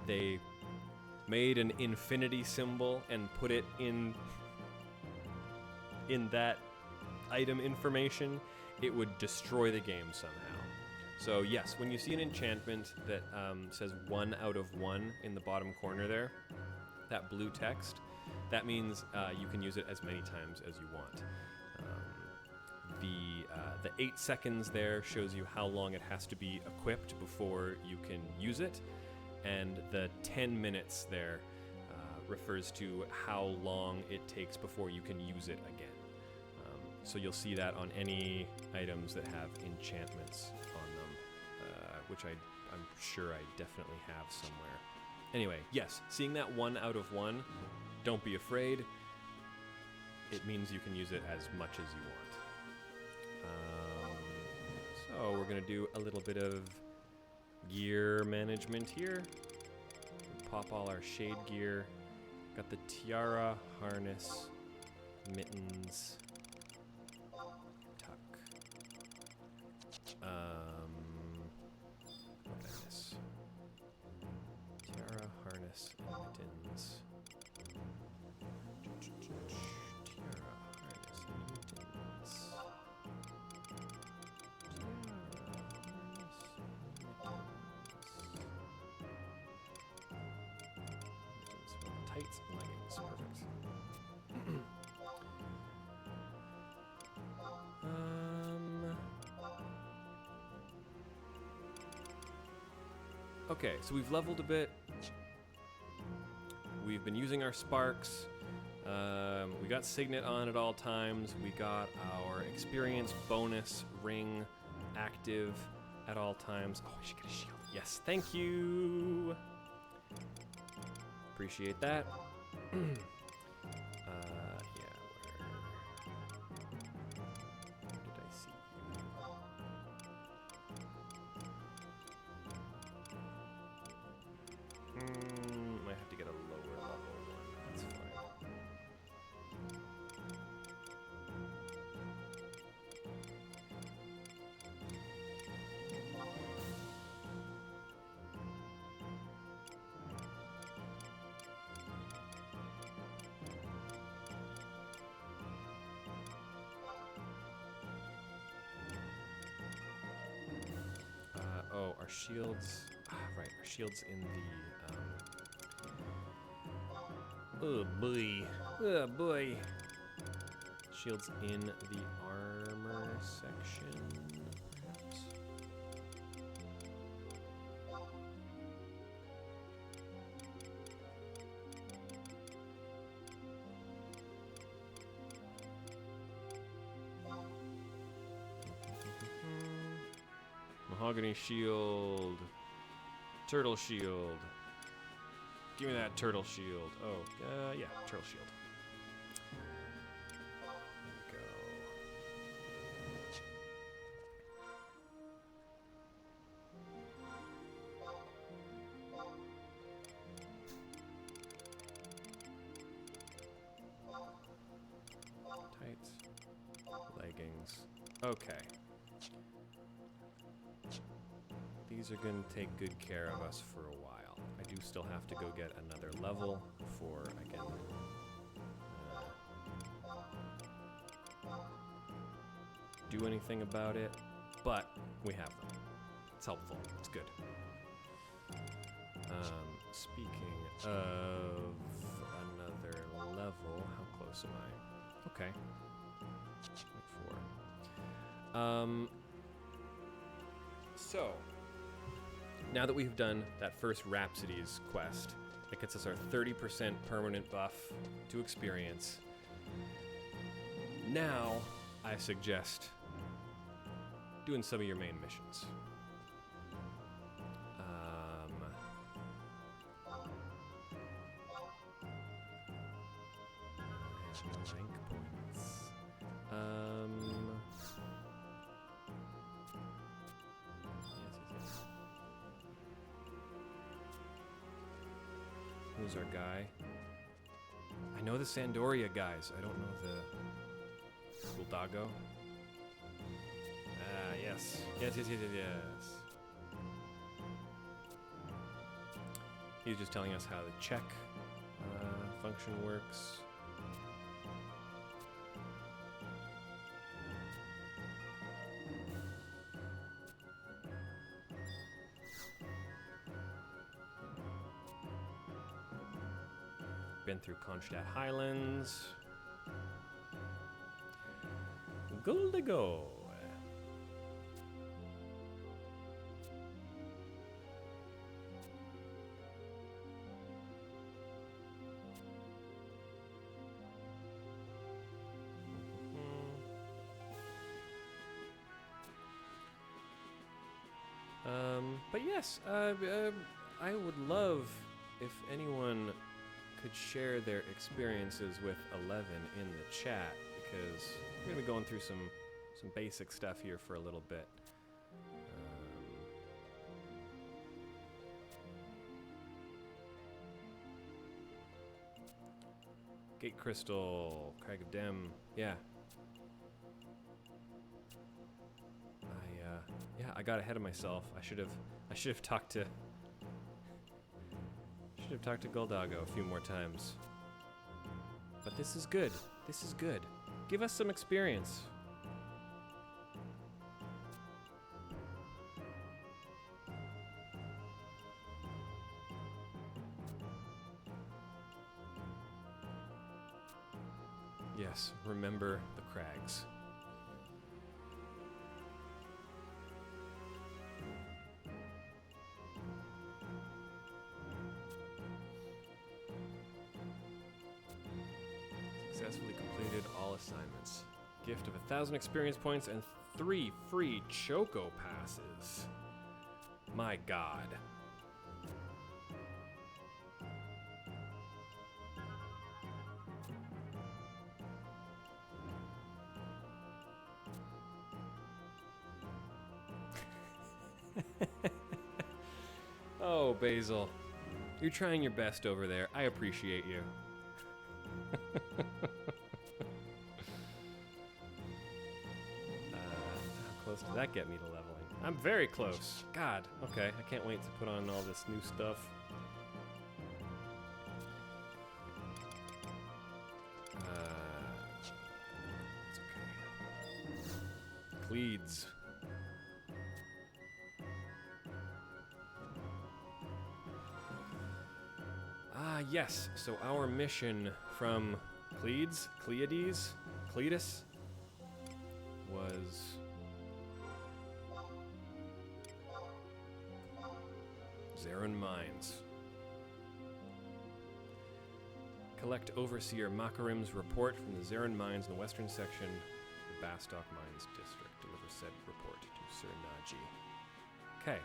they made an infinity symbol and put it in that item information, it would destroy the game somehow. So yes, when you see an enchantment that says 1 out of 1 in the bottom corner there, that blue text, that means you can use it as many times as you want. The 8 seconds there shows you how long it has to be equipped before you can use it, and the 10 minutes there refers to how long it takes before you can use it again. So you'll see that on any items that have enchantments on them, which I'm sure I definitely have somewhere. Anyway, yes, seeing that 1 out of 1, don't be afraid. It means you can use it as much as you want. So we're going to do a little bit of gear management here. Pop all our shade gear. Got the tiara, harness, mittens, tuck. What did I miss? Tiara, harness, and mittens. Tiara, harness, and mittens. Tights and leggings, perfect. Okay, so we've leveled a bit. We've been using our sparks. We got Signet on at all times. We got our experience bonus ring active at all times. Oh, we should get a shield. Yes, thank you. Appreciate that. Yeah, where did I see you? Might have to get a lower level one. That's fine. Oh, our shields. Right, our shields in the. Oh boy. Oh boy. Shields in the armor section, perhaps. Mahogany shield. Turtle shield. Give me that turtle shield. Oh, yeah, turtle shield. There we go. Tights. Leggings. Okay. These are going to take good care of us for a while. I do still have to go get another level before I can do anything about it, but we have them. It's helpful. It's good. Speaking of another level, how close am I? Okay. 4. So, now that we've done that first Rhapsody's quest, that gets us our 30% permanent buff to experience. Now, I suggest doing some of your main missions. Rank points. Yes. Who's our guy? I know the Sandoria guys. I don't know the Guldago. Yes. Yes. He's just telling us how the check function works. Been through Kronstadt Highlands. Goal to go. But yes, I would love if anyone could share their experiences with 11 in the chat, because we're going to be going through some basic stuff here for a little bit. Gate Crystal, Crag of Dem, yeah. I got ahead of myself. I should have talked to Goldago a few more times. But this is good. This is good. Give us some experience. Yes, remember the crags. Successfully completed all assignments. Gift of 1,000 experience points and 3 free Choco passes. My God. Oh, Basil. You're trying your best over there. I appreciate you. How close does that get me to leveling? I'm very close. God, okay. I can't wait to put on all this new stuff. It's okay. Cleeds. Yes, so our mission from Cleades, Cletus, was Zarin Mines. Collect Overseer Makarim's report from the Zarin Mines in the western section of the Bastok Mines District. Deliver said report to Sir Naji. Okay.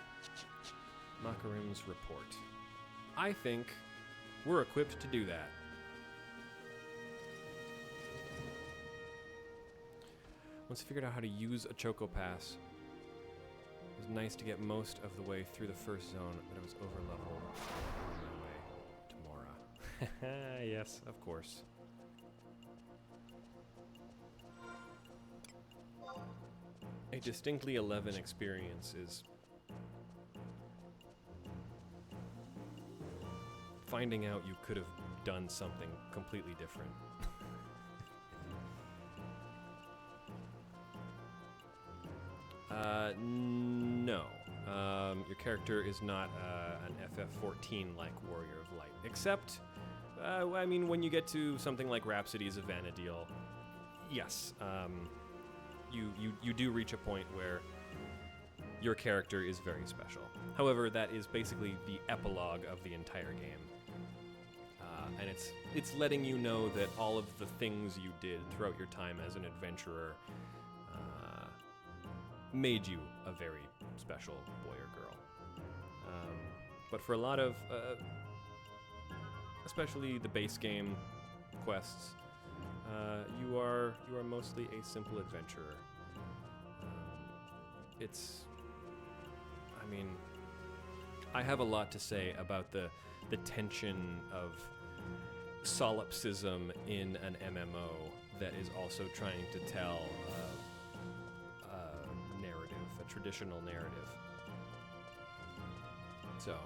Makarim's report. I think we're equipped to do that. Once I figured out how to use a Choco Pass, it was nice to get most of the way through the first zone, but I was over-leveled on my way to Mora. Yes, of course. A distinctly 11 experience is finding out you could have done something completely different. No. Your character is not an FF14-like Warrior of Light. Except, I mean, when you get to something like Rhapsodies of Vana'diel, yes, you do reach a point where your character is very special. However, that is basically the epilogue of the entire game. And it's letting you know that all of the things you did throughout your time as an adventurer made you a very special boy or girl. But for a lot of, especially the base game quests, you are mostly a simple adventurer. I mean, I have a lot to say about the tension of solipsism in an MMO that is also trying to tell a narrative, a traditional narrative. So,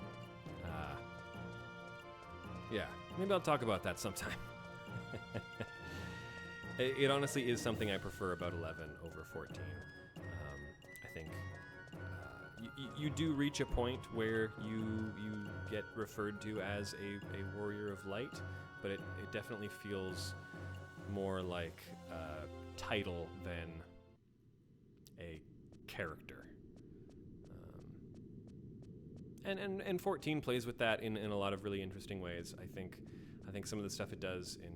yeah, maybe I'll talk about that sometime. It honestly is something I prefer about 11 over 14. I think you do reach a point where you get referred to as a warrior of light, but it definitely feels more like a title than a character. And 14 plays with that in a lot of really interesting ways. I think some of the stuff it does in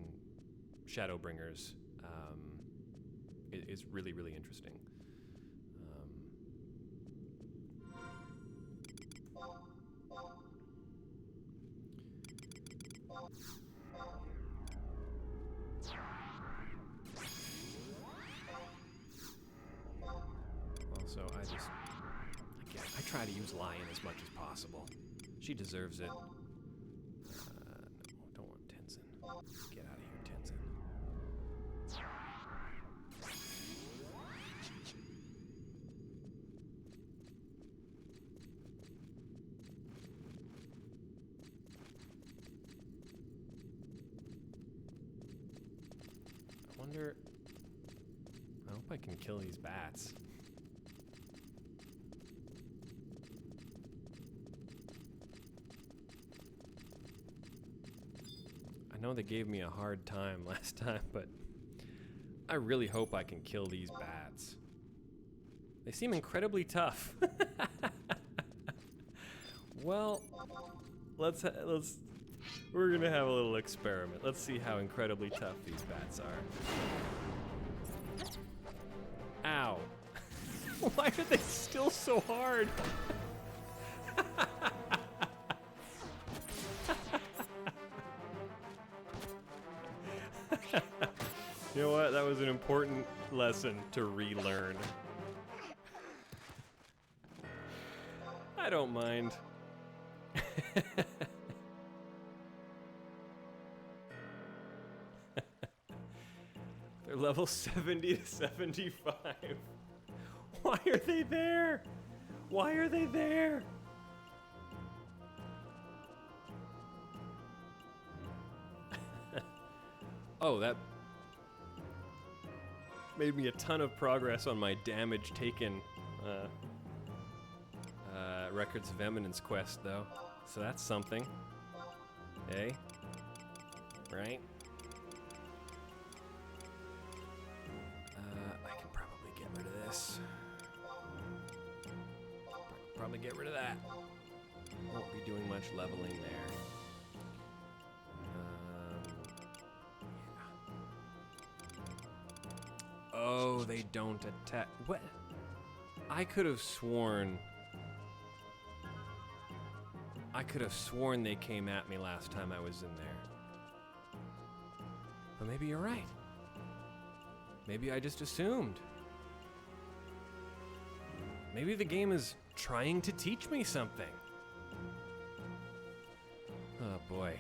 Shadowbringers is really, really interesting. Also, I try to use Lion as much as possible. She deserves it. No, don't want Tenzin. Get out of here, Tenzin. I hope I can kill these bats. I know they gave me a hard time last time, but I really hope I can kill these bats. They seem incredibly tough. Well, we're gonna have a little experiment. Let's see how incredibly tough these bats are. Ow. Why are they still so hard? You know what? That was an important lesson to relearn. I don't mind. They're level 70 to 75. Why are they there? Why are they there? Oh, that made me a ton of progress on my damage taken Records of Eminence quest, though. So that's something. Hey? Right? I can probably get rid of this. Probably get rid of that. Won't be doing much leveling there. Yeah. Oh, they don't attack. What? I could have sworn they came at me last time I was in there. But maybe you're right. Maybe I just assumed. Maybe the game is trying to teach me something. Oh boy.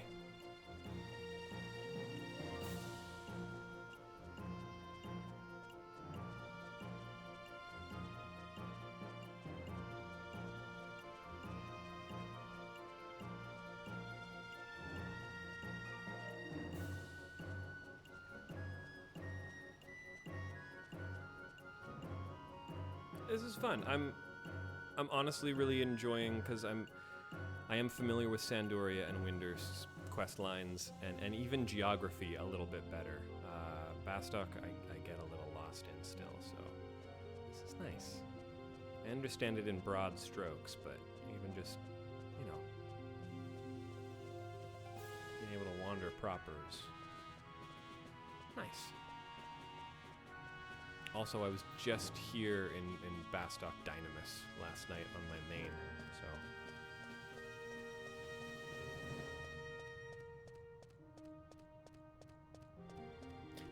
This is fun. I'm honestly really enjoying, because I am familiar with Sandoria and Winder's quest lines and even geography a little bit better. Bastok I get a little lost in still, so this is nice. I understand it in broad strokes, but even just, you know, being able to wander proper is nice. Also, I was just here in Bastok Dynamis last night on my main, so.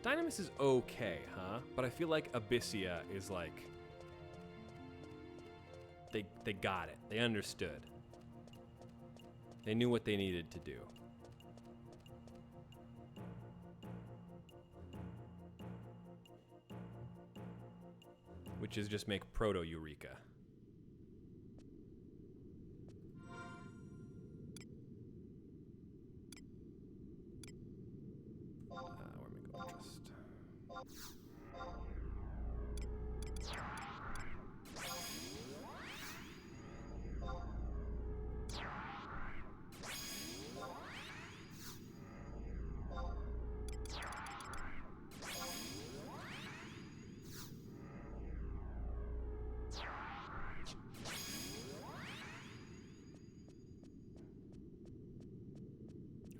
Dynamis is okay, huh? But I feel like Abyssia is like... They got it. They understood. They knew what they needed to do. Which is just make Proto-Eureka.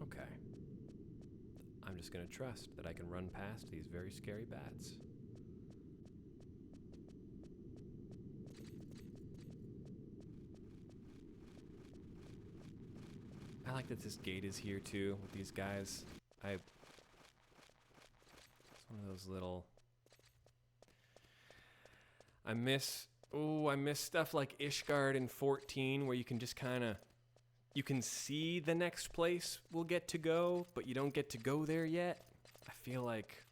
Okay. I'm just gonna trust that I can run past these very scary bats. I like that this gate is here too with these guys. It's one of those little... I miss stuff like Ishgard in 14 where you can just kind of... You can see the next place we'll get to go, but you don't get to go there yet. I feel like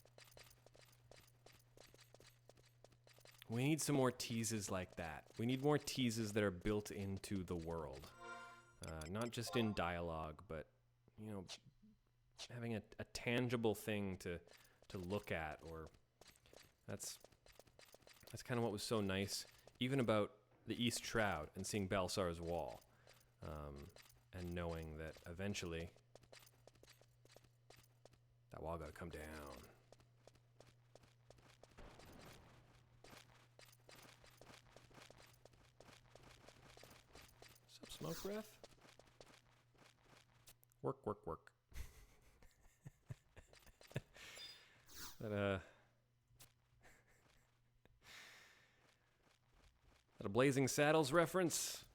we need some more teases like that. We need more teases that are built into the world. Not just in dialogue, but, you know, having a tangible thing to look at, or that's kind of what was so nice, even about the East Shroud and seeing Balsar's Wall, and knowing that eventually that wall got to come down. Sup, smoke breath? Work, work, work. That a Blazing Saddles reference?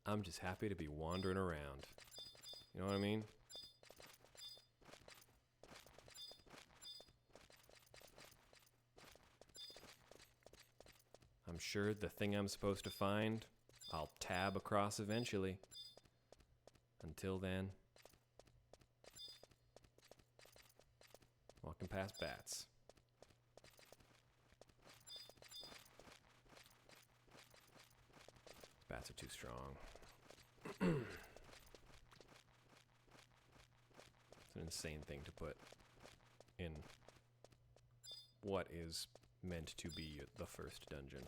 I'm just happy to be wandering around. You know what I mean? I'm sure the thing I'm supposed to find, I'll tab across eventually. Until then, walking past bats. Bats are too strong. It's an insane thing to put in what is meant to be the first dungeon.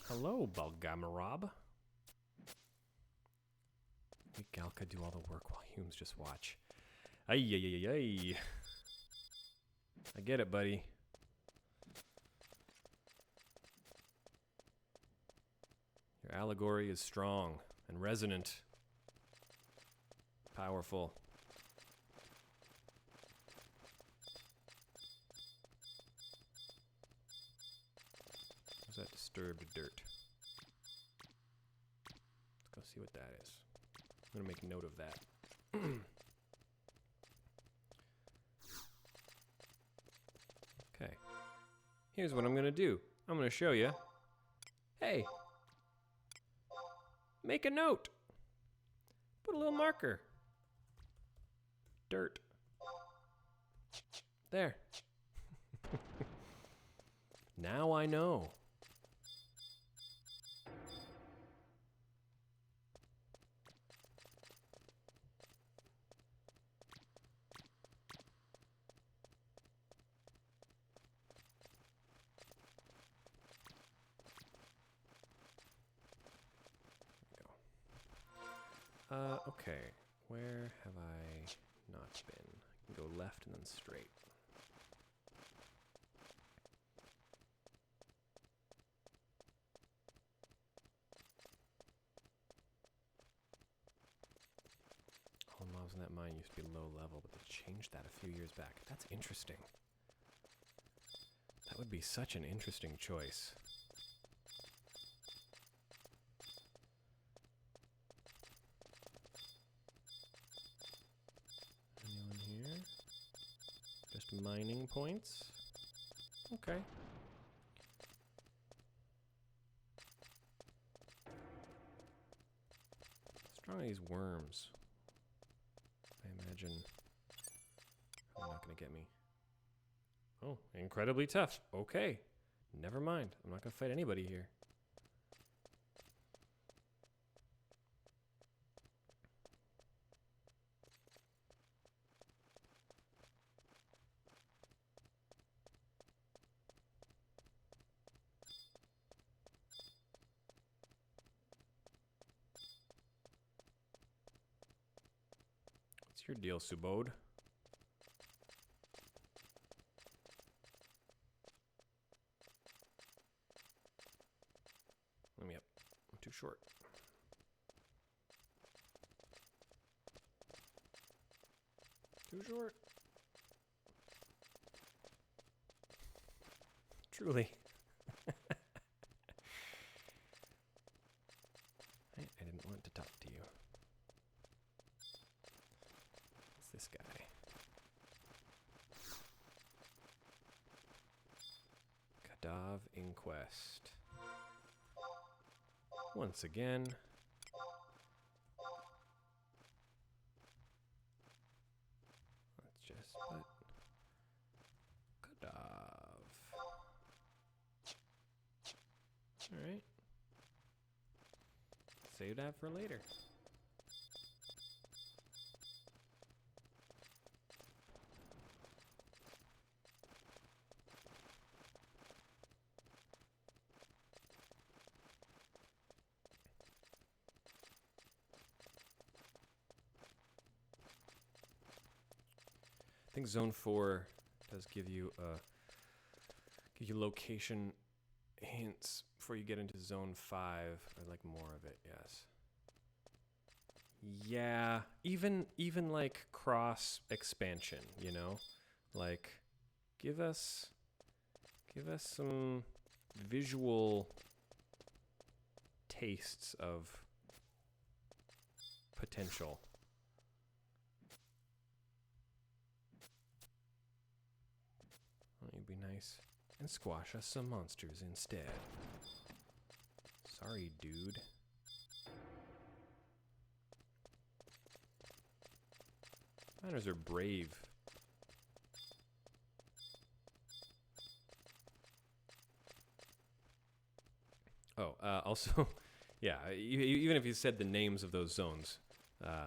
Hello, Balgamarab. Make Galka do all the work while humans just watch. Ay, ay, ay, ay. I get it, buddy. Your allegory is strong and resonant. Powerful. What's that disturbed dirt? Let's go see what that is. I'm gonna make note of that. Okay. Here's what I'm gonna do. I'm gonna show you. Hey! Make a note! Put a little marker. Dirt. There. Now I know. Okay. Where have I not been? I can go left and then straight. All the mobs in that mine used to be low level, but they changed that a few years back. That's interesting. That would be such an interesting choice. Anyone here? Just mining points? Okay. How strong are these worms? I imagine They're not gonna get me. Oh, incredibly tough. Okay. Never mind. I'm not gonna fight anybody here. What's your deal, Subodh? Let me up. I'm too short. Too short. Truly. I didn't want to talk to you. It's this guy. Kadav Inquest. Once again. Let's just put Kadav. Alright. Save that for later. I think Zone 4 does give you location hints before you get into Zone 5, or like more of it, yes. Yeah, even like cross expansion, you know? Like give us some visual tastes of potential. Why don't you be nice and squash us some monsters instead? Sorry, dude. Miners are brave. Oh, also, yeah. Even if you said the names of those zones,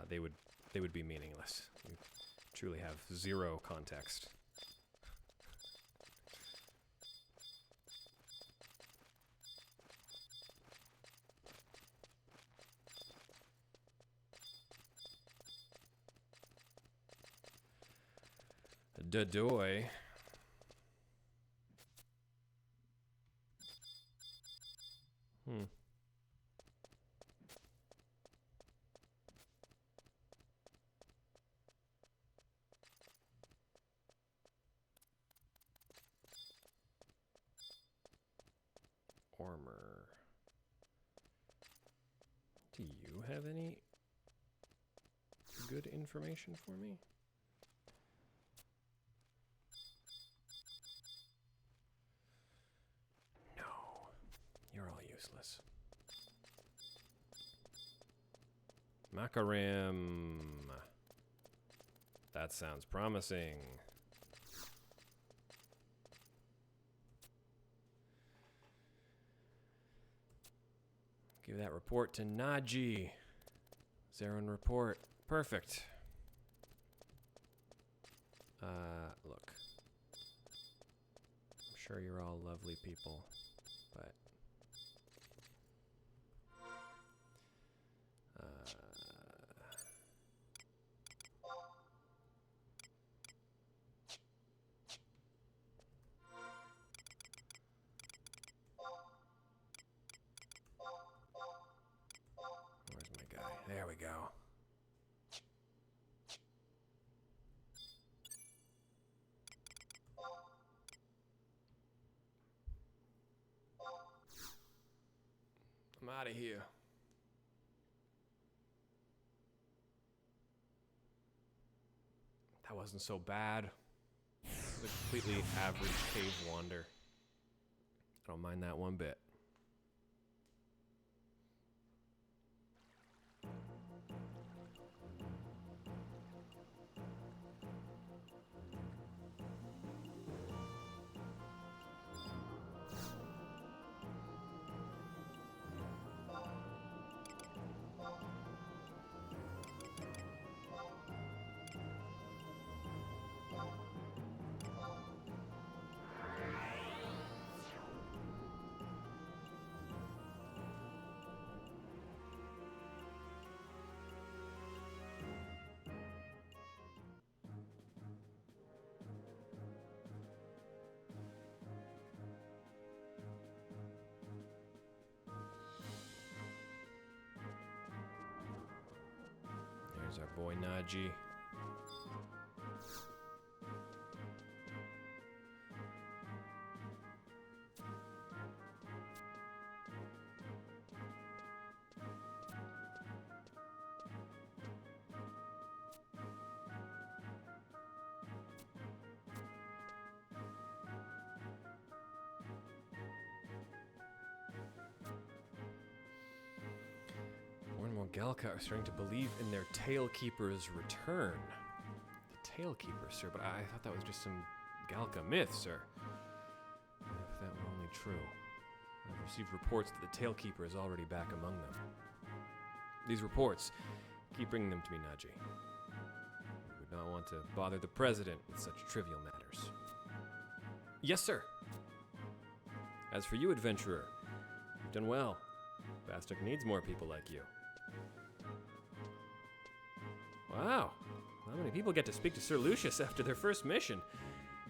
they would be meaningless. You truly have zero context. Dadoy. Armor. Do you have any good information for me? No. You're all useless. Makaram. That sounds promising. Give that report to Naji. Zaron report. Perfect. Look. I'm sure you're all lovely people, but where's my guy? There we go. I'm out of here. That wasn't so bad. It was a completely average cave wander. I don't mind that one bit. our boy Najee. More and more Galka are starting to believe in their Tailkeeper's return. The Tailkeeper, sir, but I thought that was just some Galka myth, sir. If that were only true. I've received reports that the Tailkeeper is already back among them. These reports, keep bringing them to me, Najee. We would not want to bother the President with such trivial matters. Yes, sir. As for you, adventurer, you've done well. Bastok needs more people like you. Wow. Not many people get to speak to Sir Lucius after their first mission.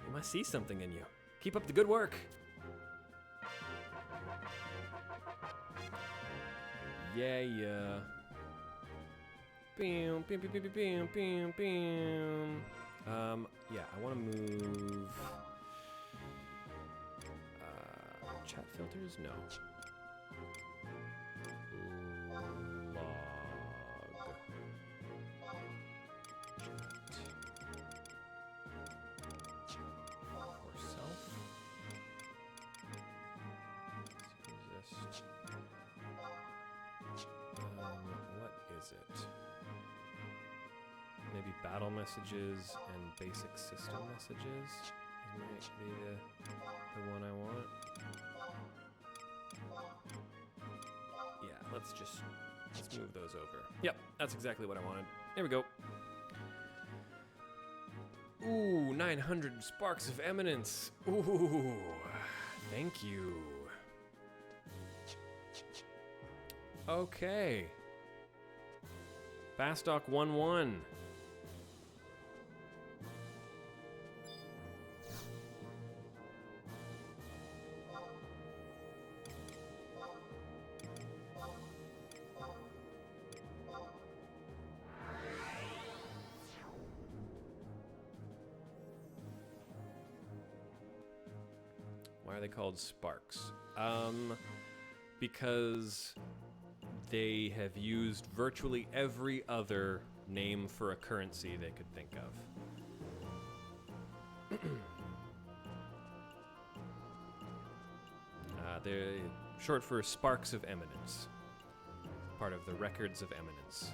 He must see something in you. Keep up the good work. Yeah. Boom, boom, boom, boom, boom, boom, boom. Yeah, I want to move... chat filters? No. Log. Chat. For self. Resist. What is it? Maybe battle messages and basic system messages might be the one I want. Yeah, let's move those over. Yep, that's exactly what I wanted. There we go. Ooh, 900 sparks of eminence. Ooh, thank you. Okay. Bastok 1-1. Why are they called sparks? Because they have used virtually every other name for a currency they could think of. They're short for Sparks of Eminence. Part of the Records of Eminence.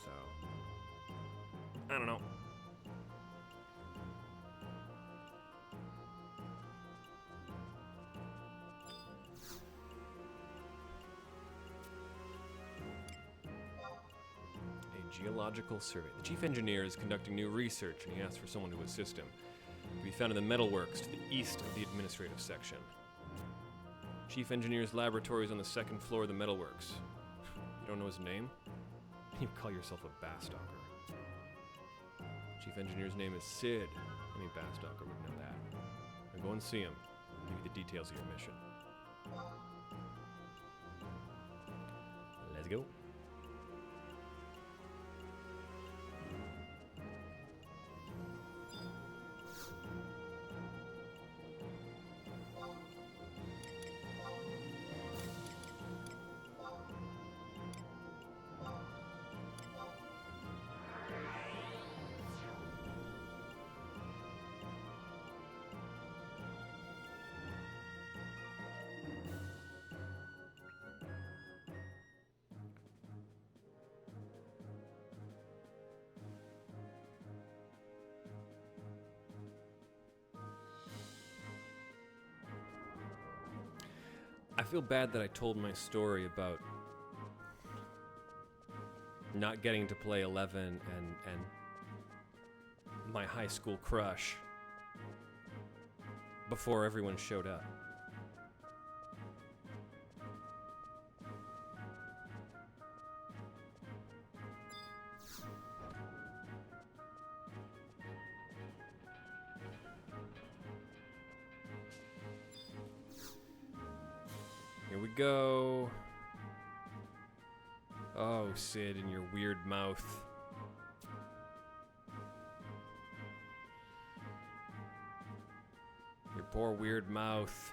So, I don't know. Geological survey. The chief engineer is conducting new research and he asks for someone to assist him. To be found in the metalworks to the east of the administrative section. Chief engineer's laboratory is on the second floor of the metalworks. You don't know his name? You call yourself a Bastocker. Chief engineer's name is Sid. Any Bastocker would know that. Now go and see him. I'll give you the details of your mission. Let's go. I feel bad that I told my story about not getting to play 11 and my high school crush before everyone showed up. Here we go. Oh, Sid, in your weird mouth. Your poor weird mouth.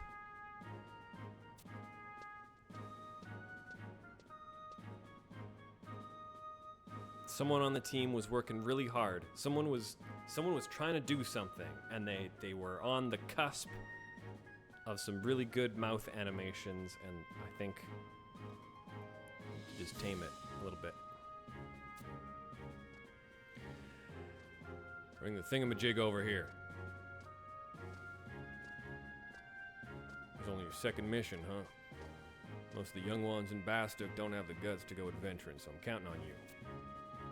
Someone on the team was working really hard. Someone was trying to do something, and they were on the cusp of some really good mouth animations, and I think just tame it a little bit. Bring the thingamajig over here. It's only your second mission, huh? Most of the young ones in Bastok don't have the guts to go adventuring, so I'm counting on you.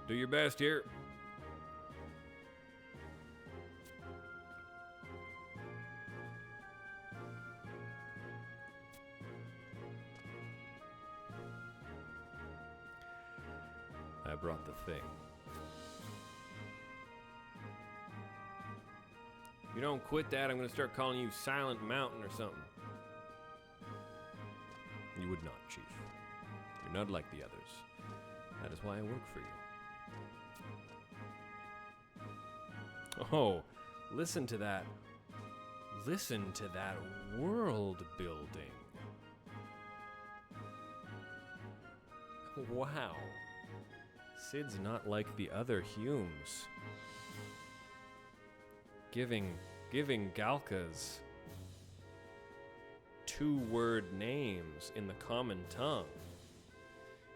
Do your best here. I brought the thing. If you don't quit that, I'm gonna start calling you Silent Mountain or something. You would not, Chief. You're not like the others. That is why I work for you. Oh, listen to that. Listen to that world building. Wow. Sid's not like the other Humes. Giving Galkas two-word names in the common tongue.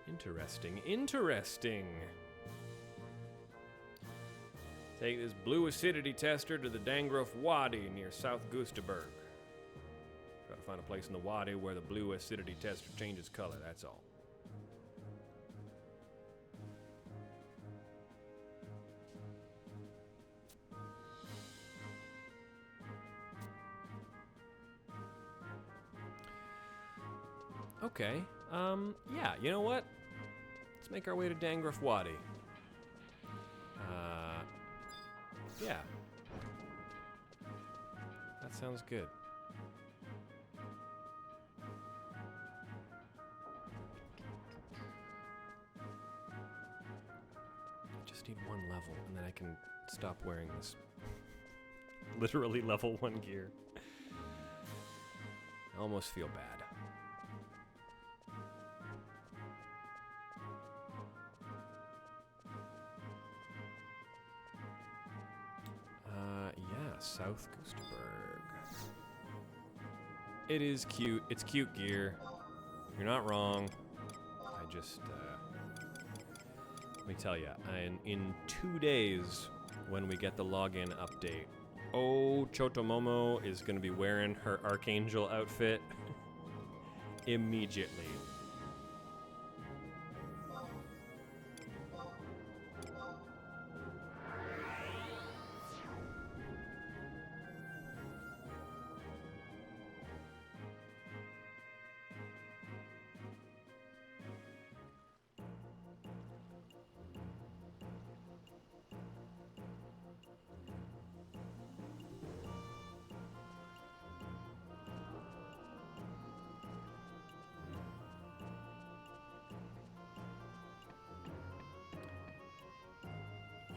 Interesting. Take this blue acidity tester to the Dangrof Wadi near South Gustaberg. Try to find a place in the Wadi where the blue acidity tester changes color, that's all. Okay, yeah, you know what? Let's make our way to Dangrof Wadi. Yeah. That sounds good. I just need one level, and then I can stop wearing this literally level 1 gear. I almost feel bad. South Gustaberg. It is cute. It's cute gear. You're not wrong. I just, let me tell you, in 2 days, when we get the login update, Chotomomo is going to be wearing her Archangel outfit immediately.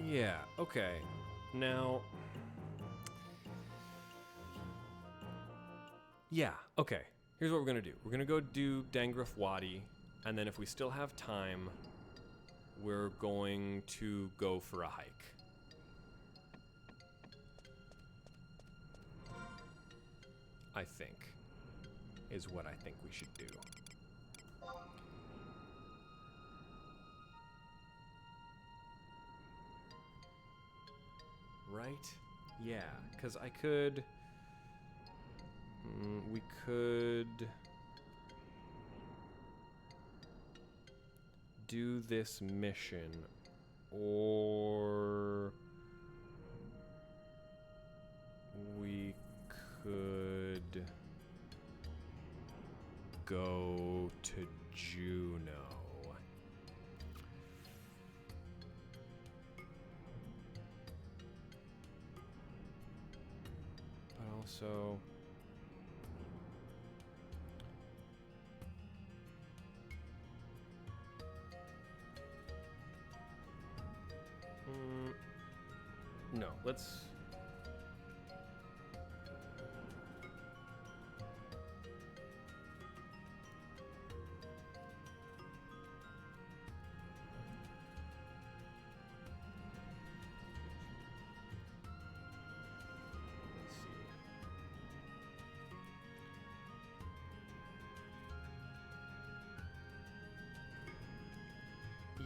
Yeah, okay. Now... Yeah, okay. Here's what we're gonna do. We're gonna go do Dangrof Wadi, and then if we still have time, we're going to go for a hike. I think, is what I think we should do. Right? Yeah, because I could... we could... do this mission, or... we could... go to Juneau. So No, let's...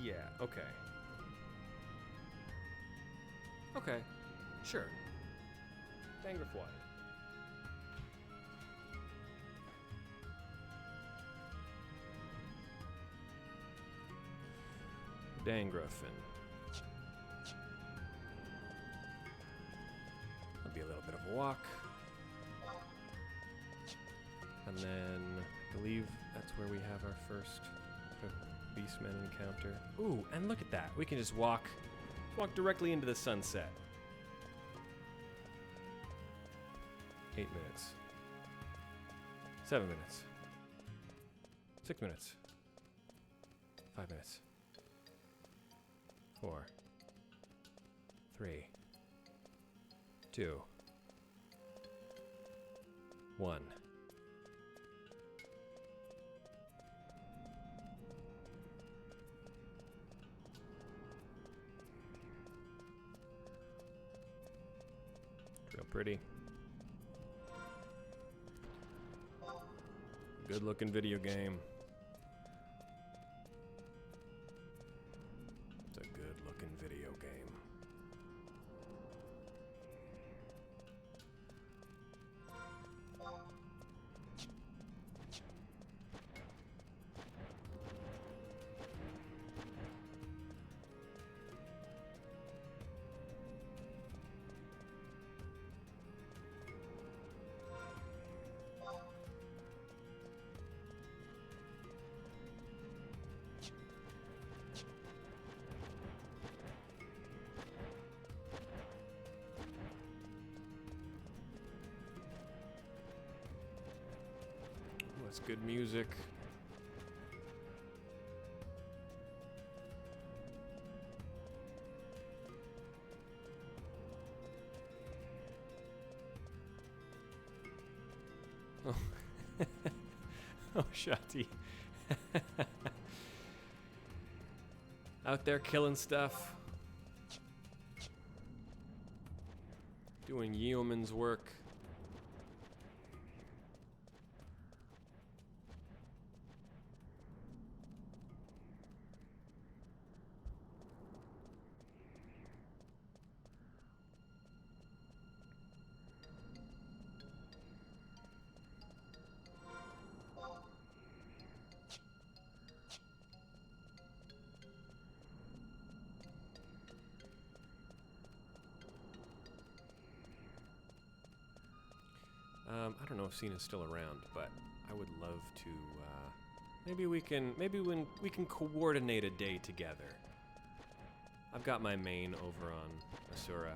Yeah, okay. Okay, sure. Dangrif wide. Dangrifin. That'll be a little bit of a walk. And then I believe that's where we have our first Beastmen encounter. Ooh, and look at that. We can just walk directly into the sunset. 8 minutes. 7 minutes. 6 minutes. 5 minutes. 4. 3. 2. 1. Real pretty. Good looking video game. It's a good looking video game. That's good music. Oh, oh, Shati. Out there killing stuff. Doing yeoman's work. I don't know if Cena's still around, but I would love to. Maybe we can coordinate a day together. I've got my main over on Asura.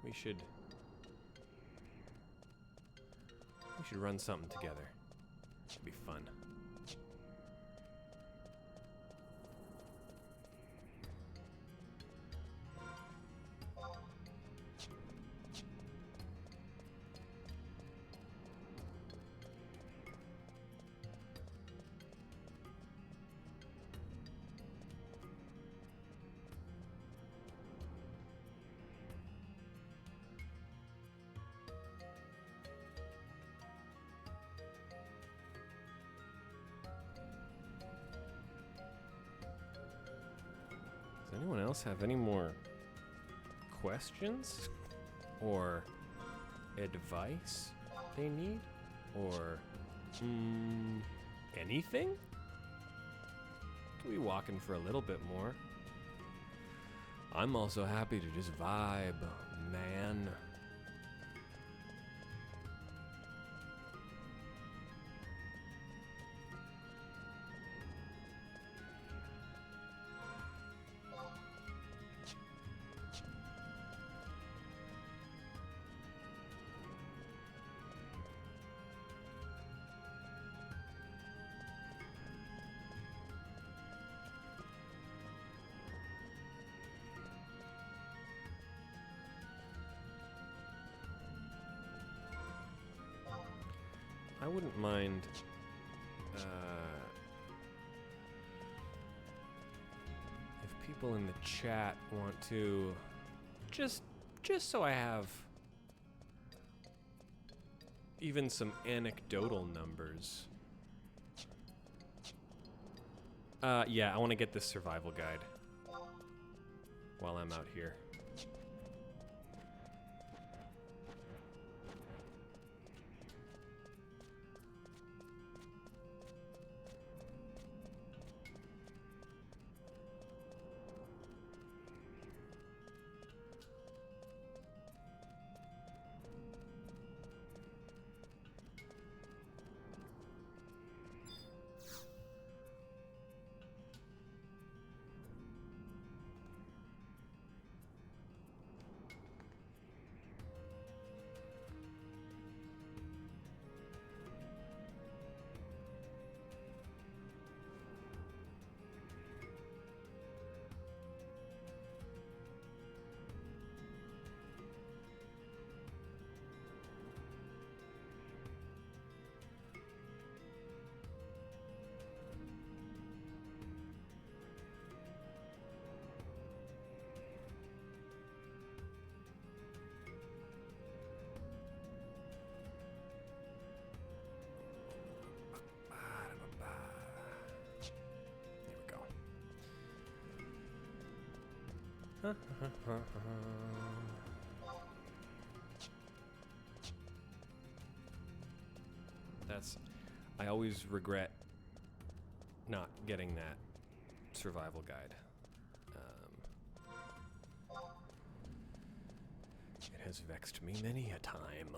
We should run something together. It'd be fun. Does anyone else have any more questions or advice they need or anything? Could we walk in for a little bit more? I'm also happy to just vibe, man. wouldn't mind if people in the chat want to just so I have even some anecdotal numbers. Yeah, I want to get this survival guide while I'm out here. I always regret not getting that survival guide. It has vexed me many a time.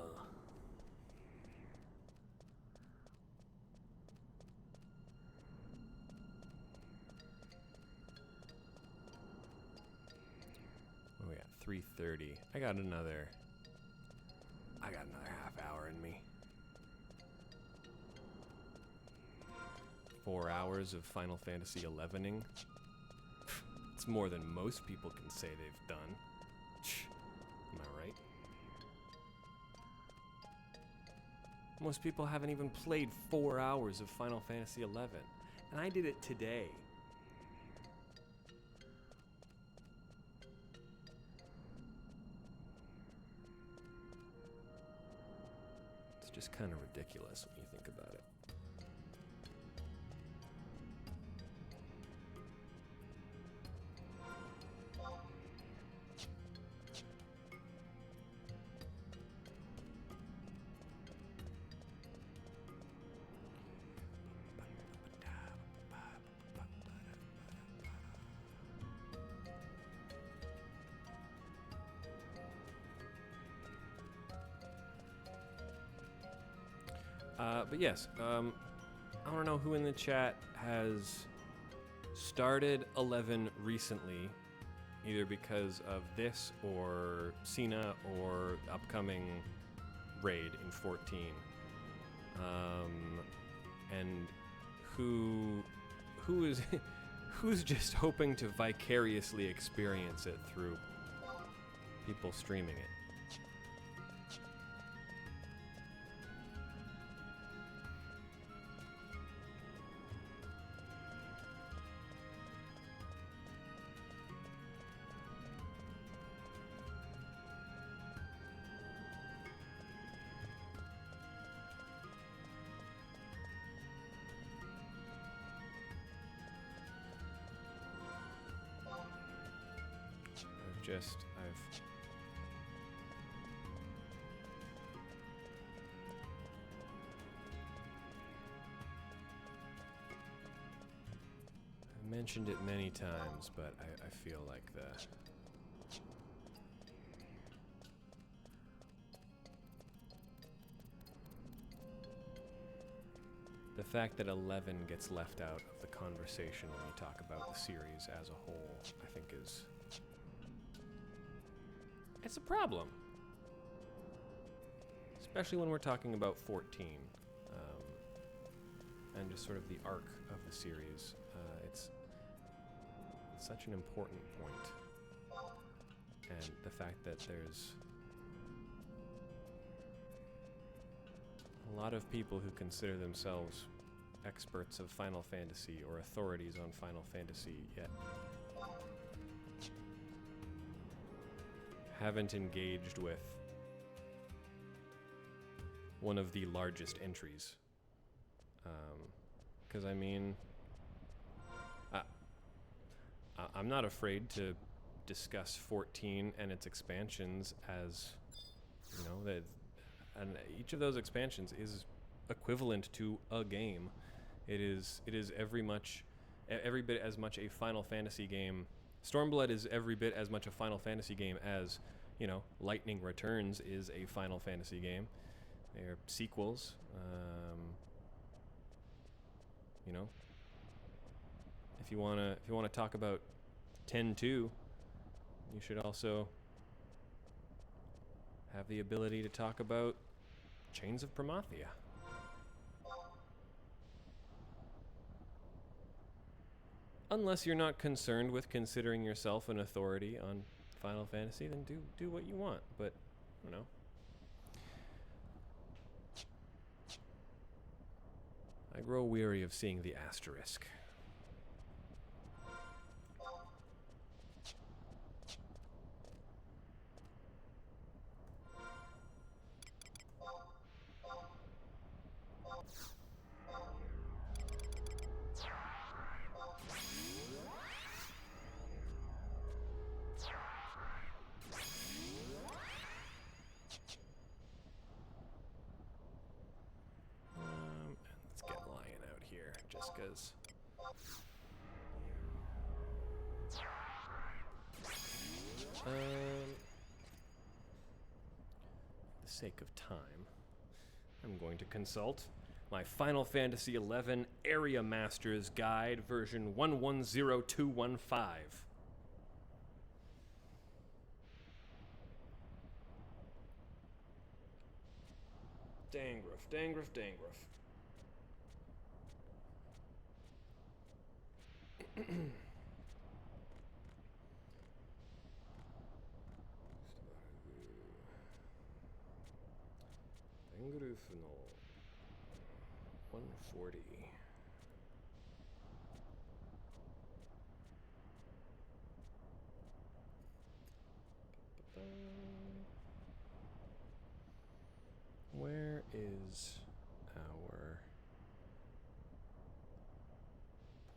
Oh yeah, 3:30. I got another half hour in me. 4 hours of Final Fantasy XIing. It's more than most people can say they've done. Am I right? Most people haven't even played 4 hours of Final Fantasy XI. And I did it today. It's just kind of ridiculous when you think about it. But yes, I don't know who in the chat has started 11 recently, either because of this or Cena or upcoming raid in 14, and who is who's just hoping to vicariously experience it through people streaming it. I've mentioned it many times, but I feel like the fact that 11 gets left out of the conversation when you talk about the series as a whole, I think it's a problem. Especially when we're talking about 14, and just sort of the arc of the series. It's such an important point. And the fact that there's a a lot of people who consider themselves experts of Final Fantasy or authorities on Final Fantasy yet haven't engaged with one of the largest entries. Because, I mean, I'm not afraid to discuss 14 and its expansions as, you know, and each of those expansions is equivalent to a game. It is every bit as much a Final Fantasy game. Stormblood is every bit as much a Final Fantasy game as, you know, Lightning Returns is a Final Fantasy game. They're sequels. You know, if you wanna talk about 10-2, you should also have the ability to talk about Chains of Promathia. Unless you're not concerned with considering yourself an authority on Final Fantasy, then do what you want. But, you know. I grow weary of seeing the asterisk. Let's get Lion out here, just because. For the sake of time, I'm going to consult my Final Fantasy XI Area Masters Guide version 110215. Dangruff, Dangruff, Dangruff. Dangruff no 140. Where is our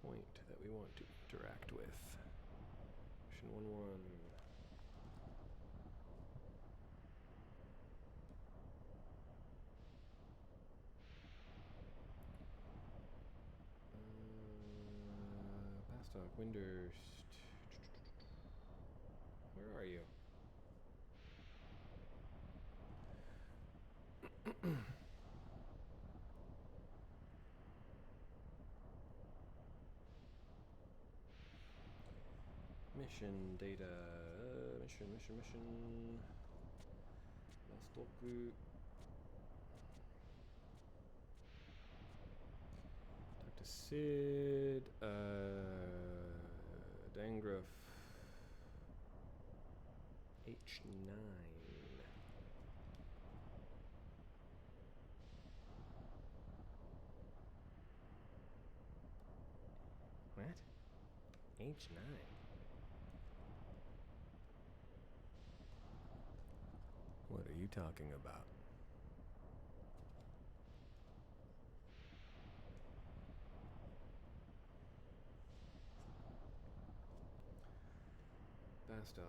point that we want to interact with? Mission 1-1. Bastok, Windurst. Where are you? Mission data. Mission. Bastok. Talk to Sid. Dangruff. H9. What? H9? What are you talking about? Bastok.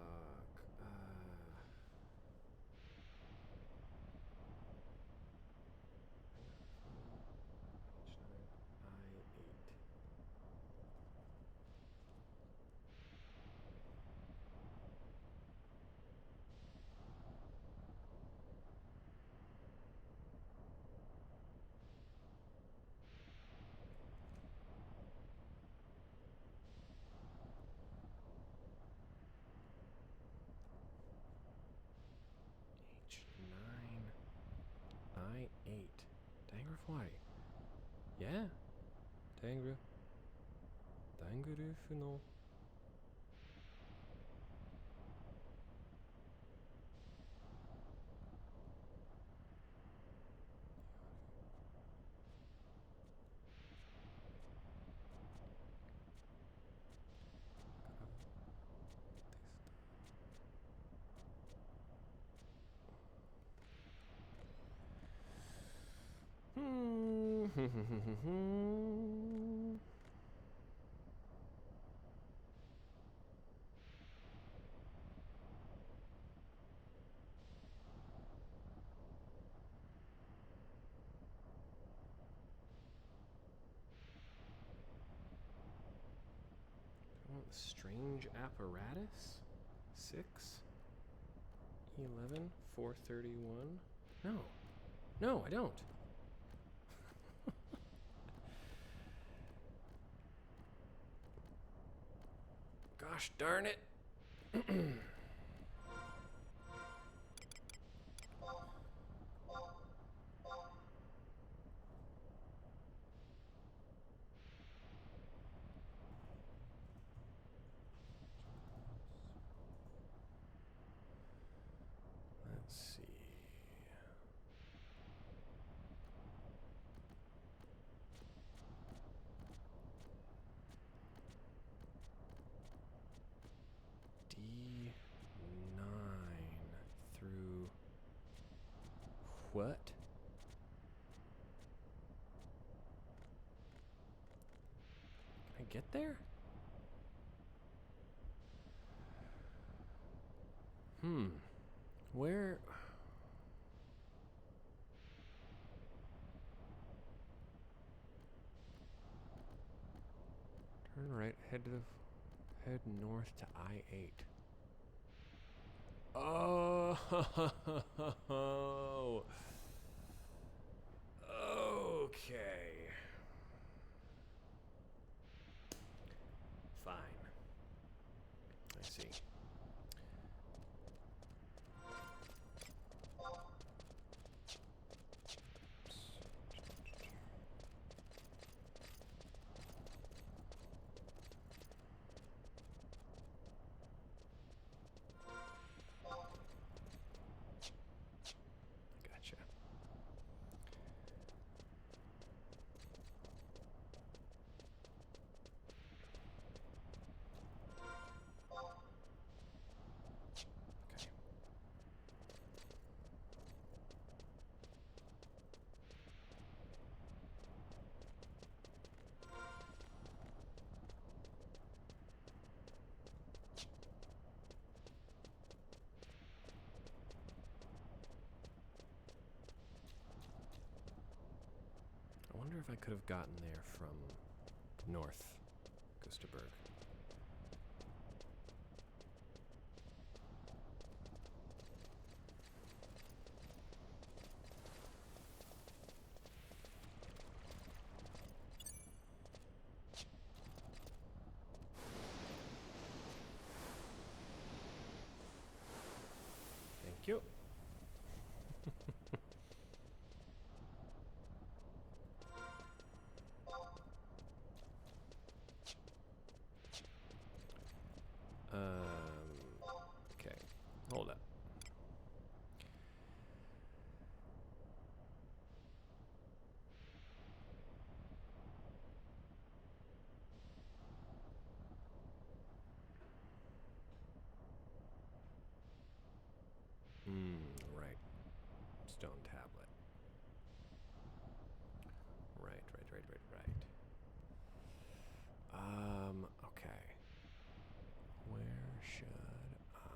I8. Dangruff, why? Yeah. Dangruff no. Strange apparatus? 6? 11? 431? No. No, I don't. Gosh darn it. Let's see. D9 through what? Can I get there? Where? Turn right, head north to I-8. Oh, okay. Fine. I see. Gotcha. Okay. I wonder if I could have gotten there from North Gustaberg. Thank you. Okay. Hold up. Right. Stone tablet. Right. Okay. Where should I...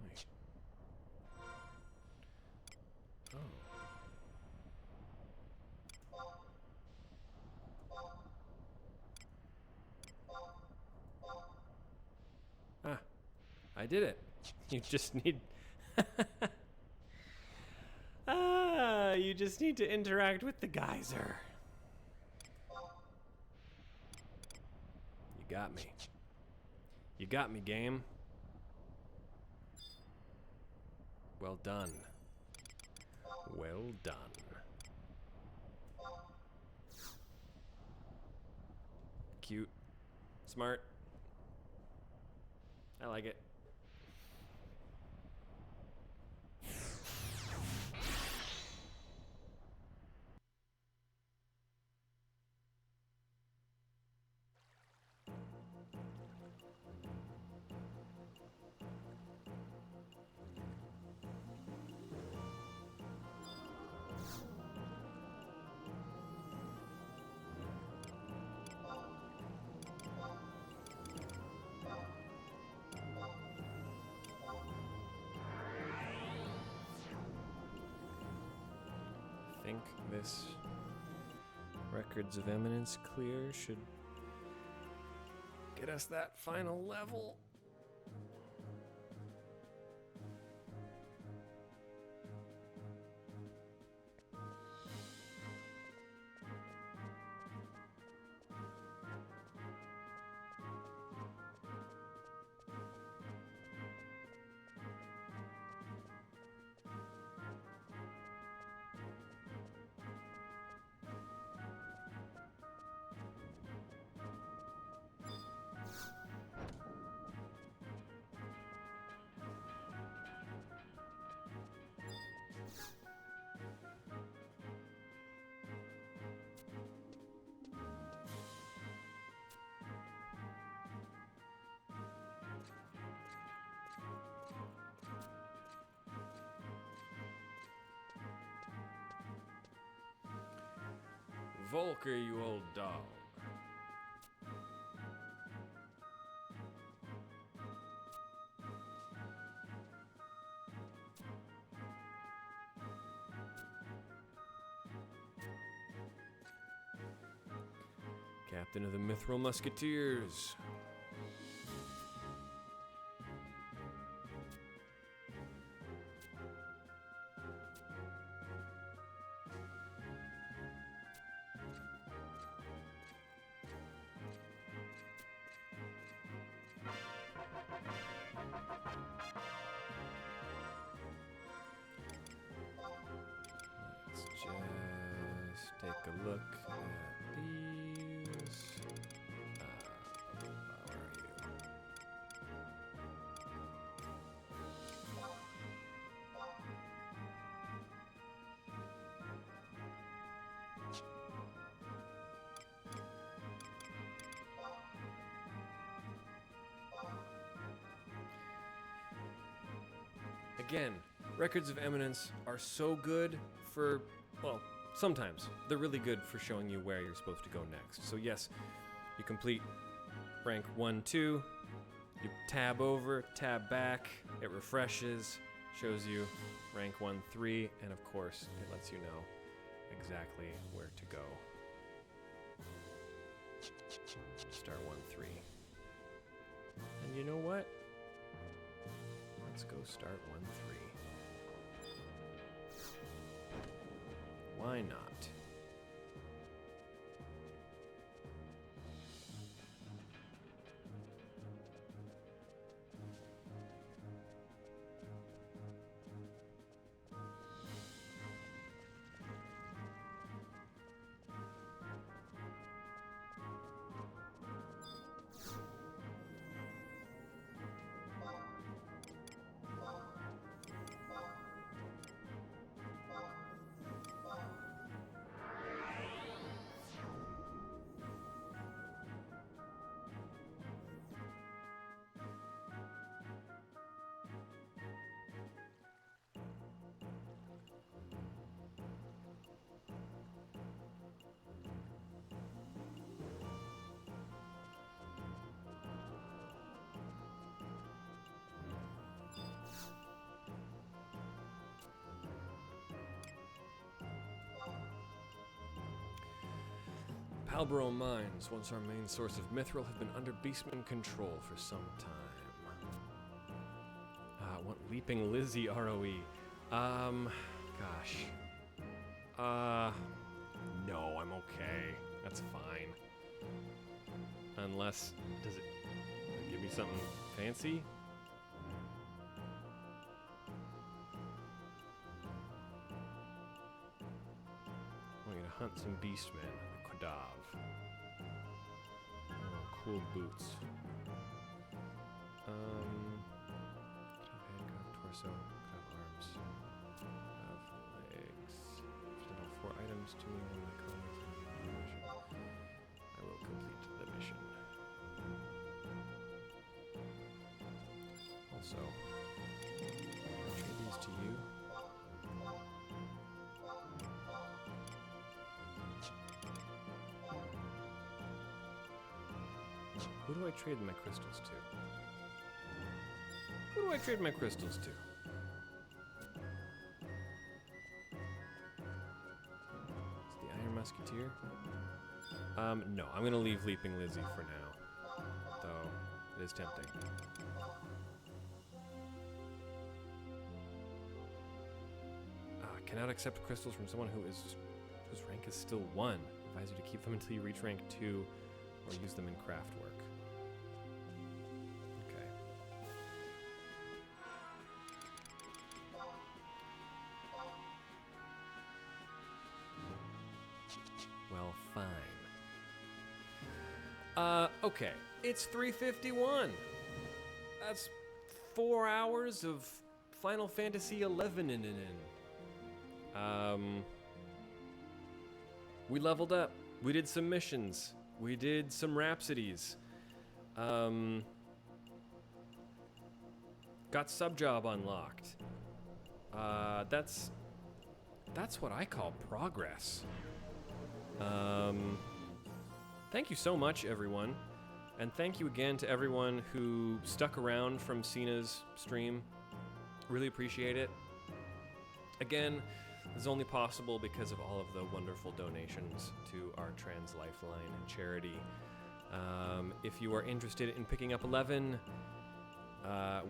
Wait. Oh. Ah, I did it. You just need... you just need to interact with the geyser. You got me. You got me, game. Well done. Well done. Cute. Smart. I like it. I think this Records of Eminence clear should get us that final level. Volker, you old dog. Captain of the Mithril Musketeers. Let's just take a look at these. Where are you? Again, Records of Eminence are so good for, well, sometimes they're really good for showing you where you're supposed to go next. So yes, you complete rank 1, 2, you tab over, tab back, it refreshes, shows you rank 1, 3, and of course, it lets you know exactly where to go. Star 1, 3. And you know what? Let's go start 1, 3. Why not? Palbro mines, once our main source of mithril, have been under beastman control for some time. Want Leaping Lizzie ROE. Gosh. No, I'm okay. That's fine. Unless, does it give me something fancy? We're gonna hunt some beastmen. Quadav. Oh, cool boots. so have arms, have legs. Present all 4 items to me when the comments on the mission. I will complete the mission. Also, I'll trade these to you. Who do I trade my crystals to? Who do I trade my crystals to? It's the Iron Musketeer? No, I'm gonna leave Leaping Lizzie for now. Though, it is tempting. Cannot accept crystals from someone whose rank is still 1. Advise you to keep them until you reach rank 2 or use them in craft work. Okay. Well, fine. Okay. It's 3:51. That's 4 hours of Final Fantasy 11 in. We leveled up. We did some missions. We did some rhapsodies. Got Subjob unlocked. That's what I call progress. Thank you so much, everyone. And thank you again to everyone who stuck around from Cena's stream. Really appreciate it. Again, this is only possible because of all of the wonderful donations to our Trans Lifeline Charity. If you are interested in picking up 11,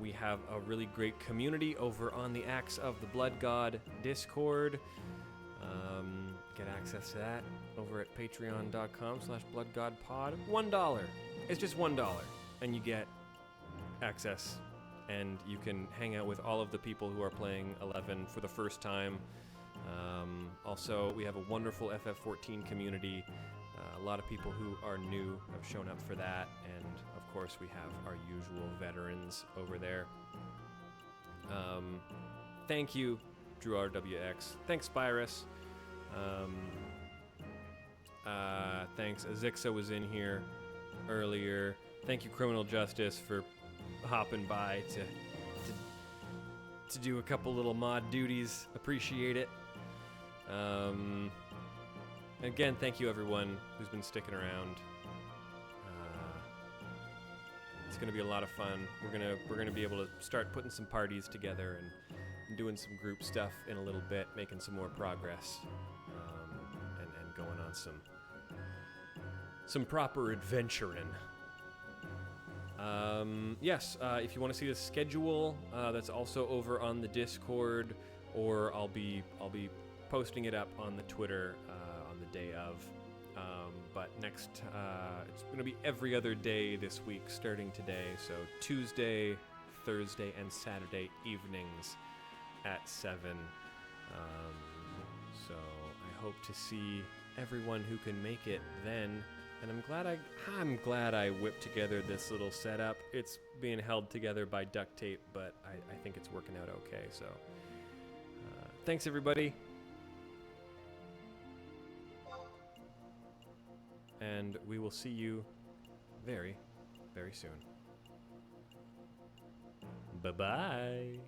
we have a really great community over on the Axe of the Blood God Discord. Get access to that over at patreon.com/bloodgodpod. $1. It's just $1, and you get access, and you can hang out with all of the people who are playing 11 for the first time. Also, we have a wonderful FF14 community. A lot of people who are new have shown up for that, and of course we have our usual veterans over there. Thank you, Drew RWX. Thanks, Spyrus. Thanks, Azixa was in here earlier. Thank you, Criminal Justice, for hopping by to do a couple little mod duties. Appreciate it. Again, thank you everyone who's been sticking around. It's gonna be a lot of fun. We're gonna be able to start putting some parties together and doing some group stuff in a little bit, making some more progress, and going on some proper adventuring. Yes, if you want to see the schedule, that's also over on the Discord, or I'll be posting it up on the Twitter on the day of. But next, it's going to be every other day this week, starting today. So Tuesday, Thursday, and Saturday evenings at 7. So I hope to see everyone who can make it then. And I'm glad I whipped together this little setup. It's being held together by duct tape, but I think it's working out okay. So thanks, everybody. And we will see you very, very soon. Bye-bye.